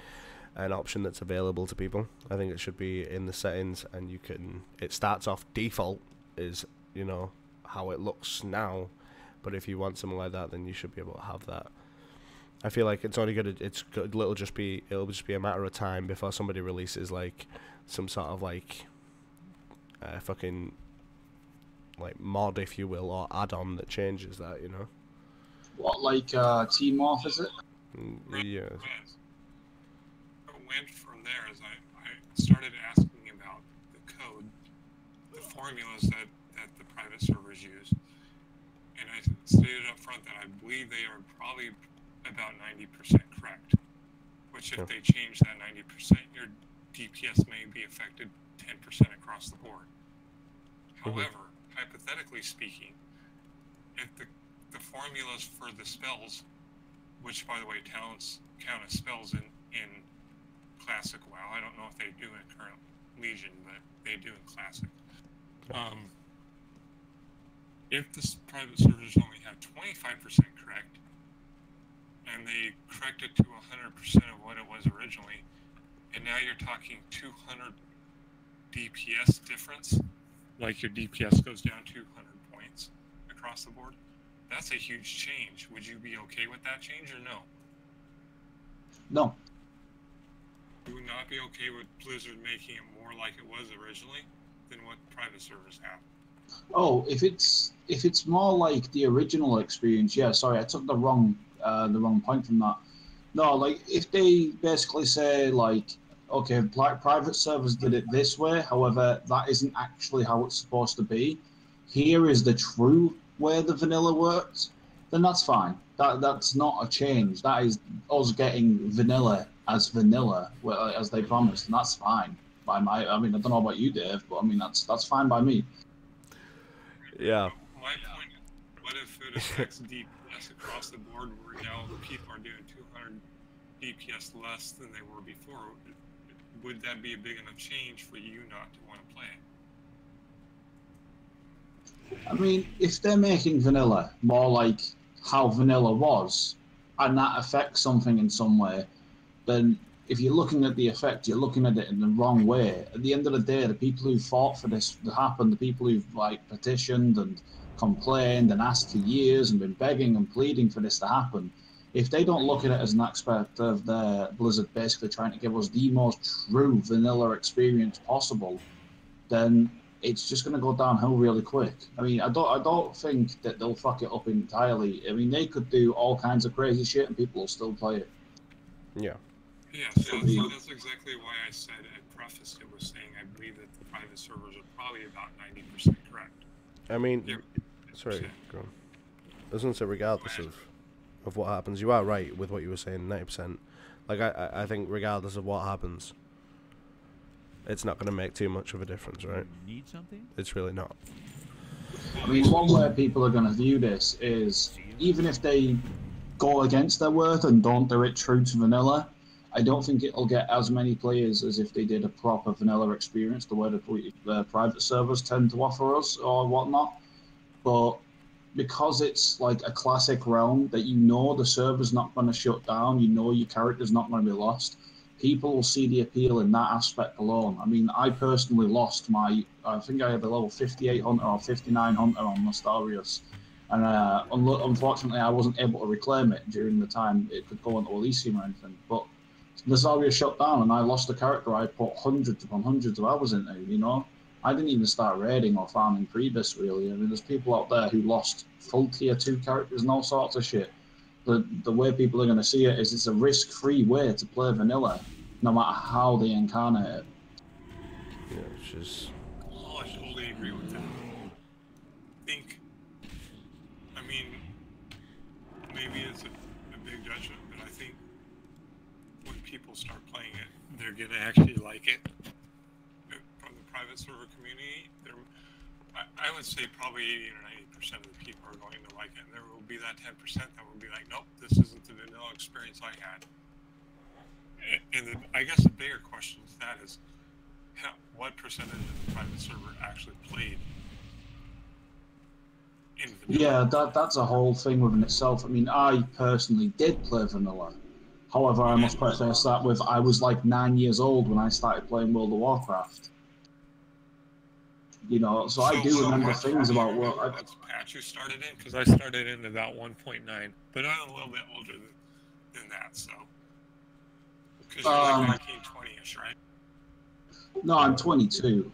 an option that's available to people. I think it should be in the settings, and it starts off default is, you know, how it looks now, but if you want something like that, then you should be able to have that. I feel like it'll just be a matter of time before somebody releases like some sort of like fucking like mod, if you will, or add-on that changes that, you know. What, like T-Morph, is it? Yeah. What went from there is I started asking about the code, the formulas that the private servers use, and I stated up front that I believe they are probably about 90% correct. Which, if they change that 90%, your DPS may be affected 10% across the board. However, hypothetically speaking, if the formulas for the spells, which by the way talents count as spells in Classic WoW, I don't know if they do in current Legion, but they do in Classic. If the private servers only have 25% correct, and they correct it to 100% of what it was originally, and now you're talking 200 DPS difference, like your DPS goes down 200 points across the board, that's a huge change. Would you be okay with that change or no? No. You would not be okay with Blizzard making it more like it was originally than what private servers have? Oh, if it's more like the original experience, yeah. Sorry, I took the wrong point from that. No, like if they basically say like, okay, private servers did it this way, however, that isn't actually how it's supposed to be. Here is the true way the vanilla works. Then that's fine. That's not a change. That is us getting vanilla as vanilla, as they promised, and that's fine. I mean, I don't know about you, Dave, but I mean that's fine by me. Yeah. My point is, what if it affects DPS across the board where now people are doing 200 DPS less than they were before? Would that be a big enough change for you not to want to play it? I mean, if they're making vanilla more like how vanilla was, and that affects something in some way, then if you're looking at the effect, you're looking at it in the wrong way. At the end of the day, the people who fought for this to happen, the people who've like petitioned and complained and asked for years and been begging and pleading for this to happen, if they don't look at it as an aspect of their Blizzard basically trying to give us the most true vanilla experience possible, then it's just going to go downhill really quick. I mean, I don't think that they'll fuck it up entirely. I mean, they could do all kinds of crazy shit and people will still play it. Yeah. Yeah, so that's exactly why I said I prefaced it with saying I believe that the private servers are probably about 90% correct. I mean, Yeah. sorry, go on. I was going to say, regardless of what happens, you are right with what you were saying, 90%. Like, I think regardless of what happens, it's not going to make too much of a difference, right? Need something? It's really not. I mean, one way people are going to view this is, even if they go against their word and don't do it true to vanilla, I don't think it'll get as many players as if they did a proper vanilla experience, the way the private servers tend to offer us or whatnot. But because it's like a classic realm that you know the server's not going to shut down, you know your character's not going to be lost, people will see the appeal in that aspect alone. I mean, I personally lost I think I had a level 58 Hunter or 59 Hunter on Nostarius. And unfortunately, I wasn't able to reclaim it during the time it could go into Elysium or anything. But Nazaria shut down and I lost a character I put hundreds upon hundreds of hours into, you know? I didn't even start raiding or farming Priebus, really. I mean, there's people out there who lost full tier 2 characters and all sorts of shit. The way people are going to see it is it's a risk-free way to play vanilla, no matter how they incarnate it. Yeah, it's just... Oh, I totally agree with that. I mean, maybe it's a big judgment, but I think when people start playing it, they're going to actually like it. From the private server community, I would say probably 80 or 90% of the people are going to like it. And there will be that 10% that will be like, nope, this isn't the vanilla experience I had. And I guess the bigger question to that is, what percentage of the private server actually played in vanilla? Yeah, that's a whole thing within itself. I mean, I personally did play vanilla. However, I must preface that with I was like 9 years old when I started playing World of Warcraft. You know, so I do remember things about what What's patch you started in? Because I started in about 1.9, but I'm a little bit older than that, so. Because you're like 19, 20-ish, right? No, I'm 22.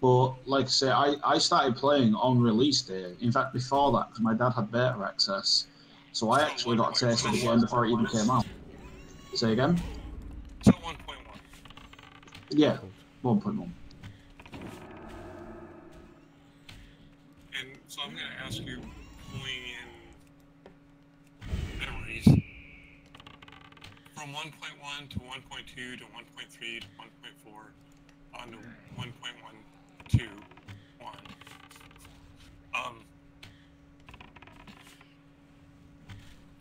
But like I say, I started playing on release day. In fact, before that, because my dad had beta access, so I So actually got a taste of the 1.1. game before it even came out. Say again? So 1.1. Yeah, 1.1. And so I'm going to ask you, pulling in memories, from 1.1 to 1.2 to 1.3 to 1.4 on to 1.121.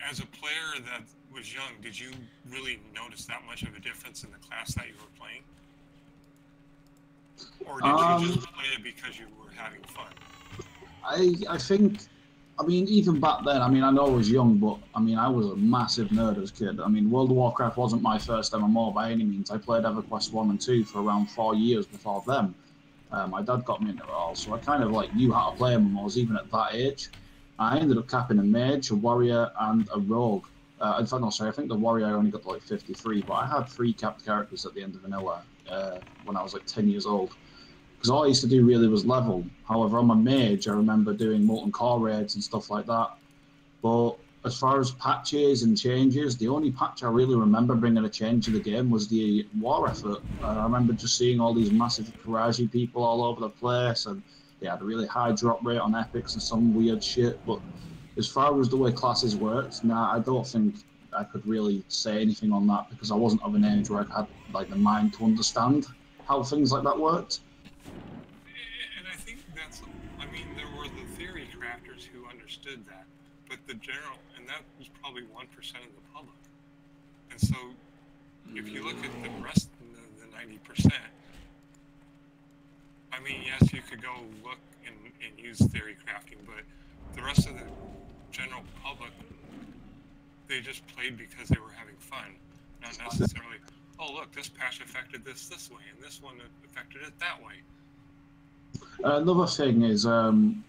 As a player that was young, did you really notice that much of a difference in the class that you were playing? Or did you just play it because you were having fun? I think, I mean, even back then, I mean, I know I was young, but I mean, I was a massive nerd as a kid. I mean, World of Warcraft wasn't my first MMO by any means. I played EverQuest 1 and 2 for around 4 years before them. My dad got me into it all, so I kind of like knew how to play MMOs even at that age. I ended up capping a mage, a warrior, and a rogue. In fact, no, sorry, I think the warrior I only got to like 53, but I had 3 capped characters at the end of vanilla when I was like 10 years old. Because all I used to do really was level. However, on my mage, I remember doing molten core raids and stuff like that. But as far as patches and changes, the only patch I really remember bringing a change to the game was the war effort. I remember just seeing all these massive Karaji people all over the place, and they had a really high drop rate on epics and some weird shit. But as far as the way classes worked, nah, I don't think I could really say anything on that because I wasn't of an age where I had like the mind to understand how things like that worked. And I think that's, I mean, there were the theory crafters who understood that, but the general, and that was probably 1% of the public. And so, if you look at the rest of the 90%, I mean, yes, you could go look and use theory crafting, but the rest of the general public, they just played because they were having fun, not necessarily, oh, look, this patch affected this way, and this one affected it that way. Another thing is, I mean,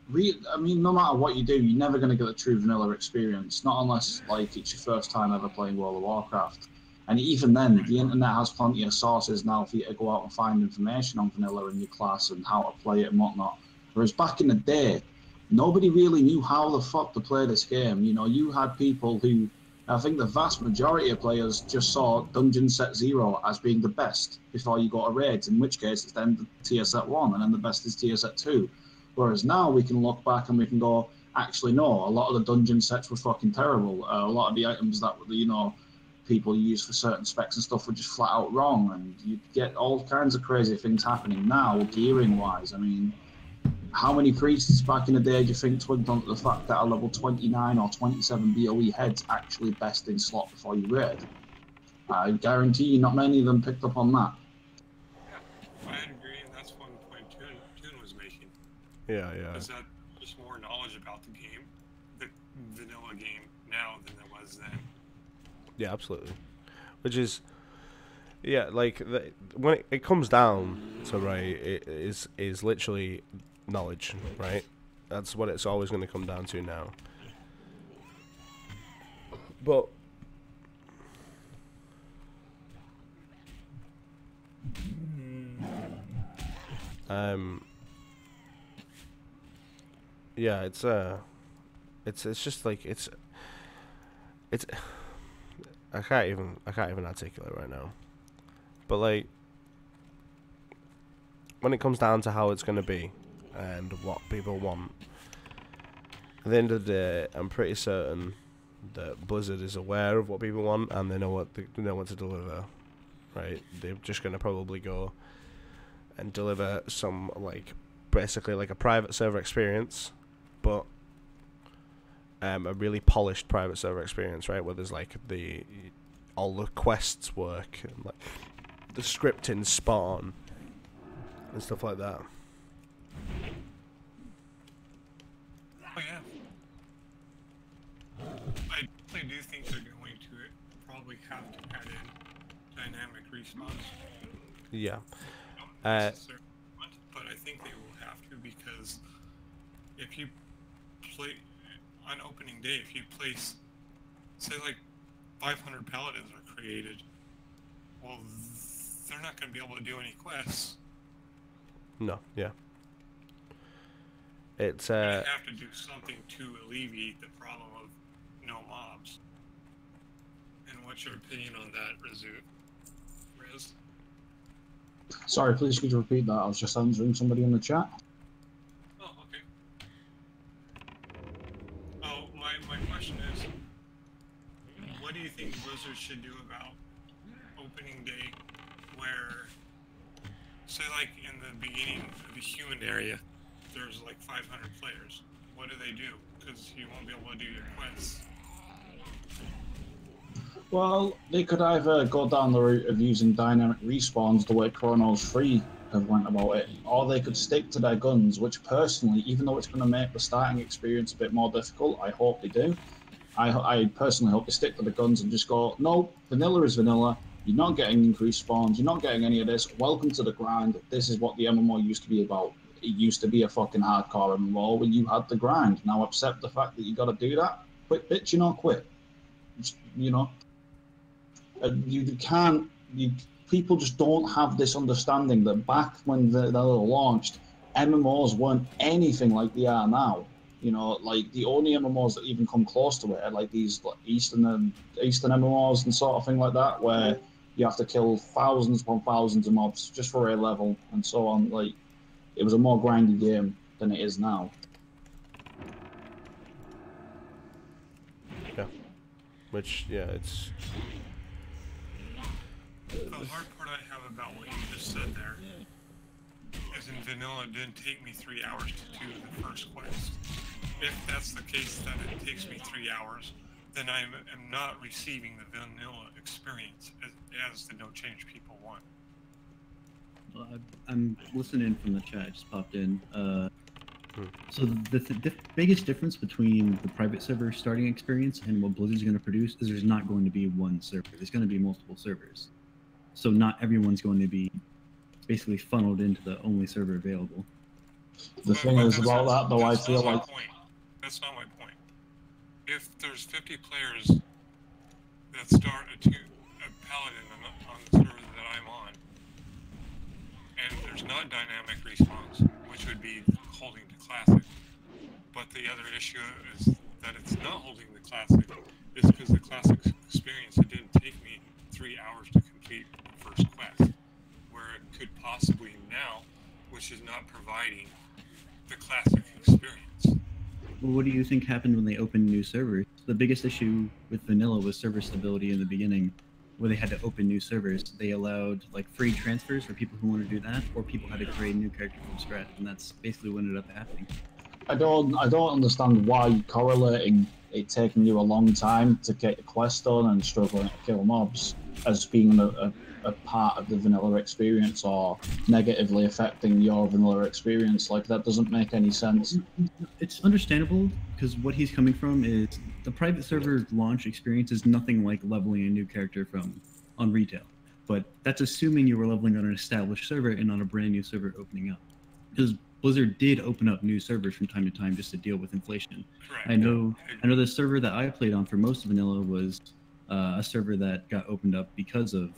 no matter what you do, you're never going to get a true vanilla experience, not unless like it's your first time ever playing World of Warcraft. And even then, the internet has plenty of sources now for you to go out and find information on vanilla and your class and how to play it and whatnot. Whereas back in the day, nobody really knew how the fuck to play this game. You know, you had people who, I think the vast majority of players just saw Dungeon Set 0 as being the best before you got a raid, in which case it's then the tier set 1 and then the best is tier set 2. Whereas now we can look back and we can go, actually, no, a lot of the dungeon sets were fucking terrible. A lot of the items that, you know, people use for certain specs and stuff were just flat out wrong. And you get all kinds of crazy things happening now, gearing wise. I mean, how many priests back in the day do you think twigged onto the fact that a level 29 or 27 BOE head's actually best in slot before you raid? I guarantee you not many of them picked up on that. Yeah, I agree, and that's one point Toon was making. Yeah, yeah. Is that just more knowledge about the game, the vanilla game now than there was then. Yeah, absolutely. Which is, yeah, like when it comes down to it is literally knowledge, right? That's what it's always going to come down to now. But yeah, it's just like it's I can't even articulate right now. But like when it comes down to how it's going to be and what people want, at the end of the day, I'm pretty certain that Blizzard is aware of what people want and they know what to deliver. Right? They're just going to probably go and deliver some like basically like a private server experience, but a really polished private server experience, right? Where there's like all the quests work and like the scripting spot on and stuff like that. Oh yeah. I definitely do think they're going to probably have to add in dynamic response. Yeah. Not necessarily, but I think they will have to, because if you play on opening day, if you place, say like 500 paladins are created, well, they're not going to be able to do any quests. No, yeah. It's They have to do something to alleviate the problem of no mobs. And what's your opinion on that, Riz? Sorry, please could you repeat that? I was just answering somebody in the chat. Oh, okay. Oh, my question is, what do you think Blizzard should do about opening day where, say like in the beginning of the human area, there's like 500 players. What do they do? Because you won't be able to do your quests. Well, they could either go down the route of using dynamic respawns the way Kronos 3 have went about it, or they could stick to their guns, which personally, even though it's going to make the starting experience a bit more difficult, I hope they do. I personally hope they stick to the guns and just go, no, vanilla is vanilla. You're not getting increased spawns. You're not getting any of this. Welcome to the grind. This is what the MMO used to be about. It used to be a fucking hardcore MMO where you had the grind. Now accept the fact that you got to do that. Quit bitching or quit. You know, you can't. People just don't have this understanding that back when they were launched, MMOs weren't anything like they are now. You know, like the only MMOs that even come close to it are like these like Eastern MMOs and sort of thing like that, where you have to kill thousands upon thousands of mobs just for a level and so on. Like, it was a more grindy game than it is now. yeah, which it's. The hard part I have about what you just said there is in vanilla it didn't take me 3 hours to do the first quest. If that's the case that it takes me 3 hours, then I am not receiving the vanilla experience as the no change people want. Well, I'm listening from the chat. I just popped in. So the biggest difference between the private server starting experience and what Blizzard's going to produce is there's not going to be one server. There's going to be multiple servers. So not everyone's going to be basically funneled into the only server available. The thing is about that, though, I feel like... That's not my point. If there's 50 players that start a paladin on the server that I'm on, and there's not dynamic respawns, which would be holding to classic, but the other issue is that it's not holding the classic is because the classic experience, it didn't take me 3 hours to complete the first quest, where it could possibly now, which is not providing the classic experience. Well, what do you think happened when they opened new servers? The biggest issue with vanilla was server stability in the beginning, where they had to open new servers. They allowed like free transfers for people who want to do that, or people had to create a new character from scratch, and that's basically what ended up happening. I don't understand why correlating it taking you a long time to get your quest done and struggling to kill mobs as being a part of the vanilla experience or negatively affecting your vanilla experience. Like, that doesn't make any sense. It's understandable, because what he's coming from is the private server launch experience is nothing like leveling a new character on retail. But that's assuming you were leveling on an established server and not a brand new server opening up. Because Blizzard did open up new servers from time to time just to deal with inflation. Correct. I know the server that I played on for most of vanilla was a server that got opened up because of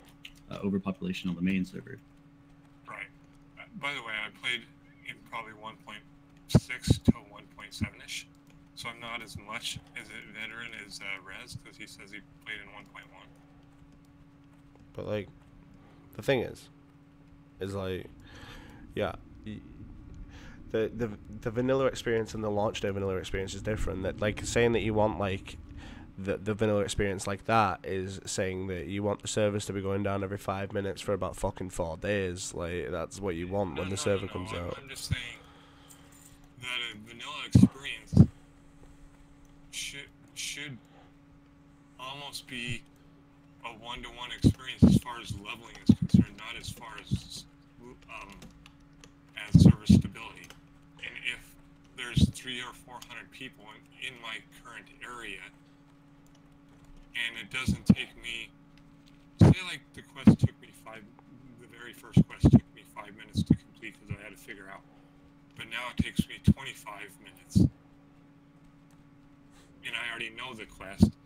overpopulation on the main server. Right. By the way, I played in probably 1.6 to 1.7-ish, so I'm not as much as a veteran as Rez, because he says he played in 1.1. But like, the thing is like, yeah, the vanilla experience and the launch day vanilla experience is different. That, like, saying that you want like the vanilla experience like that is saying that you want the servers to be going down every 5 minutes for about fucking 4 days. Like, that's what you want when the server comes out. I'm just saying that a vanilla experience should almost be a one-to-one experience as far as leveling is concerned, not as far as server stability. And if there's 300 or 400 people in my current area, and it doesn't take me, say like the quest took me the very first quest took me 5 minutes to complete because I had to figure out, but now it takes me 25 minutes, and I already know the quest.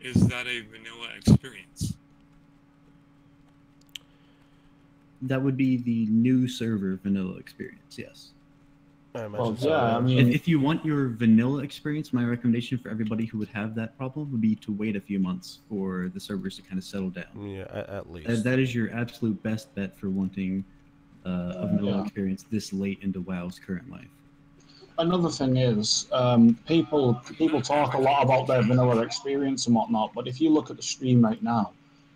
Is that a vanilla experience? That would be the new server vanilla experience. Yes. I imagine Well, so, yeah, I mean, If you want your vanilla experience, my recommendation for everybody who would have that problem would be to wait a few months for the servers to kind of settle down. yeah, at least. That is your absolute best bet for wanting a vanilla Yeah. experience this late into WoW's current life. another thing is, people talk a lot about their vanilla experience and whatnot, but if you look at the stream right now,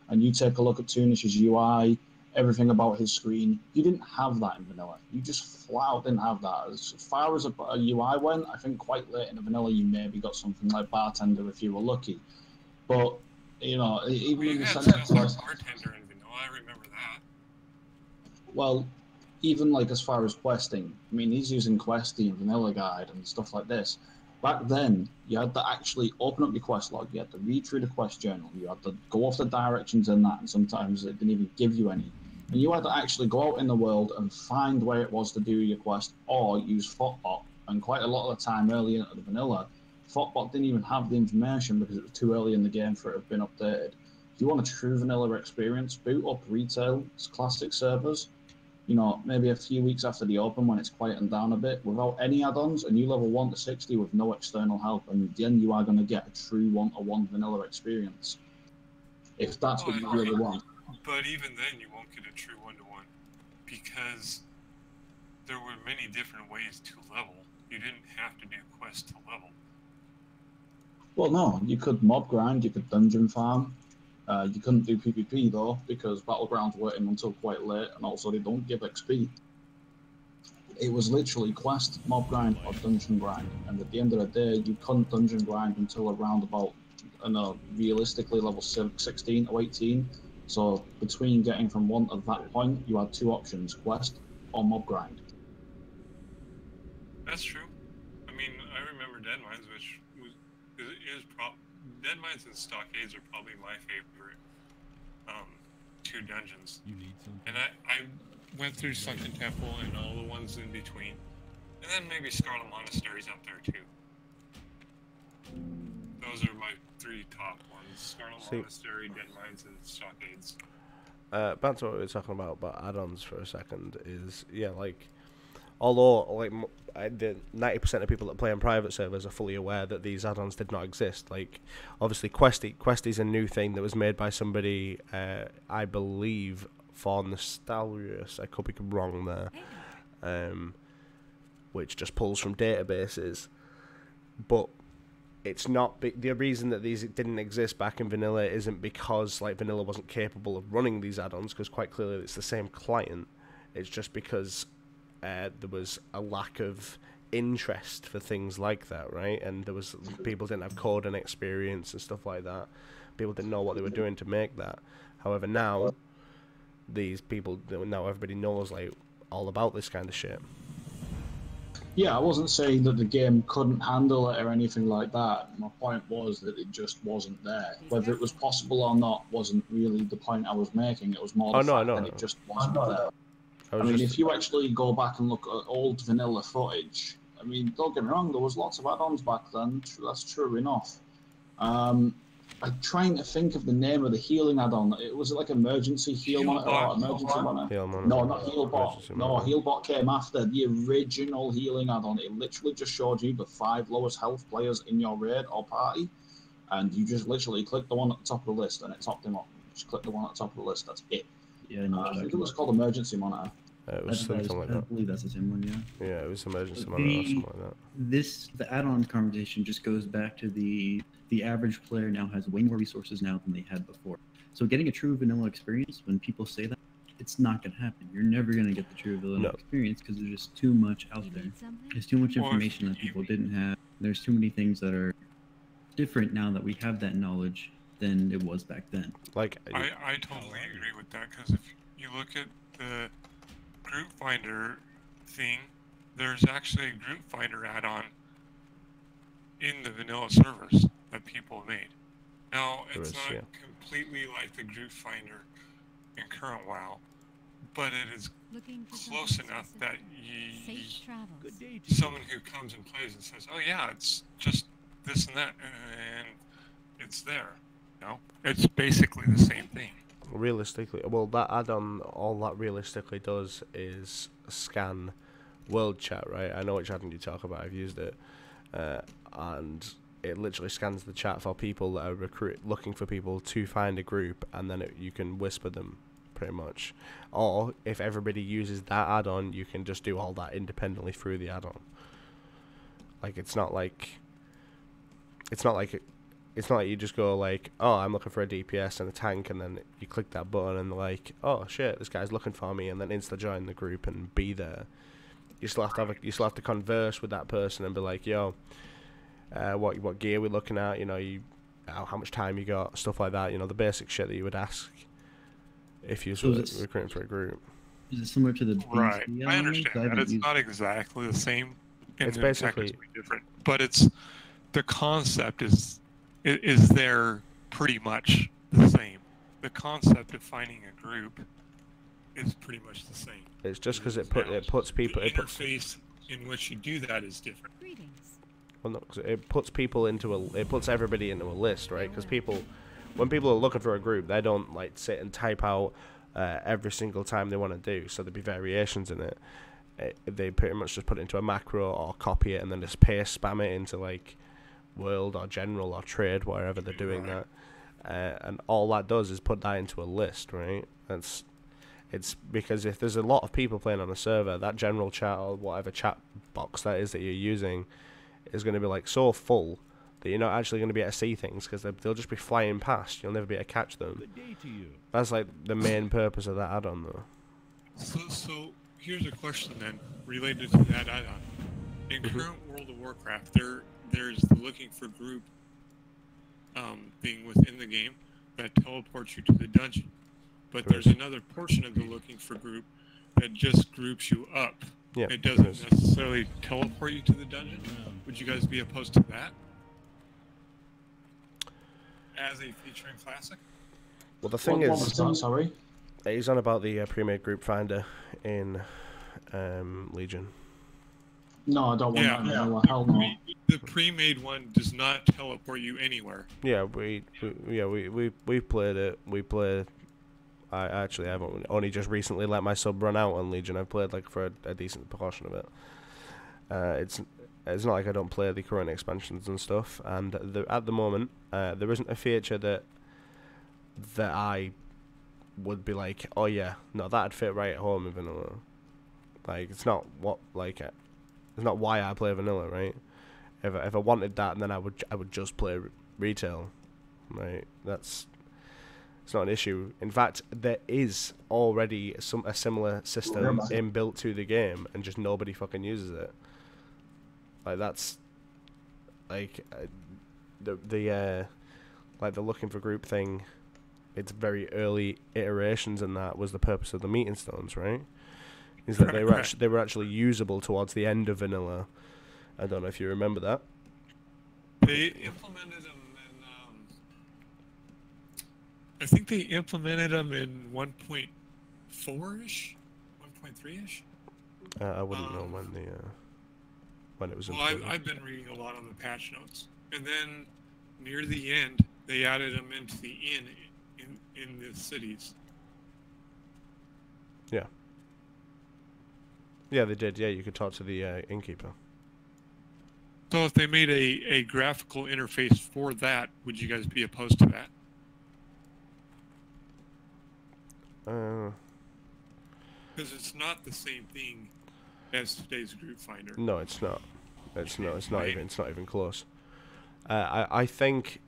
and you take a look at Tunish's UI, everything about his screen, you didn't have that in vanilla. You just flat out didn't have that. As far as a UI went, I think quite late in the vanilla, you maybe got something like Bartender if you were lucky. But, you know, even Well, in you the had sense stuff of, like Bartender in vanilla. I remember that. well, even like as far as questing, I mean, he's using Questy and Vanilla Guide and stuff like this. Back then, you had to actually open up your quest log, you had to read through the quest journal, you had to go off the directions in that, and sometimes it didn't even give you any. And you had to actually go out in the world and find where it was to do your quest, or use Photbot. And quite a lot of the time early into the vanilla, Photbot didn't even have the information because it was too early in the game for it to have been updated. If you want a true vanilla experience, boot up retail, classic servers, you know, maybe a few weeks after the open when it's quieting down a bit, without any add-ons, and you level 1 to 60 with no external help, and then you are going to get a true 1-to-1 vanilla experience. If that's what you really want. But even then, you won't get a true one-to-one because there were many different ways to level. You didn't have to do quests to level. Well, no, you could mob grind, you could dungeon farm. You couldn't do PvP though, because Battlegrounds weren't in until quite late, and also they don't give XP. It was literally quest, mob grind, or dungeon grind, and at the end of the day, you couldn't dungeon grind until around about, I know, realistically level 16 or 18. So between getting from 1 to that point, you had 2 options, quest or mob grind. That's true. I mean, I remember Dead Mines, which Dead Mines and Stockades are probably my favorite 2 dungeons. You need something. And I went through Sunken Temple and all the ones in between. And then maybe Scarlet Monastery's up there too. Those are my 3 top ones. Scarlet Monastery, Dead Mines, and Stockades. Back to what we were talking about add-ons for a second is, yeah, like, although, like, the 90% of people that play on private servers are fully aware that these add-ons did not exist. Like, obviously, Questy's a new thing that was made by somebody, I believe, for Nostalgius. I could be wrong there. Which just pulls from databases. But it's not... the reason that these didn't exist back in vanilla isn't because, like, vanilla wasn't capable of running these add-ons, because quite clearly it's the same client. It's just because... there was a lack of interest for things like that, right? And people didn't have code and experience and stuff like that. People didn't know what they were doing to make that. However, now everybody knows, like, all about this kind of shit. Yeah, I wasn't saying that the game couldn't handle it or anything like that. My point was that it just wasn't there. Whether it was possible or not wasn't really the point I was making. It was more the fact that it just wasn't there. I mean, if you actually go back and look at old vanilla footage, I mean, don't get me wrong, there was lots of add-ons back then. That's true enough. I'm trying to think of the name of the healing add-on. It was like emergency heal monitor or emergency monitor. No, not Healbot. No, Healbot came after the original healing add-on. It literally just showed you the 5 lowest health players in your raid or party, and you just literally click the one at the top of the list and it topped him up. Just click the one at the top of the list. That's it. Yeah, no, I think it was called emergency monitor. It was something like that. I believe that's the same one, yeah. Yeah, it was emergency monitor or something like that. The add-on conversation just goes back to the average player now has way more resources now than they had before. So getting a true vanilla experience, when people say that, it's not going to happen. You're never going to get the true vanilla experience because there's just too much out there. There's too much information that people didn't have. There's too many things that are different now that we have that knowledge than it was back then. Like, I totally agree with that, because if you look at the group finder thing, there's actually a group finder add-on in the vanilla servers that people made. Now, it's not completely like the group finder in current WoW, but it is close enough that someone who comes and plays and says, oh yeah, it's just this and that, and it's there. No, it's basically the same thing. realistically, well, that add-on, all that realistically does is scan world chat, right? I know which add-on you talk about. I've used it, and it literally scans the chat for people that are looking for people to find a group, and then you can whisper them, pretty much. Or if everybody uses that add-on, you can just do all that independently through the add-on. Like it's not like you just go like, oh, I'm looking for a DPS and a tank, and then you click that button and like, oh shit, this guy's looking for me, and then insta join the group and be there. You still have to converse with that person and be like, yo, what gear we're looking at, you know, how much time you got, stuff like that, you know, the basic shit that you would ask if you were recruiting for a group. Is it similar to the Right. BC I understand that. It's used... not exactly the same. And It's the basically tech is different, but it's the concept is there pretty much the same. The concept of finding a group is pretty much the same. it's just because it puts people. The interface in which you do that is different. Greetings. Well, no, 'cause it puts people it puts everybody into a list, right? Because when people are looking for a group, they don't like sit and type out every single time they want to do. So there'd be variations in it. They pretty much just put it into a macro or copy it and then just paste spam it into like world or general or trade, wherever they're doing that. And all that does is put that into a list, right? It's because if there's a lot of people playing on a server, that general chat or whatever chat box that is that you're using is going to be like so full that you're not actually going to be able to see things because they'll just be flying past. You'll never be able to catch them. Good day to you. That's like the main purpose of that add-on, though. So here's a question then related to that add-on. In current World of Warcraft, there's the looking for group thing within the game that teleports you to the dungeon. But there's another portion of the looking for group that just groups you up. Yeah, It doesn't necessarily teleport you to the dungeon. Would you guys be opposed to that? As a featuring classic? Well, the thing What is, was that, sorry? he's on about the pre-made group finder in Legion. No, I don't want that. No, hell no. The pre-made one does not teleport you anywhere. Yeah, we played it. We played. I actually haven't only just recently let my sub run out on Legion. I've played like for a decent portion of it. It's not like I don't play the current expansions and stuff. And at the moment, there isn't a feature that I would be like, oh yeah, no, that'd fit right at home in vanilla. Like it's not it's not why I play vanilla, right? If I wanted that, then I would just play retail, right? It's not an issue. In fact, there is already a similar system inbuilt to the game, and just nobody fucking uses it. Like that's like the looking for group thing. It's very early iterations, and that was the purpose of the meeting stones, right? Is that they were actually usable towards the end of vanilla. I don't know if you remember that. They implemented them in, I think they implemented them in 1.4-ish, 1.3-ish. I wouldn't know when it was. Well, I've been reading a lot on the patch notes, and then near the end, they added them into the in the cities. Yeah. Yeah, they did. Yeah, you could talk to the innkeeper. So if they made a graphical interface for that, would you guys be opposed to that? Because it's not the same thing as today's group finder. No, it's not. It's not even close. I think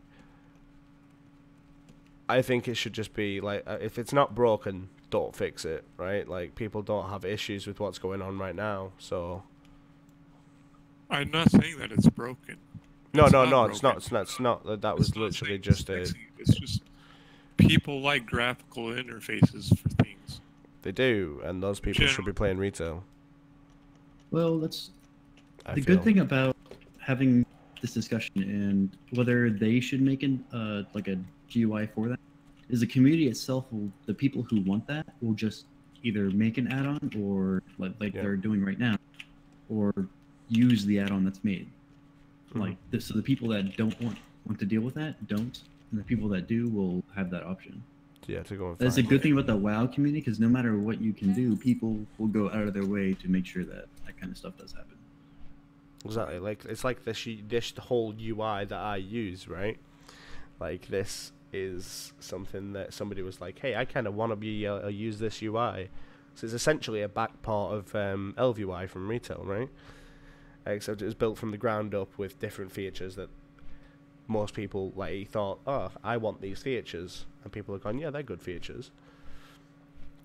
it should just be like if it's not broken, don't fix it, right? Like people don't have issues with what's going on right now, so. I'm not saying that it's broken. No, It's not. That was literally just a. It's just people like graphical interfaces for things. They do, and those people should be playing retail. Well, that's the good thing about having this discussion and whether they should make like a GUI for that is the community itself. The people who want that will just either make an add-on or like they're doing right now, or use the add-on that's made. Like this, so the people that don't want to deal with that don't, and the people that do will have that option. Yeah, to go and That's a find good it. thing about the WoW community, because no matter what you can do, people will go out of their way to make sure that that kind of stuff does happen. Exactly. Like it's like this whole UI that I use, right? Like this is something that somebody was like, "Hey, I kind of want to be use this UI." So it's essentially a back part of ElvUI from retail, right? Except it was built from the ground up with different features that most people like thought, "Oh, I want these features," and people are going, "Yeah, they're good features."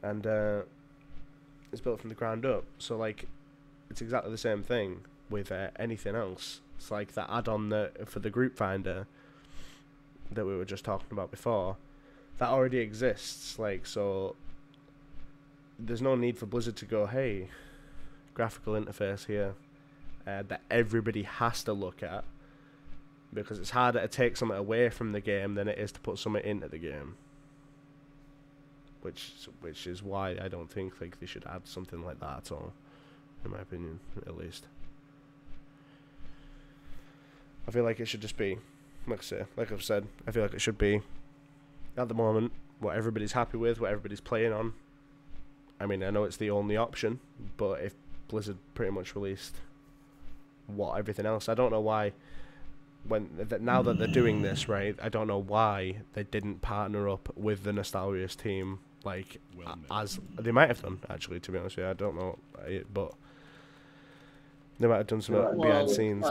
And it's built from the ground up, so like it's exactly the same thing with anything else. It's like that add-on that for the group finder that we were just talking about before, that already exists. Like, so there's no need for Blizzard to go, "Hey, graphical interface here," that everybody has to look at, because it's harder to take something away from the game than it is to put something into the game. Which is why I don't think like they should add something like that at all, in my opinion, at least. I feel like it should just be, like I've said, I feel like it should be, at the moment, what everybody's happy with, what everybody's playing on. I mean, I know it's the only option, but if Blizzard pretty much released everything else, I don't know why, now that they're doing this, right, I don't know why they didn't partner up with the Nostalrius team, like, as they might have done, actually, to be honest with you. I don't know, but they might have done some behind the scenes.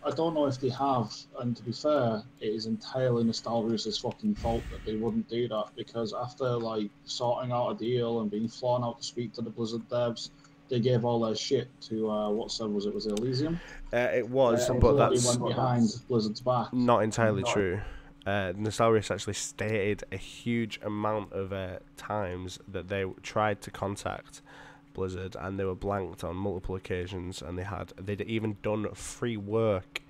I don't know if they have, and to be fair, it is entirely Nostalrius' fucking fault that they wouldn't do that, because after like sorting out a deal and being flown out to speak to the Blizzard devs, they gave all their shit to what server was it? Was it Elysium? It was, but that's went behind Blizzard's back. Not entirely true. Nostalrius actually stated a huge amount of times that they tried to contact Blizzard and they were blanked on multiple occasions, and they'd even done free work.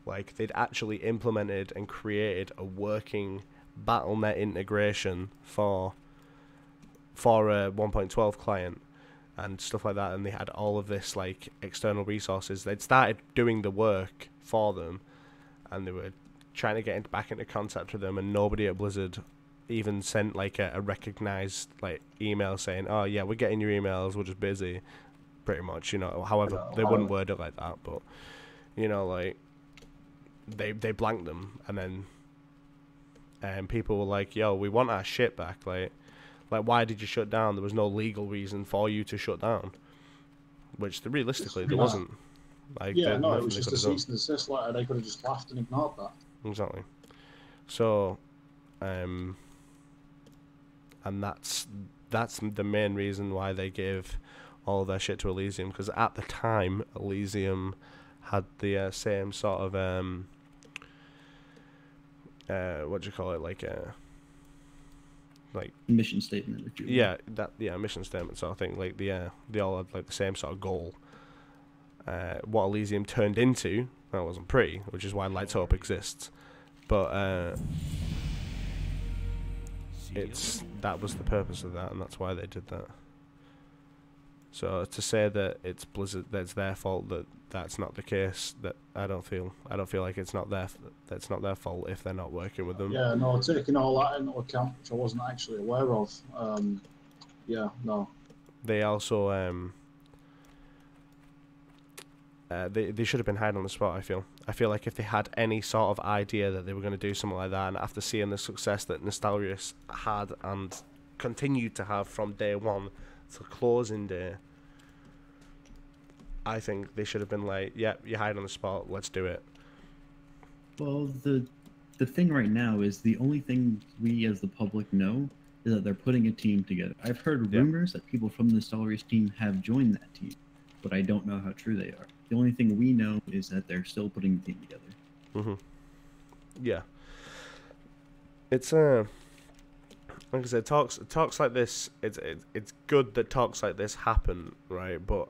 Like, they'd actually implemented and created a working Battle.net integration for a 1.12 client and stuff like that, and they had all of this like external resources. They'd started doing the work for them, and they were trying to get back into contact with them, and nobody at Blizzard even sent like a recognized like email saying, "Oh yeah, we're getting your emails, we're just busy," pretty much, you know. However, they wouldn't word it like that, but you know, like they blanked them, and then people were like, "Yo, we want our shit back." Like why did you shut down? There was no legal reason for you to shut down, which realistically there wasn't. Like, it was just a cease and desist letter. They could have just laughed and ignored that. Exactly. So, and that's the main reason why they gave all their shit to Elysium, because at the time Elysium had the same sort of what do you call it, like mission statement. Mission statement sort of thing. Like they all had like the same sort of goal. What Elysium turned into, that wasn't pretty, which is why Lights Hope exists. But that was the purpose of that, and that's why they did that. So to say that it's Blizzard, that's their fault, that's not the case. That I don't feel like it's not their fault if they're not working with them. Yeah, no, taking all that into account, which I wasn't actually aware of. They also they should have been hired on the spot. I feel like if they had any sort of idea that they were going to do something like that, and after seeing the success that Nostalrius had and continued to have from day one to closing day, I think they should have been like, "Yep, you're hired on the spot. Let's do it." Well, the thing right now is the only thing we as the public know is that they're putting a team together. I've heard rumors that people from the Nostalrius team have joined that team, but I don't know how true they are. The only thing we know is that they're still putting the team together. Mm-hmm. Yeah. It's like I said, talks like this. It's good that talks like this happen, right? But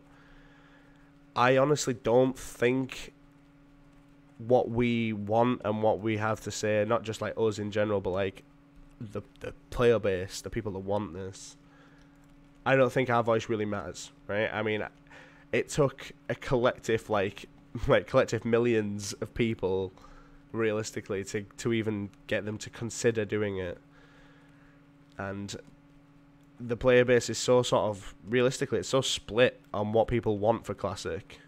I honestly don't think what we want and what we have to say, not just like us in general, but like the player base, the people that want this, I don't think our voice really matters, right? I mean, it took a collective like collective millions of people realistically to even get them to consider doing it. and the player base is so sort of realistically, it's so split on what people want for Classic.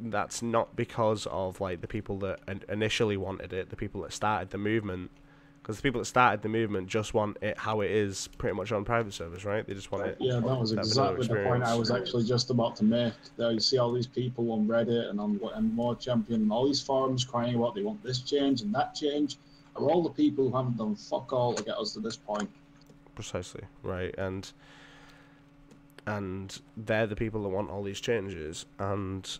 That's not because of like the people that initially wanted it, the people that started the movement. Because the people that started the movement just want it how it is, pretty much on private servers, right? They just want it. Yeah, that was exactly the point I was actually just about to make. There, you see all these people on Reddit and on More Champion and all these forums crying about they want this change and that change. Are all the people who haven't done fuck all to get us to this point. Precisely, right? And they're the people that want all these changes, and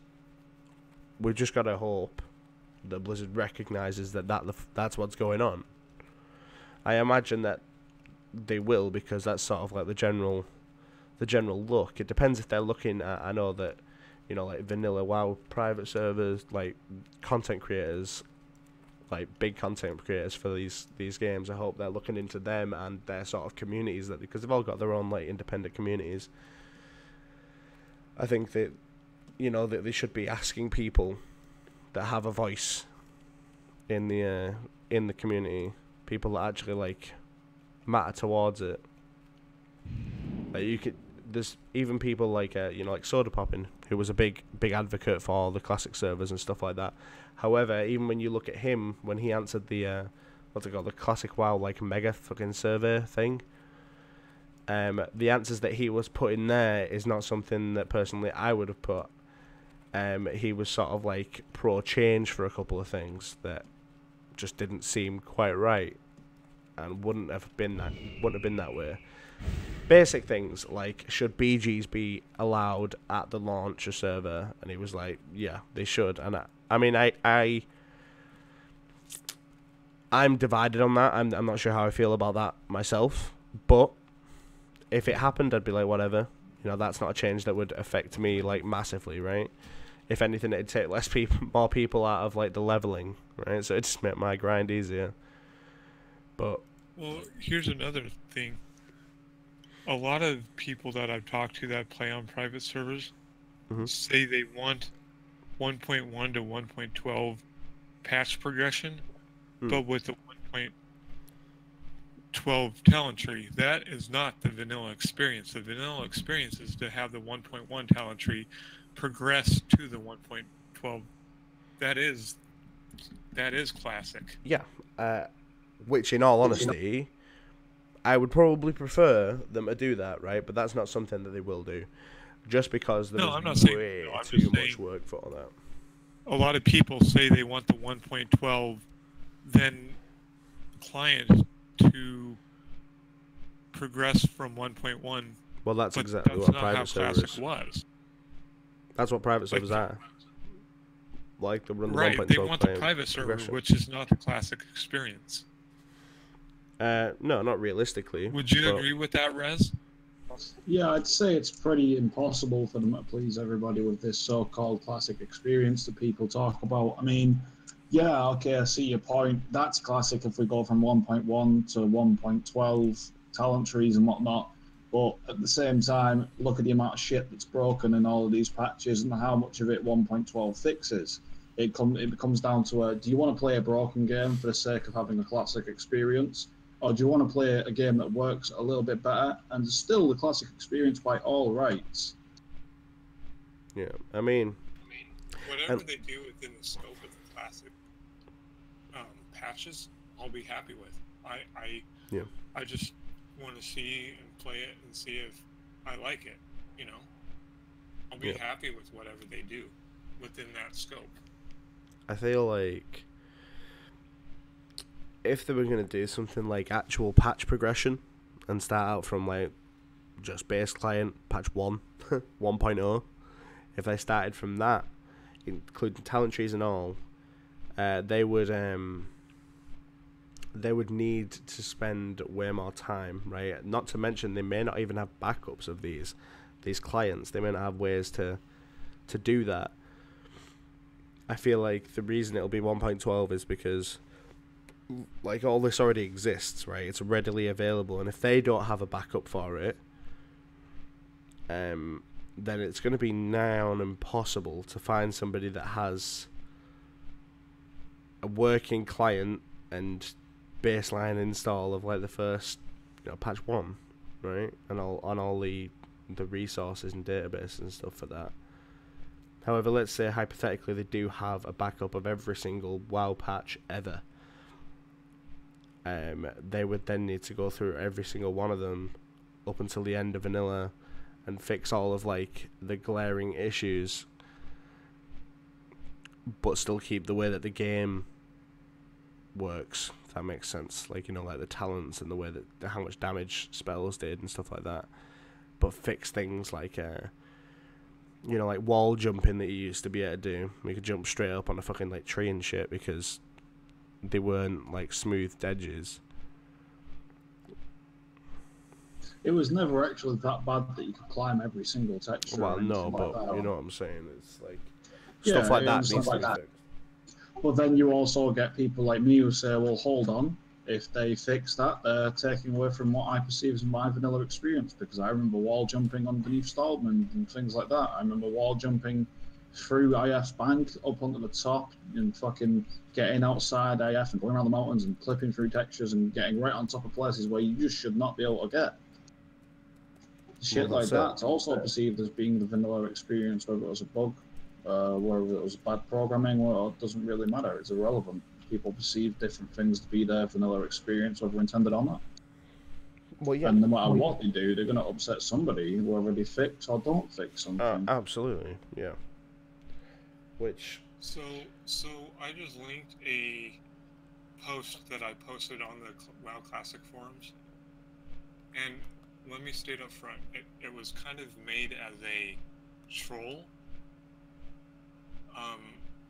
we've just got to hope that Blizzard recognises that's what's going on. I imagine that they will, because that's sort of like the general look. It depends if they're looking at, I know that, you know, like vanilla WoW private servers, like content creators, like big content creators for these games. I hope they're looking into them and their sort of communities, that because they've all got their own like independent communities. I think that, you know, that they should be asking people that have a voice in the community, people that actually like matter towards it. Like there's even people like you know, like Soda Poppin', who was a big advocate for all the classic servers and stuff like that. However, even when you look at him, when he answered the what's it called, the classic WoW like mega fucking survey thing, the answers that he was putting there is not something that personally I would have put. He was sort of like pro change for a couple of things that just didn't seem quite right, and wouldn't have been that way. Basic things like, should BGs be allowed at the launch a server? And he was like, yeah, they should. And I'm divided on that. I'm not sure how I feel about that myself, but if it happened, I'd be like, whatever. You know, that's not a change that would affect me like massively, right? If anything, it'd take more people out of like the leveling, right? So it just make my grind easier. But well, here's another thing. A lot of people that I've talked to that play on private servers say they want 1.1 to 1.12 patch progression, but with the 1.12 talent tree. That is not the vanilla experience. The vanilla experience is to have the 1.1 talent tree progress to the 1.12. That is classic. Yeah, which in all honesty, I would probably prefer them to do that, right? But that's not something that they will do, just because there is way too much work for that. A lot of people say they want the 1.12, then client to progress from 1.1. Well, that's exactly what private servers was. That's what private servers are. Like the run right, 1.12 they want the private server, which is not the classic experience. No, not realistically. Would you agree with that, Rez? Yeah, I'd say it's pretty impossible for them to please everybody with this so-called classic experience that people talk about. I mean, yeah, okay, I see your point. That's classic if we go from 1.1 to 1.12 talent trees and whatnot. But at the same time, look at the amount of shit that's broken in all of these patches and how much of it 1.12 fixes. It becomes down to do you want to play a broken game for the sake of having a classic experience? Or do you want to play a game that works a little bit better and is still the classic experience by all rights? Yeah, I mean... Whatever they do within the scope of the classic patches, I'll be happy with. I just want to see and play it and see if I like it, you know? I'll be happy with whatever they do within that scope. I feel like if they were going to do something like actual patch progression and start out from like just base client patch 1 1.0, if they started from that, including talent trees and all, they would need to spend way more time, right? Not to mention they may not even have backups of these clients. They may not have ways to do that. I feel like the reason it'll be 1.12 is because like all this already exists, right? It's readily available, and if they don't have a backup for it, then it's going to be nigh on impossible to find somebody that has a working client and baseline install of like the first patch 1, right? And all the resources and databases and stuff for that. However, let's say hypothetically they do have a backup of every single WoW patch ever. They would then need to go through every single one of them up until the end of vanilla and fix all of like the glaring issues, but still keep the way that the game works, if that makes sense. Like, like the talents and the way that how much damage spells did and stuff like that, but fix things like like wall jumping that you used to be able to do. You could jump straight up on a fucking like tree and shit because they weren't like smoothed edges. It was never actually that bad that you could climb every single texture. Well, no, but like that. you know what I'm saying. It's like Yeah, stuff like that stuff needs like to be that. fixed. But then you also get people like me who say, well, hold on, if they fix that, they're taking away from what I perceive as my vanilla experience, because I remember wall jumping underneath Stallman and things like that. I remember wall jumping through IF's bank up onto the top and fucking getting outside IF and going around the mountains and clipping through textures and getting right on top of places where you just should not be able to get. Shit like that's also perceived as being the vanilla experience, whether it was a bug, whether it was bad programming, well, it doesn't really matter. It's irrelevant. People perceive different things to be their vanilla experience, whether intended or not. Well, yeah. And no matter what they do, they're going to upset somebody, whether they fix or don't fix something. Absolutely, yeah. Which... So I just linked a post that I posted on the WoW Classic forums, and let me state up front, it was kind of made as a troll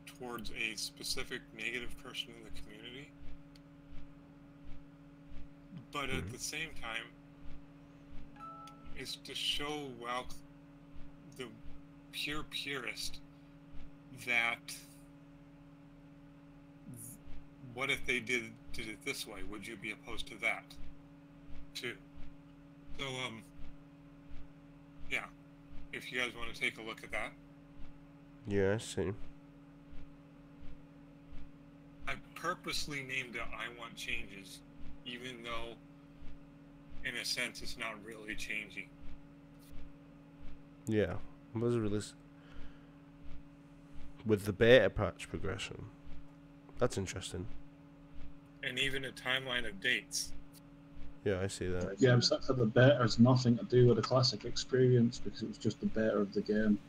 towards a specific negative person in the community, but at the same time, it's to show WoW the pure purist that what if they did it this way? Would you be opposed to that too? So yeah, if you guys want to take a look at that. Yeah, I see. I purposely named it I Want Changes, even though in a sense it's not really changing. Yeah, it was released with the beta patch progression. That's interesting. And even a timeline of dates. Yeah, I see that. Yeah, except for the beta has nothing to do with the classic experience because it was just the beta of the game.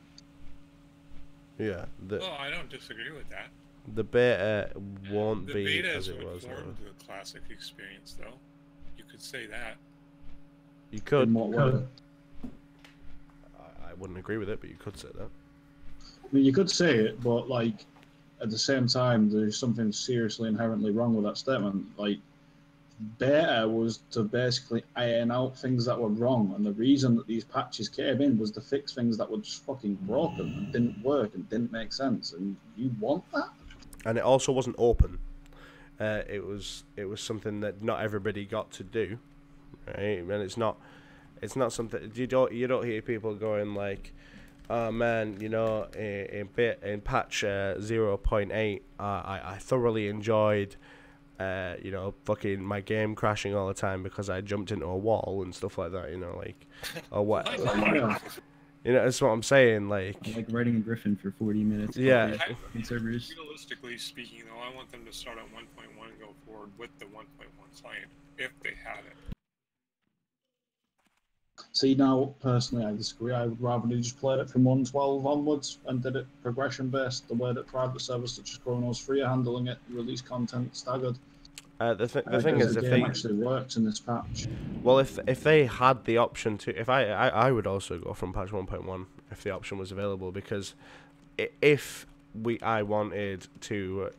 Yeah. Well, I don't disagree with that. The beta won't the be beta as is it what was. formed the classic experience, though. You could say that. You could. In what way? I wouldn't agree with it, but you could say that. I mean, you could say it, but like at the same time, there's something seriously inherently wrong with that statement. Like, beta was to basically iron out things that were wrong, and the reason that these patches came in was to fix things that were just fucking broken and didn't work and didn't make sense. And you want that? And it also wasn't open. It was something that not everybody got to do, right? And it's not something you don't hear people going like, oh man, in patch 0.8, I thoroughly enjoyed fucking my game crashing all the time because I jumped into a wall and stuff like that, or what. That's what I'm saying, like riding a griffin for 40 minutes. Yeah. In servers. Realistically speaking, though, I want them to start on 1.1 and go forward with the 1.1 client, if they had it. See, now, personally, I disagree. I would rather they just played it from 1.12 onwards and did it progression-based, the way that private servers such as Kronos 3 are handling it, release content staggered. The thing is, the if game they actually works in this patch. Well, if they had the option to, if I would also go from patch 1.1 if the option was available, because if I wanted to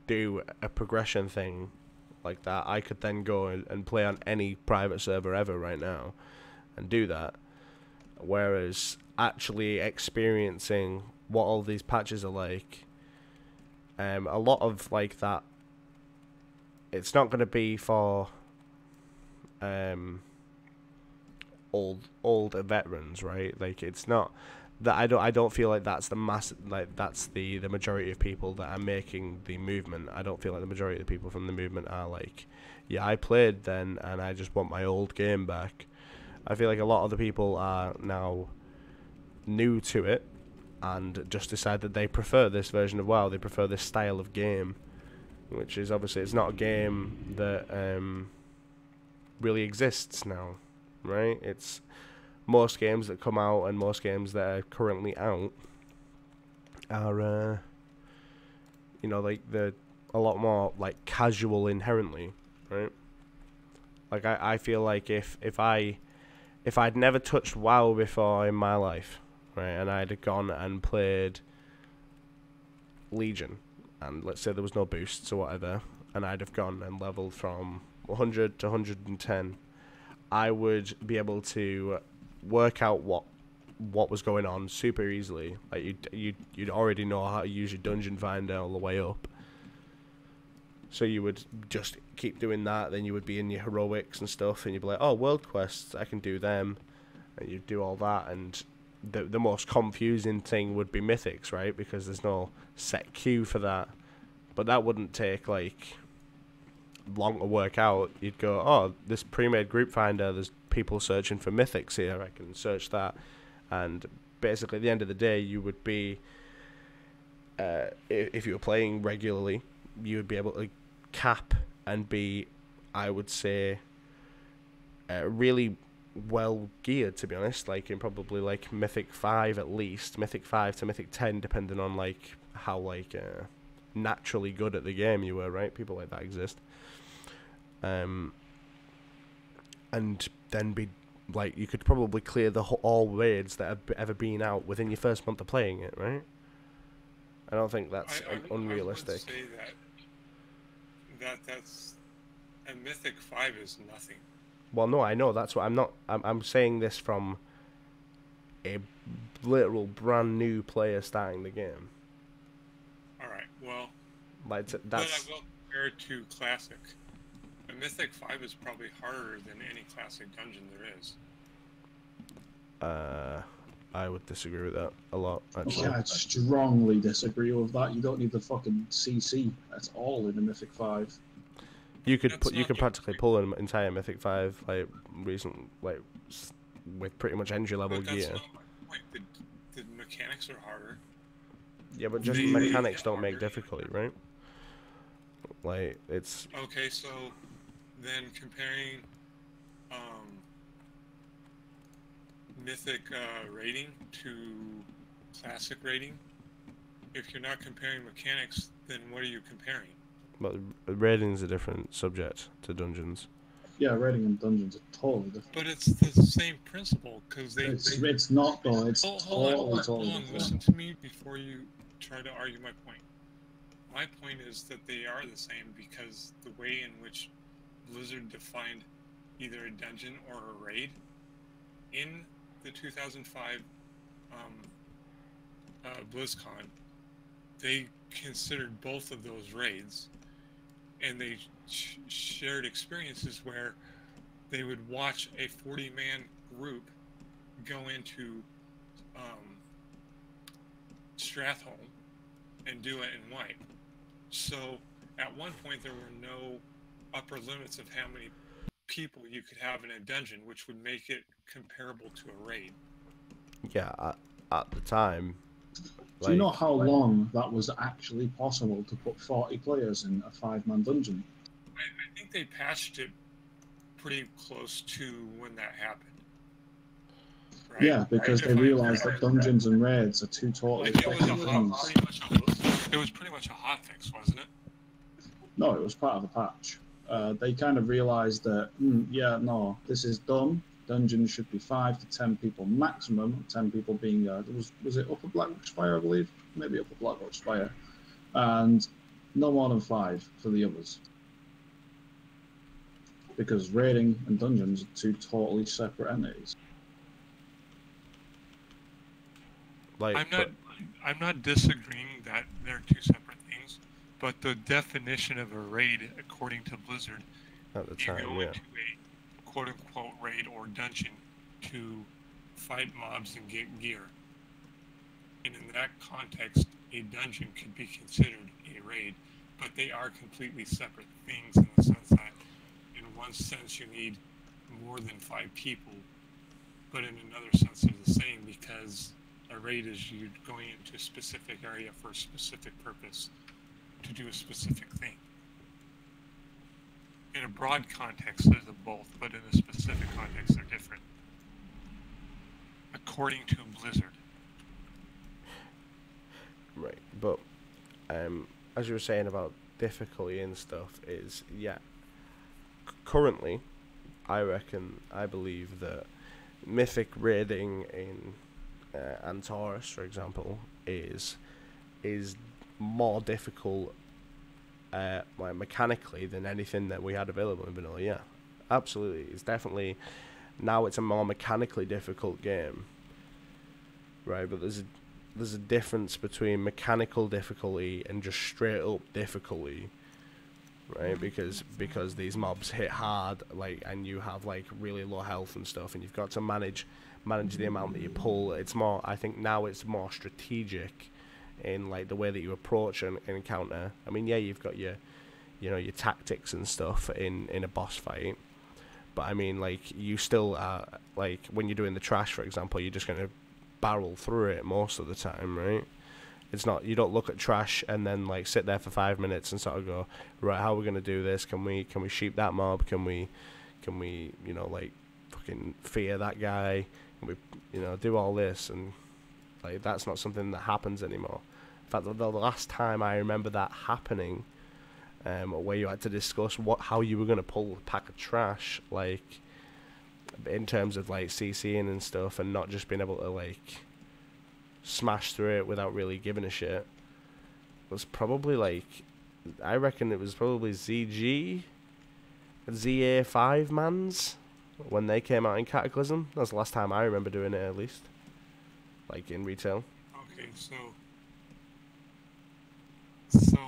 do a progression thing like that, I could then go and play on any private server ever right now and do that. Whereas actually experiencing what all these patches are like, a lot of like that, it's not going to be for old veterans, right? Like, it's not that I don't feel like that's the majority of people that are making the movement. I don't feel like the majority of the people from the movement are like, yeah, I played then and I just want my old game back. I feel like a lot of the people are now new to it and just decide that they prefer this version of WoW. They prefer this style of game, which is obviously it's not a game that really exists now, right? It's most games that come out and most games that are currently out are like they're a lot more like casual inherently, right? Like I feel like if I'd never touched WoW before in my life, right, and I'd gone and played Legion, and let's say there was no boosts or whatever, and I'd have gone and leveled from 100 to 110, I would be able to work out what was going on super easily. Like you'd already know how to use your dungeon finder all the way up. So you would just keep doing that, then you would be in your heroics and stuff, and you'd be like, oh, world quests, I can do them. And you'd do all that, and the most confusing thing would be mythics, right? Because there's no set queue for that. But that wouldn't take, like, long to work out. You'd go, oh, this pre-made group finder, there's people searching for mythics here, I can search that. And basically, at the end of the day, you would be, if you were playing regularly, you would be able to cap and be, I would say, really well geared, to be honest, like in probably like Mythic 5 at least, Mythic 5 to Mythic 10, depending on like how like naturally good at the game you were, right? People like that exist. And then be like, you could probably clear all raids that have ever been out within your first month of playing it, right? I don't think that's unrealistic. I would say that's a Mythic 5 is nothing. Well, no, I know that's what I'm saying this from a literal brand new player starting the game. All right, well, like that's. But I will compare it to Classic. A Mythic 5 is probably harder than any Classic dungeon there is. I would disagree with that a lot, actually. Yeah, I strongly disagree with that. You don't need the fucking CC. That's all in the Mythic 5. You could practically pull an entire Mythic 5 with pretty much entry level gear. Not my point. The mechanics are harder. Yeah, but just mechanics don't make difficulty, right? Like it's okay. So then comparing Mythic rating to Classic rating, if you're not comparing mechanics, then what are you comparing? But raiding is a different subject to dungeons. Yeah, raiding and dungeons are totally different. But it's the same principle, because It's not, though. It's totally different. Listen to me before you try to argue my point. My point is that they are the same because the way in which Blizzard defined either a dungeon or a raid in the 2005 BlizzCon, they considered both of those raids, and they shared experiences where they would watch a 40-man group go into Stratholme and do it in wipe. So at one point there were no upper limits of how many people you could have in a dungeon, which would make it comparable to a raid. Yeah, at the time. Do you know how long that was actually possible to put 40 players in a 5-man dungeon? I think they patched it pretty close to when that happened. Right? Yeah, because they realized that dungeons and raids are two totally different things. It was pretty much a hotfix, wasn't it? No, it was part of the patch. They kind of realized that, this is dumb. Dungeons should be 5 to 10 people maximum. 10 people being was it Upper Blackrock Spire, I believe, maybe Upper Blackrock Spire, and no more than 5 for the others. Because raiding and dungeons are two totally separate entities. I'm not disagreeing that they're two separate things, but the definition of a raid, according to Blizzard, at the time, you go into a quote-unquote raid or dungeon to fight mobs and get gear. And in that context, a dungeon could be considered a raid, but they are completely separate things in the sense that, in one sense, you need more than 5 people, but in another sense, they're the same because a raid is you going into a specific area for a specific purpose to do a specific thing. In a broad context, there's a both, but in a specific context, they're different. According to Blizzard. Right, but as you were saying about difficulty and stuff, is currently, I believe that mythic raiding in Antaurus, for example, is more difficult like mechanically than anything that we had available in vanilla. Yeah, absolutely, it's definitely now it's a more mechanically difficult game, right? But there's a difference between mechanical difficulty and just straight up difficulty, right? Because these mobs hit hard, like, and you have like really low health and stuff, and you've got to manage the amount that you pull. It's more, I think now it's more strategic in like the way that you approach an encounter. I mean, yeah, you've got your tactics and stuff in a boss fight, but I mean, like, you still are, like, when you're doing the trash, for example, you're just gonna barrel through it most of the time, right? It's not, you don't look at trash and then like sit there for 5 minutes and sort of go, right, how are we gonna do this? Can we sheep that mob? Can we like fucking fear that guy? Can we do all this? And like, that's not something that happens anymore. In fact, the last time I remember that happening, where you had to discuss how you were gonna pull a pack of trash, like, in terms of like CCing and stuff, and not just being able to like smash through it without really giving a shit, was probably like, I reckon it was probably ZA5 mans when they came out in Cataclysm. That's the last time I remember doing it, at least, like in retail. Okay, so the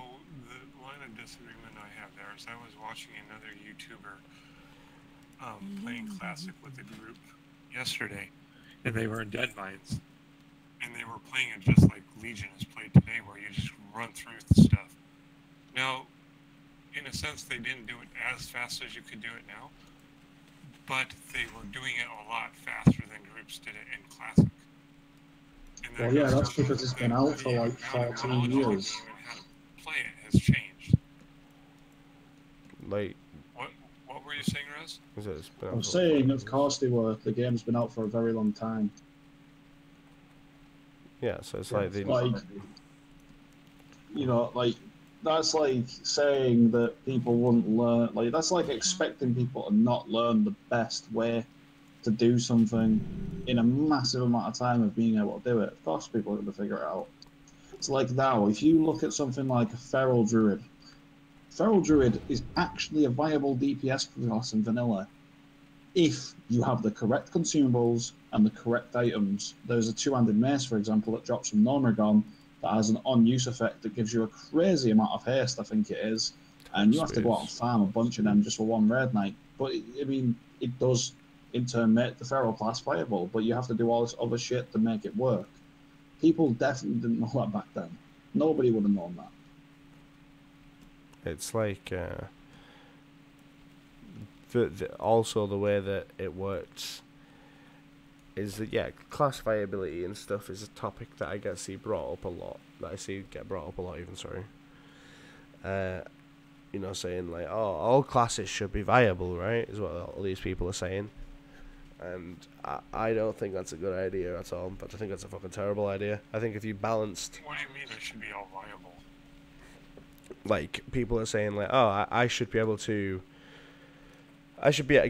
line of disagreement I have there is I was watching another YouTuber playing Classic with a group yesterday, and they were in Dead Mines, and they were playing it just like Legion is played today, where you just run through the stuff. Now, in a sense, they didn't do it as fast as you could do it now, but they were doing it a lot faster than groups did it in Classic. And Well, yeah, that's because it's been out for like 14 years. And how to play it has changed. Like, What were you saying, Rez? I'm saying, of course they were. The game's been out for a very long time. Yeah, so it's like the Like, like, that's like saying that people wouldn't learn. Like, that's like expecting people to not learn the best way to do something in a massive amount of time of being able to do it. Of course people are going to figure it out. It's like now, if you look at something like a Feral Druid is actually a viable DPS class in vanilla if you have the correct consumables and the correct items. There's a two-handed mace, for example, that drops from Gnormagon that has an on-use effect that gives you a crazy amount of haste, I think it is, and you have to go out and farm a bunch of them just for one raid night. But I mean, it does in turn make the Feral class playable, but you have to do all this other shit to make it work. People definitely didn't know that back then. Nobody would have known that. It's like also the way that it works is that, classifiability and stuff is a topic that I see brought up a lot. Sorry. Saying like, oh, all classes should be viable, right? Is what all these people are saying. And I don't think that's a good idea at all. But I think that's a fucking terrible idea. I think if you balanced... What do you mean it should be all viable? Like, people are saying like, oh, I should be able to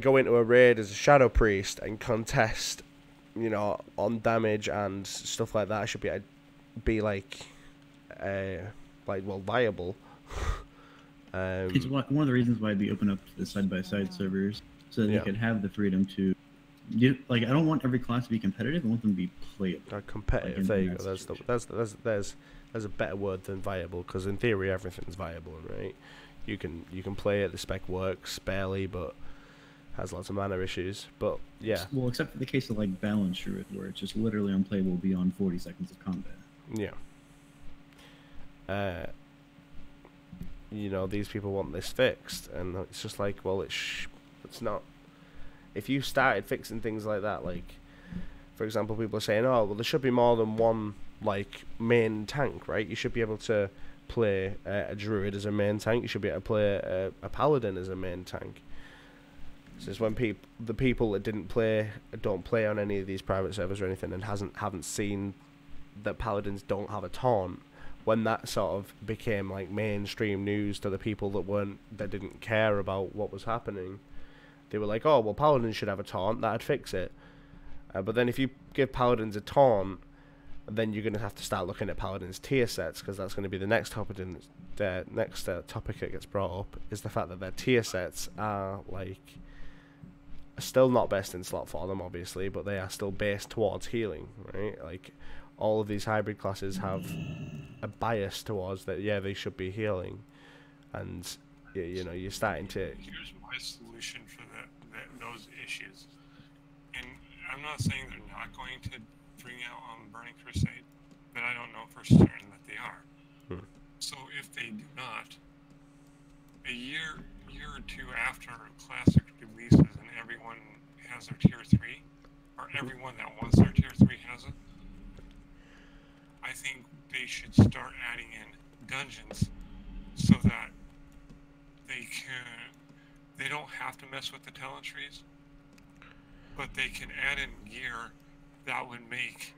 go into a raid as a Shadow Priest and contest, on damage and stuff like that. I should be viable. It's one of the reasons why they open up the side-by-side servers, so that they could have the freedom to... I don't want every class to be competitive. I want them to be playable. Competitive. There you go. There's a better word than viable, because in theory everything's viable, right? You can play it. The spec works barely, but has lots of mana issues. But yeah. Well, except for the case of like Balance Druid, where it's just literally unplayable beyond 40 seconds of combat. Yeah. You know, these people want this fixed, and it's just like, well, it's not. If you started fixing things like that, like, for example, people are saying, oh, well, there should be more than one, like, main tank, right? You should be able to play a druid as a main tank. You should be able to play a paladin as a main tank. So it's when the people that don't play on any of these private servers or anything, and haven't seen that paladins don't have a taunt, when that sort of became like mainstream news to the people that didn't care about what was happening, they were like, oh, well, paladins should have a taunt, that'd fix it. But then if you give paladins a taunt, then you're going to have to start looking at paladins tier sets, because that's going to be the next topic. Next topic that gets brought up is the fact that their tier sets are like still not best in slot for them, obviously, but they are still based towards healing, right? Like, all of these hybrid classes have a bias towards that. Yeah, they should be healing, and you know, you're starting to. Here's my solution for those issues, and I'm not saying they're not going to bring out on Burning Crusade, but I don't know for certain that they are. So if they do not, a year or two after Classic releases and everyone has their tier 3, or everyone that wants their tier 3 has it, I think they should start adding in dungeons so that they don't have to mess with the talent trees, but they can add in gear that would make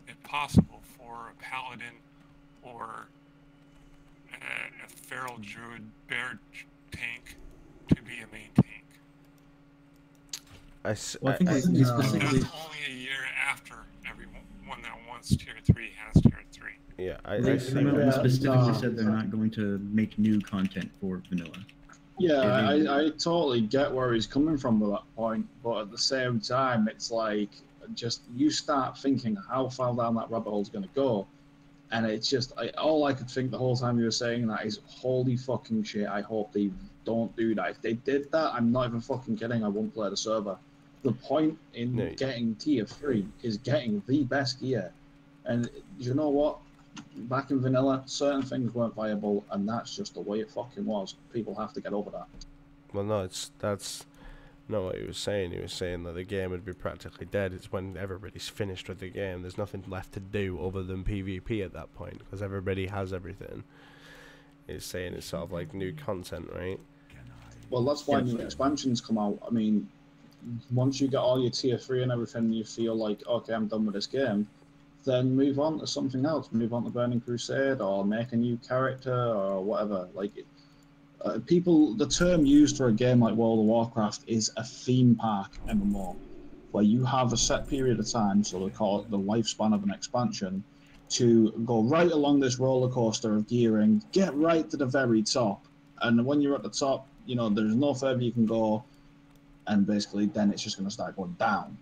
it possible for a paladin or a feral druid bear tank to be a main tank. I think he specifically. That's only a year after everyone that wants tier 3 has tier 3. Yeah, They specifically said they're not going to make new content for vanilla. Yeah, I totally get where he's coming from with that point, but at the same time, it's like, just you start thinking how far down that rabbit hole is going to go, and it's just all I could think the whole time you were saying that is, holy fucking shit, I hope they don't do that. If they did that, I'm not even fucking kidding, I won't play the server. The point in getting tier 3 is getting the best gear, and you know what? Back in vanilla, certain things weren't viable, and that's just the way it fucking was. People have to get over that. Well, no, that's not what he was saying. He was saying that the game would be practically dead. It's when everybody's finished with the game. There's nothing left to do other than PvP at that point, because everybody has everything. He's saying it's sort of like new content, right? Well, that's why new expansions come out. I mean, once you get all your tier 3 and everything, you feel like, okay, I'm done with this game, then move on to something else. Move on to Burning Crusade, or make a new character, or whatever. Like, the term used for a game like World of Warcraft is a theme park MMO, where you have a set period of time, so they call it the lifespan of an expansion, to go right along this roller coaster of gearing, get right to the very top, and when you're at the top, you know, there's no further you can go, and basically then it's just going to start going down.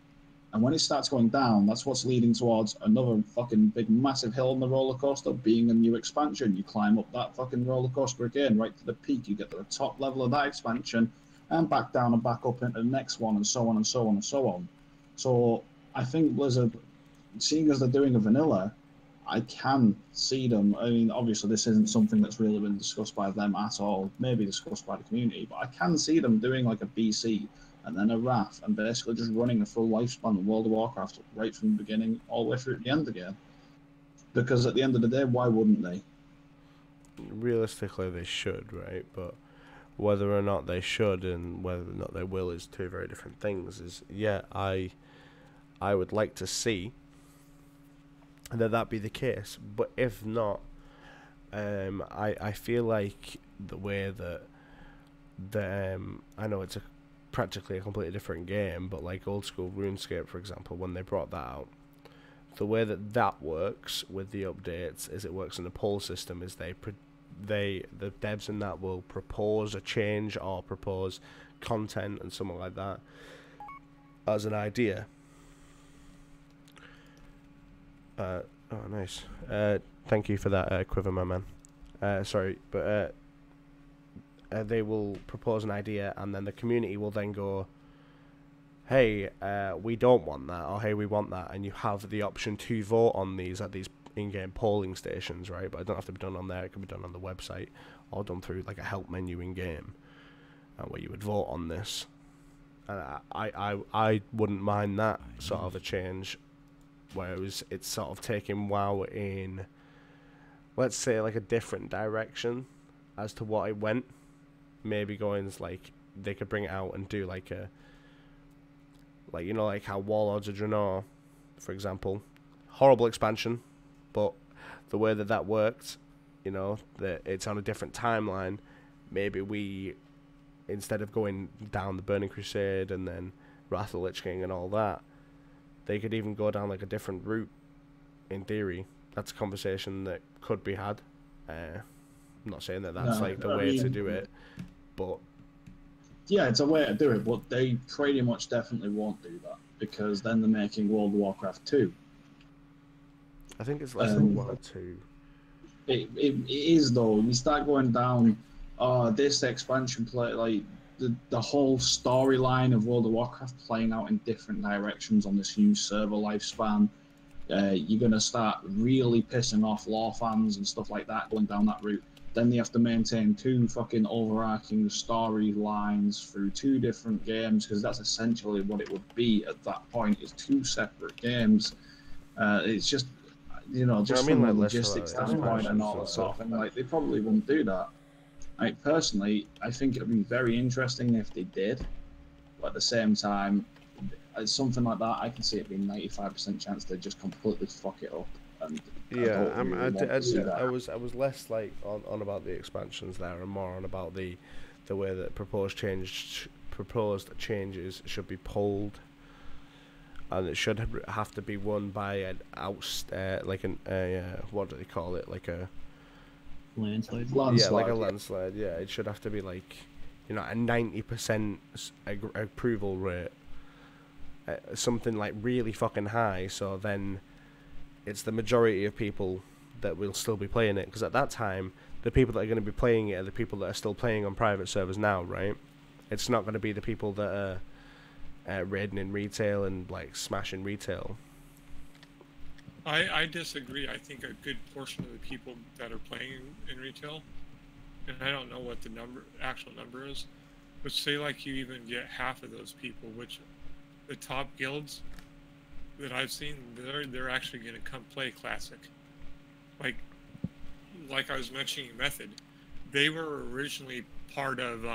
And when it starts going down, that's what's leading towards another fucking big massive hill on the roller coaster being a new expansion. You climb up that fucking roller coaster again, right to the peak. You get to the top level of that expansion and back down and back up into the next one, and so on and so on and so on. So I think Blizzard, seeing as they're doing a vanilla, I can see them. I mean, obviously this isn't something that's really been discussed by them at all, maybe discussed by the community, but I can see them doing like a BC and then a RAF, and basically just running a full lifespan of World of Warcraft right from the beginning all the way through to the end again. Because at the end of the day, why wouldn't they? Realistically, they should, right? But whether or not they should and whether or not they will is two very different things. I would like to see that be the case, but if not, I feel like the way that I know it's practically a completely different game, but like old school RuneScape, for example, when they brought that out, the way that works with the updates is it works in a poll system. Is the devs in that will propose a change or propose content and something like that as an idea. Oh, nice. Thank you for that, Quiver, my man. Sorry, but they will propose an idea, and then the community will then go, hey, we don't want that, or hey, we want that, and you have the option to vote on these at these in-game polling stations, right? But it don't have to be done on there. It can be done on the website or done through like a help menu in-game where you would vote on this. And I wouldn't mind that sort of a change, where it's sort of taking WoW in, let's say, like a different direction as to what it went. Maybe going like they could bring it out and do like a, like, you know, like how Warlords of Draenor, for example, horrible expansion, but the way that worked, you know, that it's on a different timeline. Maybe we, instead of going down the Burning Crusade and then Wrath of the Lich King and all that, they could even go down like a different route. In theory, that's a conversation that could be had. I'm not saying that that's like the way to do it, but yeah, it's a way to do it, but they pretty much definitely won't do that, because then they're making World of Warcraft 2. I think it's less than 1 or 2. It is, though. You start going down, this expansion play, like the whole storyline of World of Warcraft playing out in different directions on this huge server lifespan. You're going to start really pissing off lore fans and stuff like that going down that route. Then they have to maintain 2 fucking overarching storylines through 2 different games, because that's essentially what it would be at that point, is 2 separate games. It's just, you know, just from a logistics standpoint and all that sort of thing, like, they probably wouldn't do that. Personally, I think it would be very interesting if they did, but at the same time, something like that, I can see it being 95% chance they just completely fuck it up. And yeah, I was less like on about the expansions there, and more on about the way that proposed changes should be polled, and it should have to be won by an what do they call it, like a landslide. Yeah, like a landslide. Yeah, it should have to be like, you know, a 90% approval rate, something like really fucking high. So then it's the majority of people that will still be playing it, because at that time, the people that are going to be playing it are the people that are still playing on private servers now, right? It's not going to be the people that are raiding in retail and like smashing retail. I disagree. I think a good portion of the people that are playing in retail, and I don't know what the actual number is, but say like you even get half of those people, which the top guilds that I've seen, they're actually going to come play Classic. Like I was mentioning Method, they were originally part of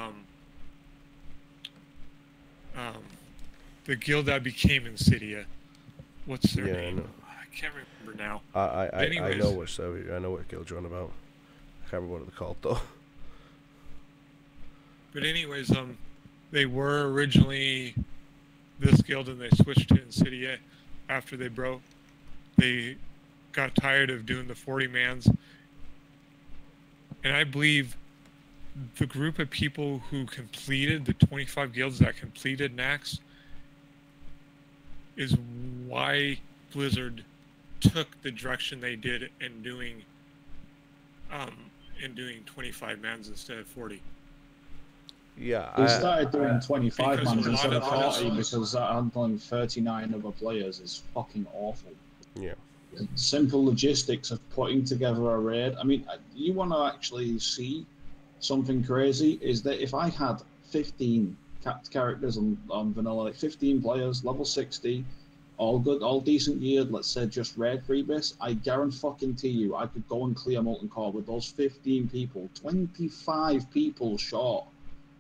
the guild that became Insidia. What's their name? I can't remember now. I know what guild you're on about. I can't remember what they're called though. But anyways, they were originally this guild, and they switched to Insidia after they broke. They got tired of doing the 40 mans, and I believe the group of people who completed the 25 guilds that completed Nax is why Blizzard took the direction they did in doing 25 mans instead of 40. Yeah, they started doing 25 mans instead of 40 because handling 39 other players is fucking awful. Yeah. Simple logistics of putting together a raid. I mean, you want to actually see something crazy, is that if I had 15 capped characters on vanilla, like 15 players, level 60, all good, all decent geared, let's say just raid freebies, I guarantee you I could go and clear Molten Core with those 15 people, 25 people short,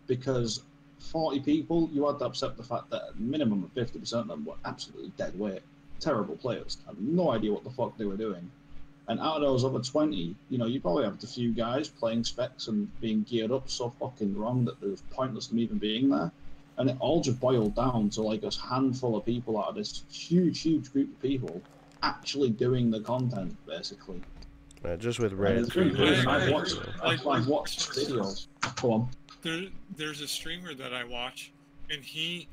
because 40 people, you had to accept the fact that a minimum of 50% of them were absolutely dead weight. Terrible players. I have no idea what the fuck they were doing. And out of those other 20, you know, you probably have a few guys playing specs and being geared up so fucking wrong that it was pointless them even being there. And it all just boiled down to like a handful of people out of this huge group of people actually doing the content, basically. Just with Red. I've watched videos. Go on. There's a streamer that I watch, and he's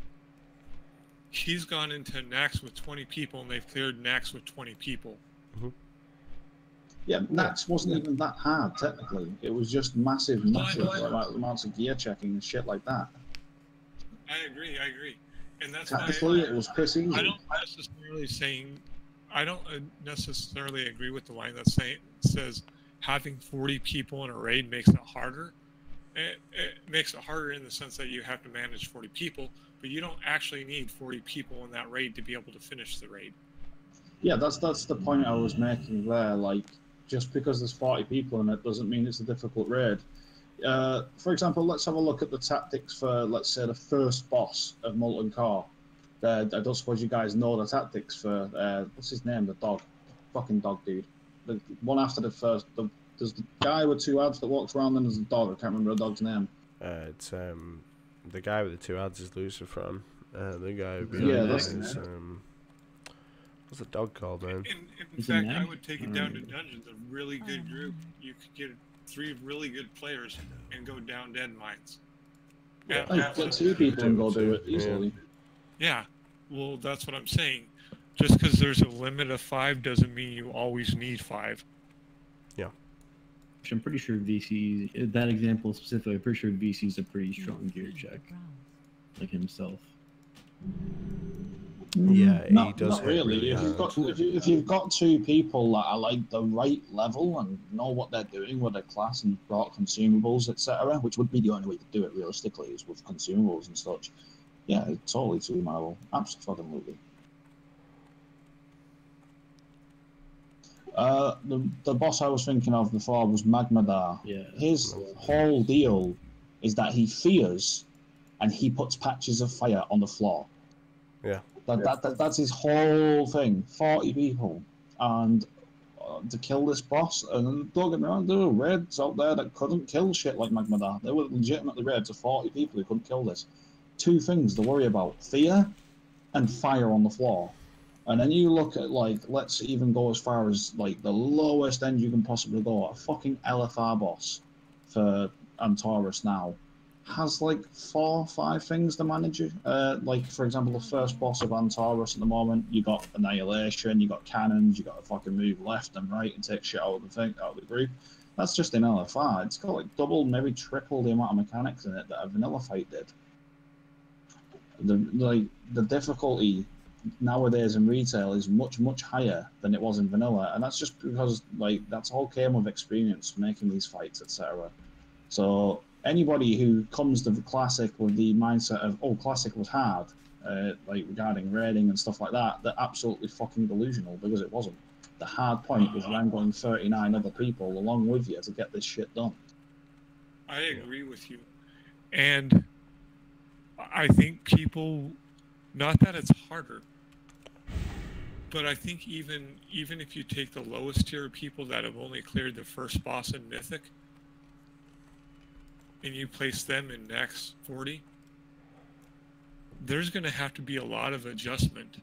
gone into Nax with 20 people, and they've cleared Nax with 20 people. Mm-hmm. Yeah, Nax wasn't even that hard, technically. It was just massive amounts of gear checking and shit like that. I agree. And that's technically, why it was piss easy. I don't necessarily saying I don't necessarily agree with the line that says having 40 people in a raid makes it harder. It makes it harder in the sense that you have to manage 40 people, but you don't actually need 40 people in that raid to be able to finish the raid. Yeah, that's the point I was making there. Like, just because there's 40 people in it doesn't mean it's a difficult raid. For example, let's have a look at the tactics for, let's say, the first boss of Molten Core. I don't suppose you guys know the tactics for, what's his name, the dog? Fucking dog dude. The one after the first, there's the guy with two ads that walks around, and there's a dog. I can't remember the dog's name. It's the guy with the two ads is Lucifer. The guy Yeah, behind that's it is what's the dog called, man? In fact, I would take it down to dungeons. A really good group, you could get 3 really good players and go down dead mines. Yeah, get 2 people and go do it easily. Yeah, well, that's what I'm saying. Just because there's a limit of 5 doesn't mean you always need 5. Yeah. I'm pretty sure VC, that example specifically, I'm pretty sure VC's a pretty strong gear check, like himself. Yeah, he does. Not really. If you've got 2 people that are like the right level and know what they're doing with their class and brought consumables, etc., which would be the only way to do it realistically is with consumables and such. Yeah, it's totally teamable. Absolutely. The boss I was thinking of before was Magmadar. Yeah. His whole deal is that he fears and he puts patches of fire on the floor. Yeah. That's his whole thing. 40 people. And to kill this boss, and don't get me wrong, there were raids out there that couldn't kill shit like Magmadar. There were legitimately raids of 40 people who couldn't kill this. 2 things to worry about: fear and fire on the floor. And then you look at, like, let's even go as far as, like, the lowest end you can possibly go. A fucking LFR boss for Antaurus now has, like, 4 or 5 things to manage. Like, for example, the first boss of Antaurus at the moment, you got Annihilation, you got cannons, you got to fucking move left and right and take shit out of the group. That's just in LFR. It's got, like, double, maybe triple the amount of mechanics in it that a vanilla fight did. The difficulty nowadays in retail is much higher than it was in vanilla, and that's just because, like, that's all came with experience making these fights, etc. So anybody who comes to the classic with the mindset of, oh, classic was hard, like regarding raiding and stuff like that, they're absolutely fucking delusional, because it wasn't. The hard point was wrangling 39 other people along with you to get this shit done. I agree with you, and I think people, not that it's harder, but I think even if you take the lowest tier of people that have only cleared the first boss in Mythic, and you place them in Max 40, there's going to have to be a lot of adjustment,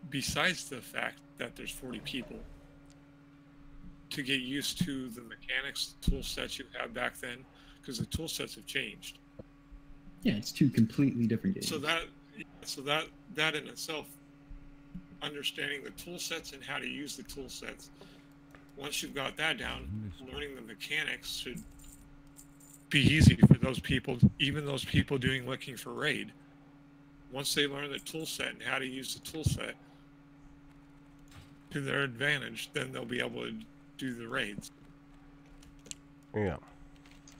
besides the fact that there's 40 people, to get used to the mechanics, tool sets you had back then, because the tool sets have changed. Yeah, it's 2 completely different games. So that in itself, understanding the tool sets and how to use the tool sets, once you've got that down, learning the mechanics should be easy for those people, even those people looking for raid. Once they learn the tool set and how to use the tool set to their advantage, then they'll be able to do the raids. Yeah.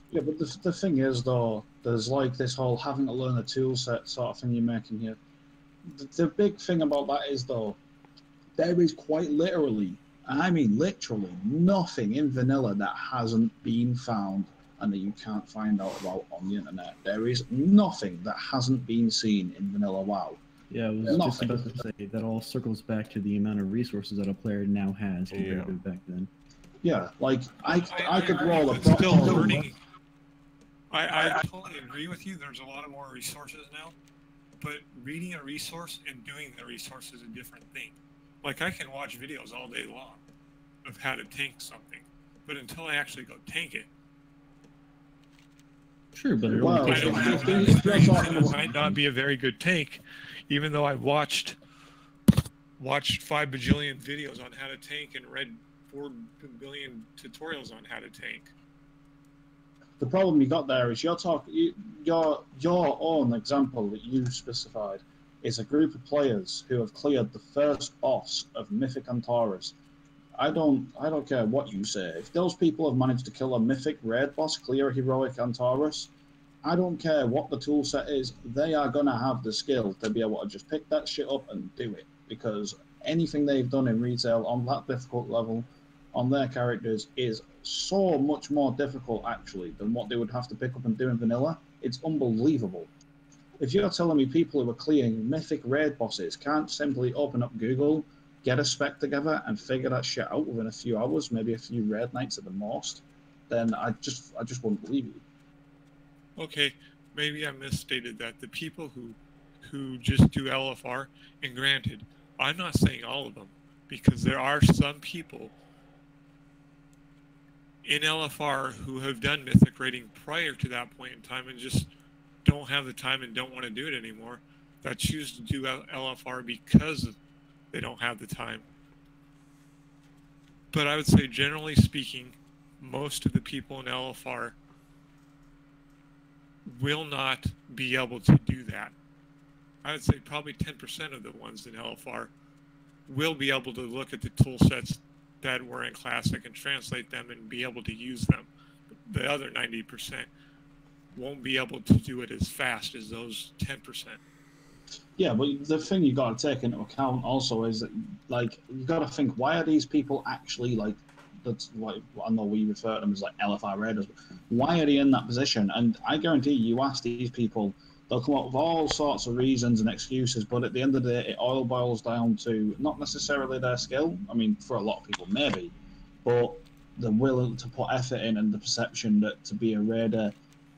Yeah, but the thing is, though, there's like this whole having to learn a tool set sort of thing you're making here. The big thing about that is, though, there is quite literally, I mean literally, nothing in vanilla that hasn't been found and that you can't find out about on the internet. There is nothing that hasn't been seen in vanilla WoW. Yeah, I was just about to say, that all circles back to the amount of resources that a player now has compared to back then. Yeah, like, I could roll a still learning. I totally agree with you. There's a lot of more resources now, but reading a resource and doing the resource is a different thing. Like, I can watch videos all day long of how to tank something, but until I actually go tank it, sure, but it might not be a very good tank, even though I've watched 5 bajillion videos on how to tank and read 4 billion tutorials on how to tank. The problem you got there is your own example that you specified is a group of players who have cleared the first boss of Mythic Antaurus. I don't care what you say. If those people have managed to kill a Mythic raid boss, clear a heroic Antaurus, I don't care what the tool set is, they are gonna have the skill to be able to just pick that shit up and do it. Because anything they've done in retail on that difficult level on their characters is so much more difficult actually than what they would have to pick up and do in vanilla. It's unbelievable. If you're telling me people who are clearing mythic raid bosses can't simply open up Google, get a spec together, and figure that shit out within a few hours, maybe a few raid nights at the most, then I just wouldn't believe you. Okay, maybe I misstated that. The people who just do LFR, and granted, I'm not saying all of them, because there are some people in LFR who have done mythic raiding prior to that point in time and just don't have the time and don't want to do it anymore, that choose to do LFR because they don't have the time. But I would say, generally speaking, most of the people in LFR will not be able to do that. I would say probably 10% of the ones in LFR will be able to look at the tool sets that were in Classic and translate them and be able to use them. The other 90% won't be able to do it as fast as those 10%. Yeah, but the thing you got to take into account also is that, like, you got to think, why are these people actually, like, that's like, I know we refer to them as like LFR raiders, but why are they in that position? And I guarantee you ask these people, they'll come up with all sorts of reasons and excuses, but at the end of the day, it all boils down to not necessarily their skill. I mean, for a lot of people, maybe, but the will to put effort in and the perception that to be a raider,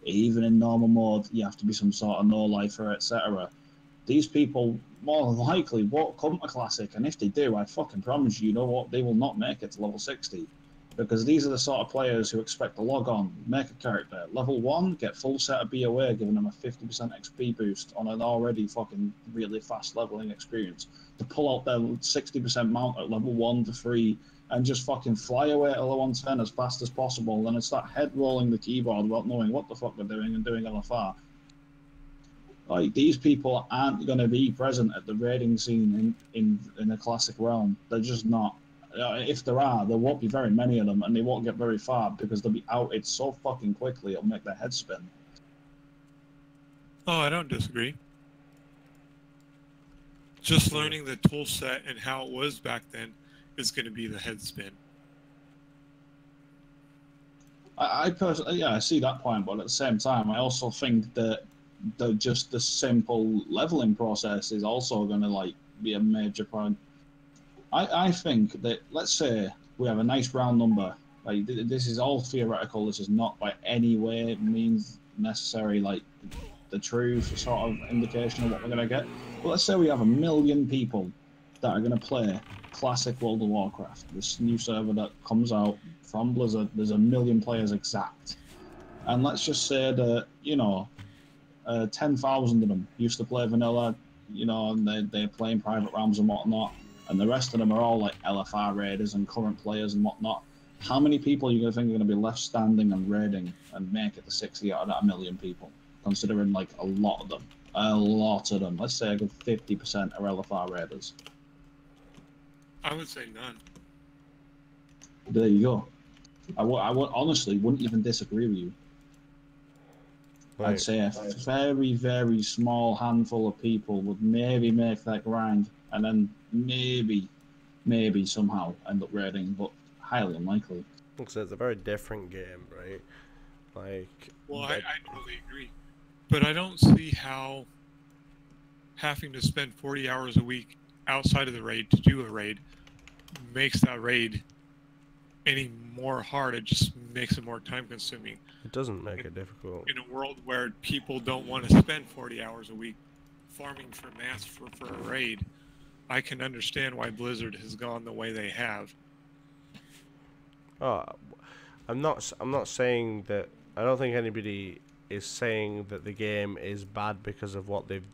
even in normal mode, you have to be some sort of no-lifer, etc. These people more than likely won't come to Classic, and if they do, I fucking promise you, you know what, they will not make it to level 60. Because these are the sort of players who expect to log on, make a character, level 1, get full set of BOA, giving them a 50% XP boost on an already fucking really fast leveling experience, to pull out their 60% mount at level 1 to 3, and just fucking fly away at level 110 as fast as possible, and then start head rolling the keyboard without knowing what the fuck they're doing and doing LFR. Like, these people aren't going to be present at the raiding scene in the Classic realm. They're just not. If there are, there won't be very many of them, and they won't get very far because they'll be outed so fucking quickly it'll make their head spin. Oh, I don't disagree. Just learning the tool set and how it was back then is going to be the head spin. I personally, yeah, I see that point, but at the same time, I also think that just the simple leveling process is also going to like be a major point. I think that, let's say we have a nice round number. Like, this is all theoretical. This is not by any way means necessary like the true sort of indication of what we're going to get. But let's say we have 1 million people that are going to play Classic World of Warcraft, this new server that comes out from Blizzard. There's 1 million players exact. And let's just say that, you know, 10,000 of them used to play vanilla, you know, and they're playing private realms and whatnot, and the rest of them are all like LFR raiders and current players and whatnot. How many people are you going to think are going to be left standing and raiding and make it to 60 out of that 1 million people? Considering like a lot of them. Let's say a good 50% are LFR raiders. I would say none. There you go. I would honestly wouldn't even disagree with you. Right. I'd say a very, very small handful of people would maybe make that grind, and then maybe somehow end up raiding, but highly unlikely. Because it's a very different game, right? Like, well, I totally agree. But I don't see how having to spend 40 hours a week outside of the raid to do a raid makes that raid any more hard. It just makes it more time consuming. It doesn't make it difficult. In a world where people don't want to spend 40 hours a week farming for mass for a raid, I can understand why Blizzard has gone the way they have. Oh, I'm not saying that. I don't think anybody is saying that the game is bad because of what they've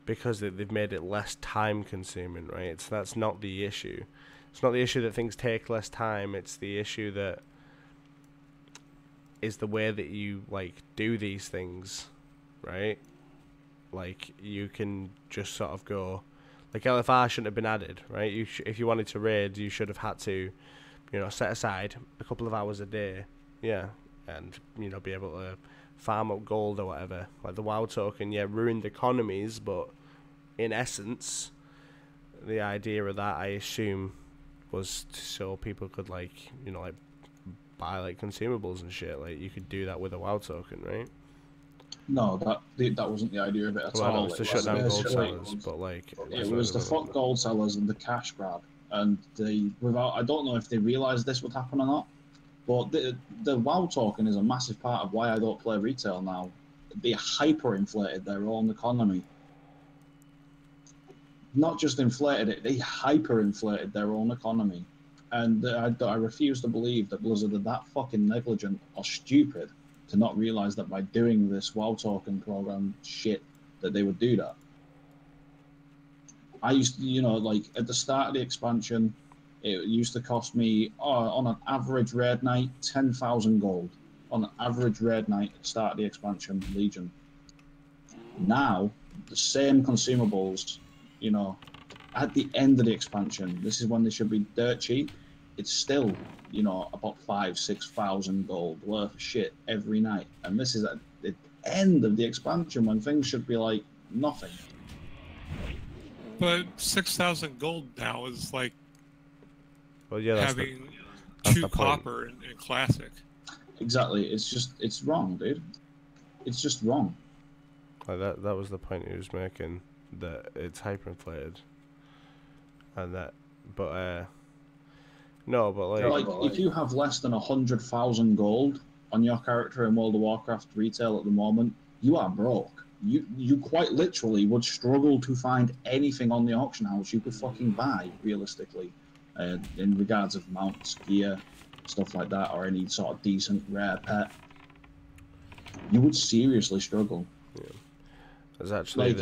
because they've made it less time consuming, right? So that's not the issue. It's not the issue that things take less time. It's the issue that is the way that you like do these things, right? like you can just sort of go, like LFR shouldn't have been added, right? If you wanted to raid, you should have had to, set aside a couple of hours a day, yeah, and be able to farm up gold or whatever. Like the WoW token, yeah, ruined economies, but in essence, the idea of that, I assume, was so people could like buy like consumables and shit. Like you could do that with a WoW token, right? No, that wasn't the idea of it at Well, all. it was to It shut down gold basically- sellers, but like It was the fuck gold sellers and the cash grab, and I don't know if they realised this would happen or not, but the WoW token is a massive part of why I don't play retail now. They hyperinflated their own economy. Not just inflated it, they hyperinflated their own economy. And I refuse to believe that Blizzard are that fucking negligent or stupid to not realise that by doing this WoW token program shit, that they would do that. I used to, like at the start of the expansion, it used to cost me on an average raid night 10,000 gold. On an average raid night at the start of the expansion, Legion. Now, the same consumables, at the end of the expansion, this is when they should be dirt cheap. It's still, about 5,000-6,000 gold worth of shit every night, and this is at the end of the expansion when things should be like nothing. But 6,000 gold now is like having that's 2 the point. copper in classic. Exactly. It's wrong, dude. It's just wrong. Like that was the point he was making, that it's hyperinflated, and that, but no, but like if you have less than 100,000 gold on your character in World of Warcraft retail at the moment, you are broke. You quite literally would struggle to find anything on the auction house you could fucking buy realistically, in regards of mounts, gear, stuff like that, or any sort of decent rare pet. You would seriously struggle. Yeah. There's actually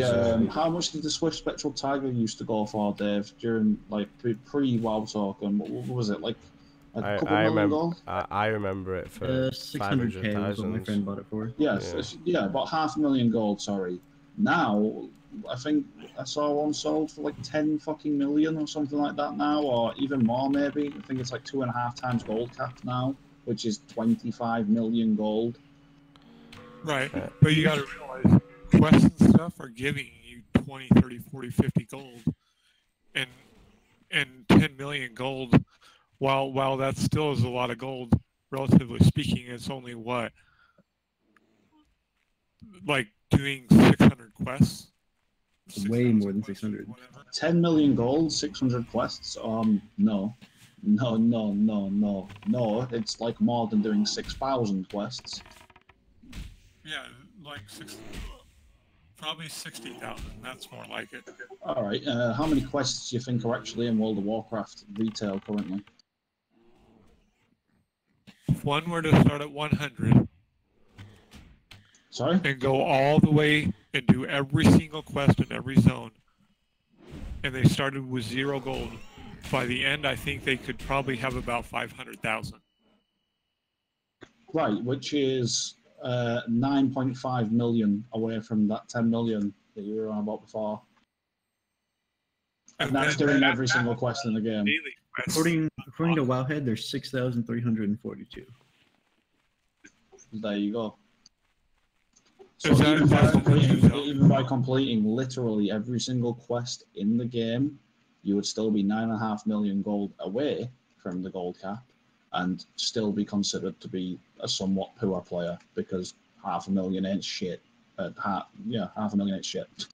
how much did the Swift Spectral Tiger used to go for, Dave, during like pre-WoW token? What was it, like a couple million gold? I remember it for 600k was what my friend bought it for. Yes, yeah, about 500,000 gold. Sorry. Now, I think I saw one sold for like 10 fucking million or something like that now, or even more maybe. I think it's like 2.5 times gold cap now, which is 25 million gold. Right, but you gotta realize quests and stuff are giving you 20, 30, 40, 50 gold and 10 million gold. While that still is a lot of gold, relatively speaking, it's only what, like doing 600 quests? Way more than 600. 10 million gold, 600 quests? No. No. It's like more than doing 6,000 quests. Yeah, like probably 60,000. That's more like it. All right. How many quests do you think are actually in World of Warcraft retail currently? If one were to start at 100 Sorry? and go all the way and do every single quest in every zone, and they started with 0 gold, by the end I think they could probably have about 500,000. Right, which is 9.5 million away from that 10 million that you were on about before. And that's doing every single quest in the game. Daily quests. According to Wowhead, there's 6,342. There you go. So Is that- even by completing literally every single quest in the game, you would still be 9.5 million gold away from the gold cap, and still be considered to be a somewhat poor player, because 500,000 ain't shit. 500,000 ain't shit.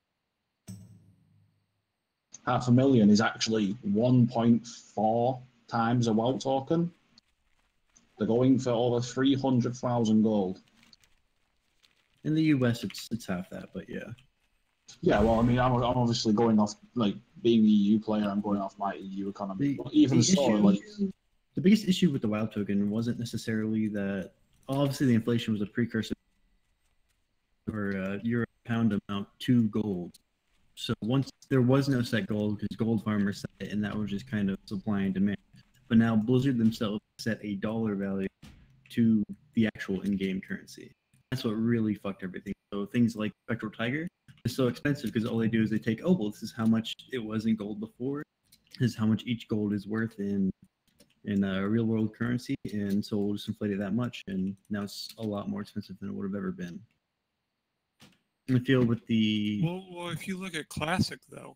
500,000 is actually 1.4 times a WoW token. They're going for over 300,000 gold. In the US, it's half that, but yeah. Yeah, well, I mean, I'm obviously going off, like, being the EU player, I'm going off my EU economy. But even so, like... The biggest issue with the WoW token wasn't necessarily that... Obviously, the inflation was a precursor for euro pound amount to gold. So once there was no set gold, because gold farmers set it, and that was just kind of supply and demand. But now Blizzard themselves set a dollar value to the actual in-game currency. That's what really fucked everything. So things like Spectral Tiger it's so expensive because all they do is they take, oh well, this is how much it was in gold before, this is how much each gold is worth in real world currency, and so we'll just inflate it that much, and now it's a lot more expensive than it would have ever been. I feel with the Well, if you look at Classic though,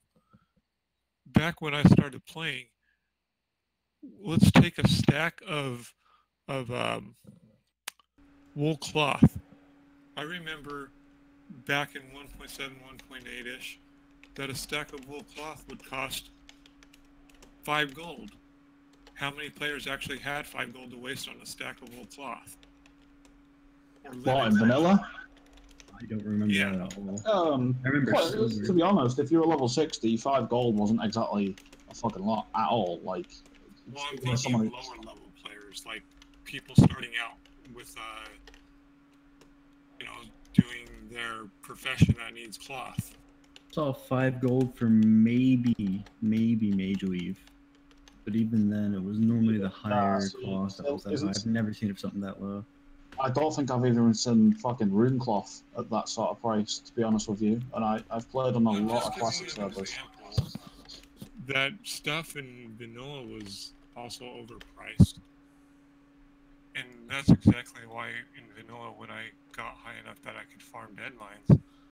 back when I started playing, let's take a stack of wool cloth. I remember back in 1.7, 1.8-ish, that a stack of wool cloth would cost 5 gold. How many players actually had 5 gold to waste on a stack of wool cloth? Or What, in vanilla? I don't remember Yeah. that at all. I remember Well, silver. to be honest, if you're a level 60, 5 gold wasn't exactly a fucking lot at all. Like, Well, I'm for thinking someone of who- lower level players, like people starting out with, doing their profession that needs cloth. Saw 5 gold for maybe Mage Weave, but even then it was normally the higher see, cost that was that high. I've never seen of something that low. I don't think I've even seen fucking rune cloth at that sort of price, to be honest with you. And I've played on a I'm lot just of giving classic you an servers. example. That stuff in vanilla was also overpriced. And that's exactly why in vanilla, when I got high enough that I could farm deadlines,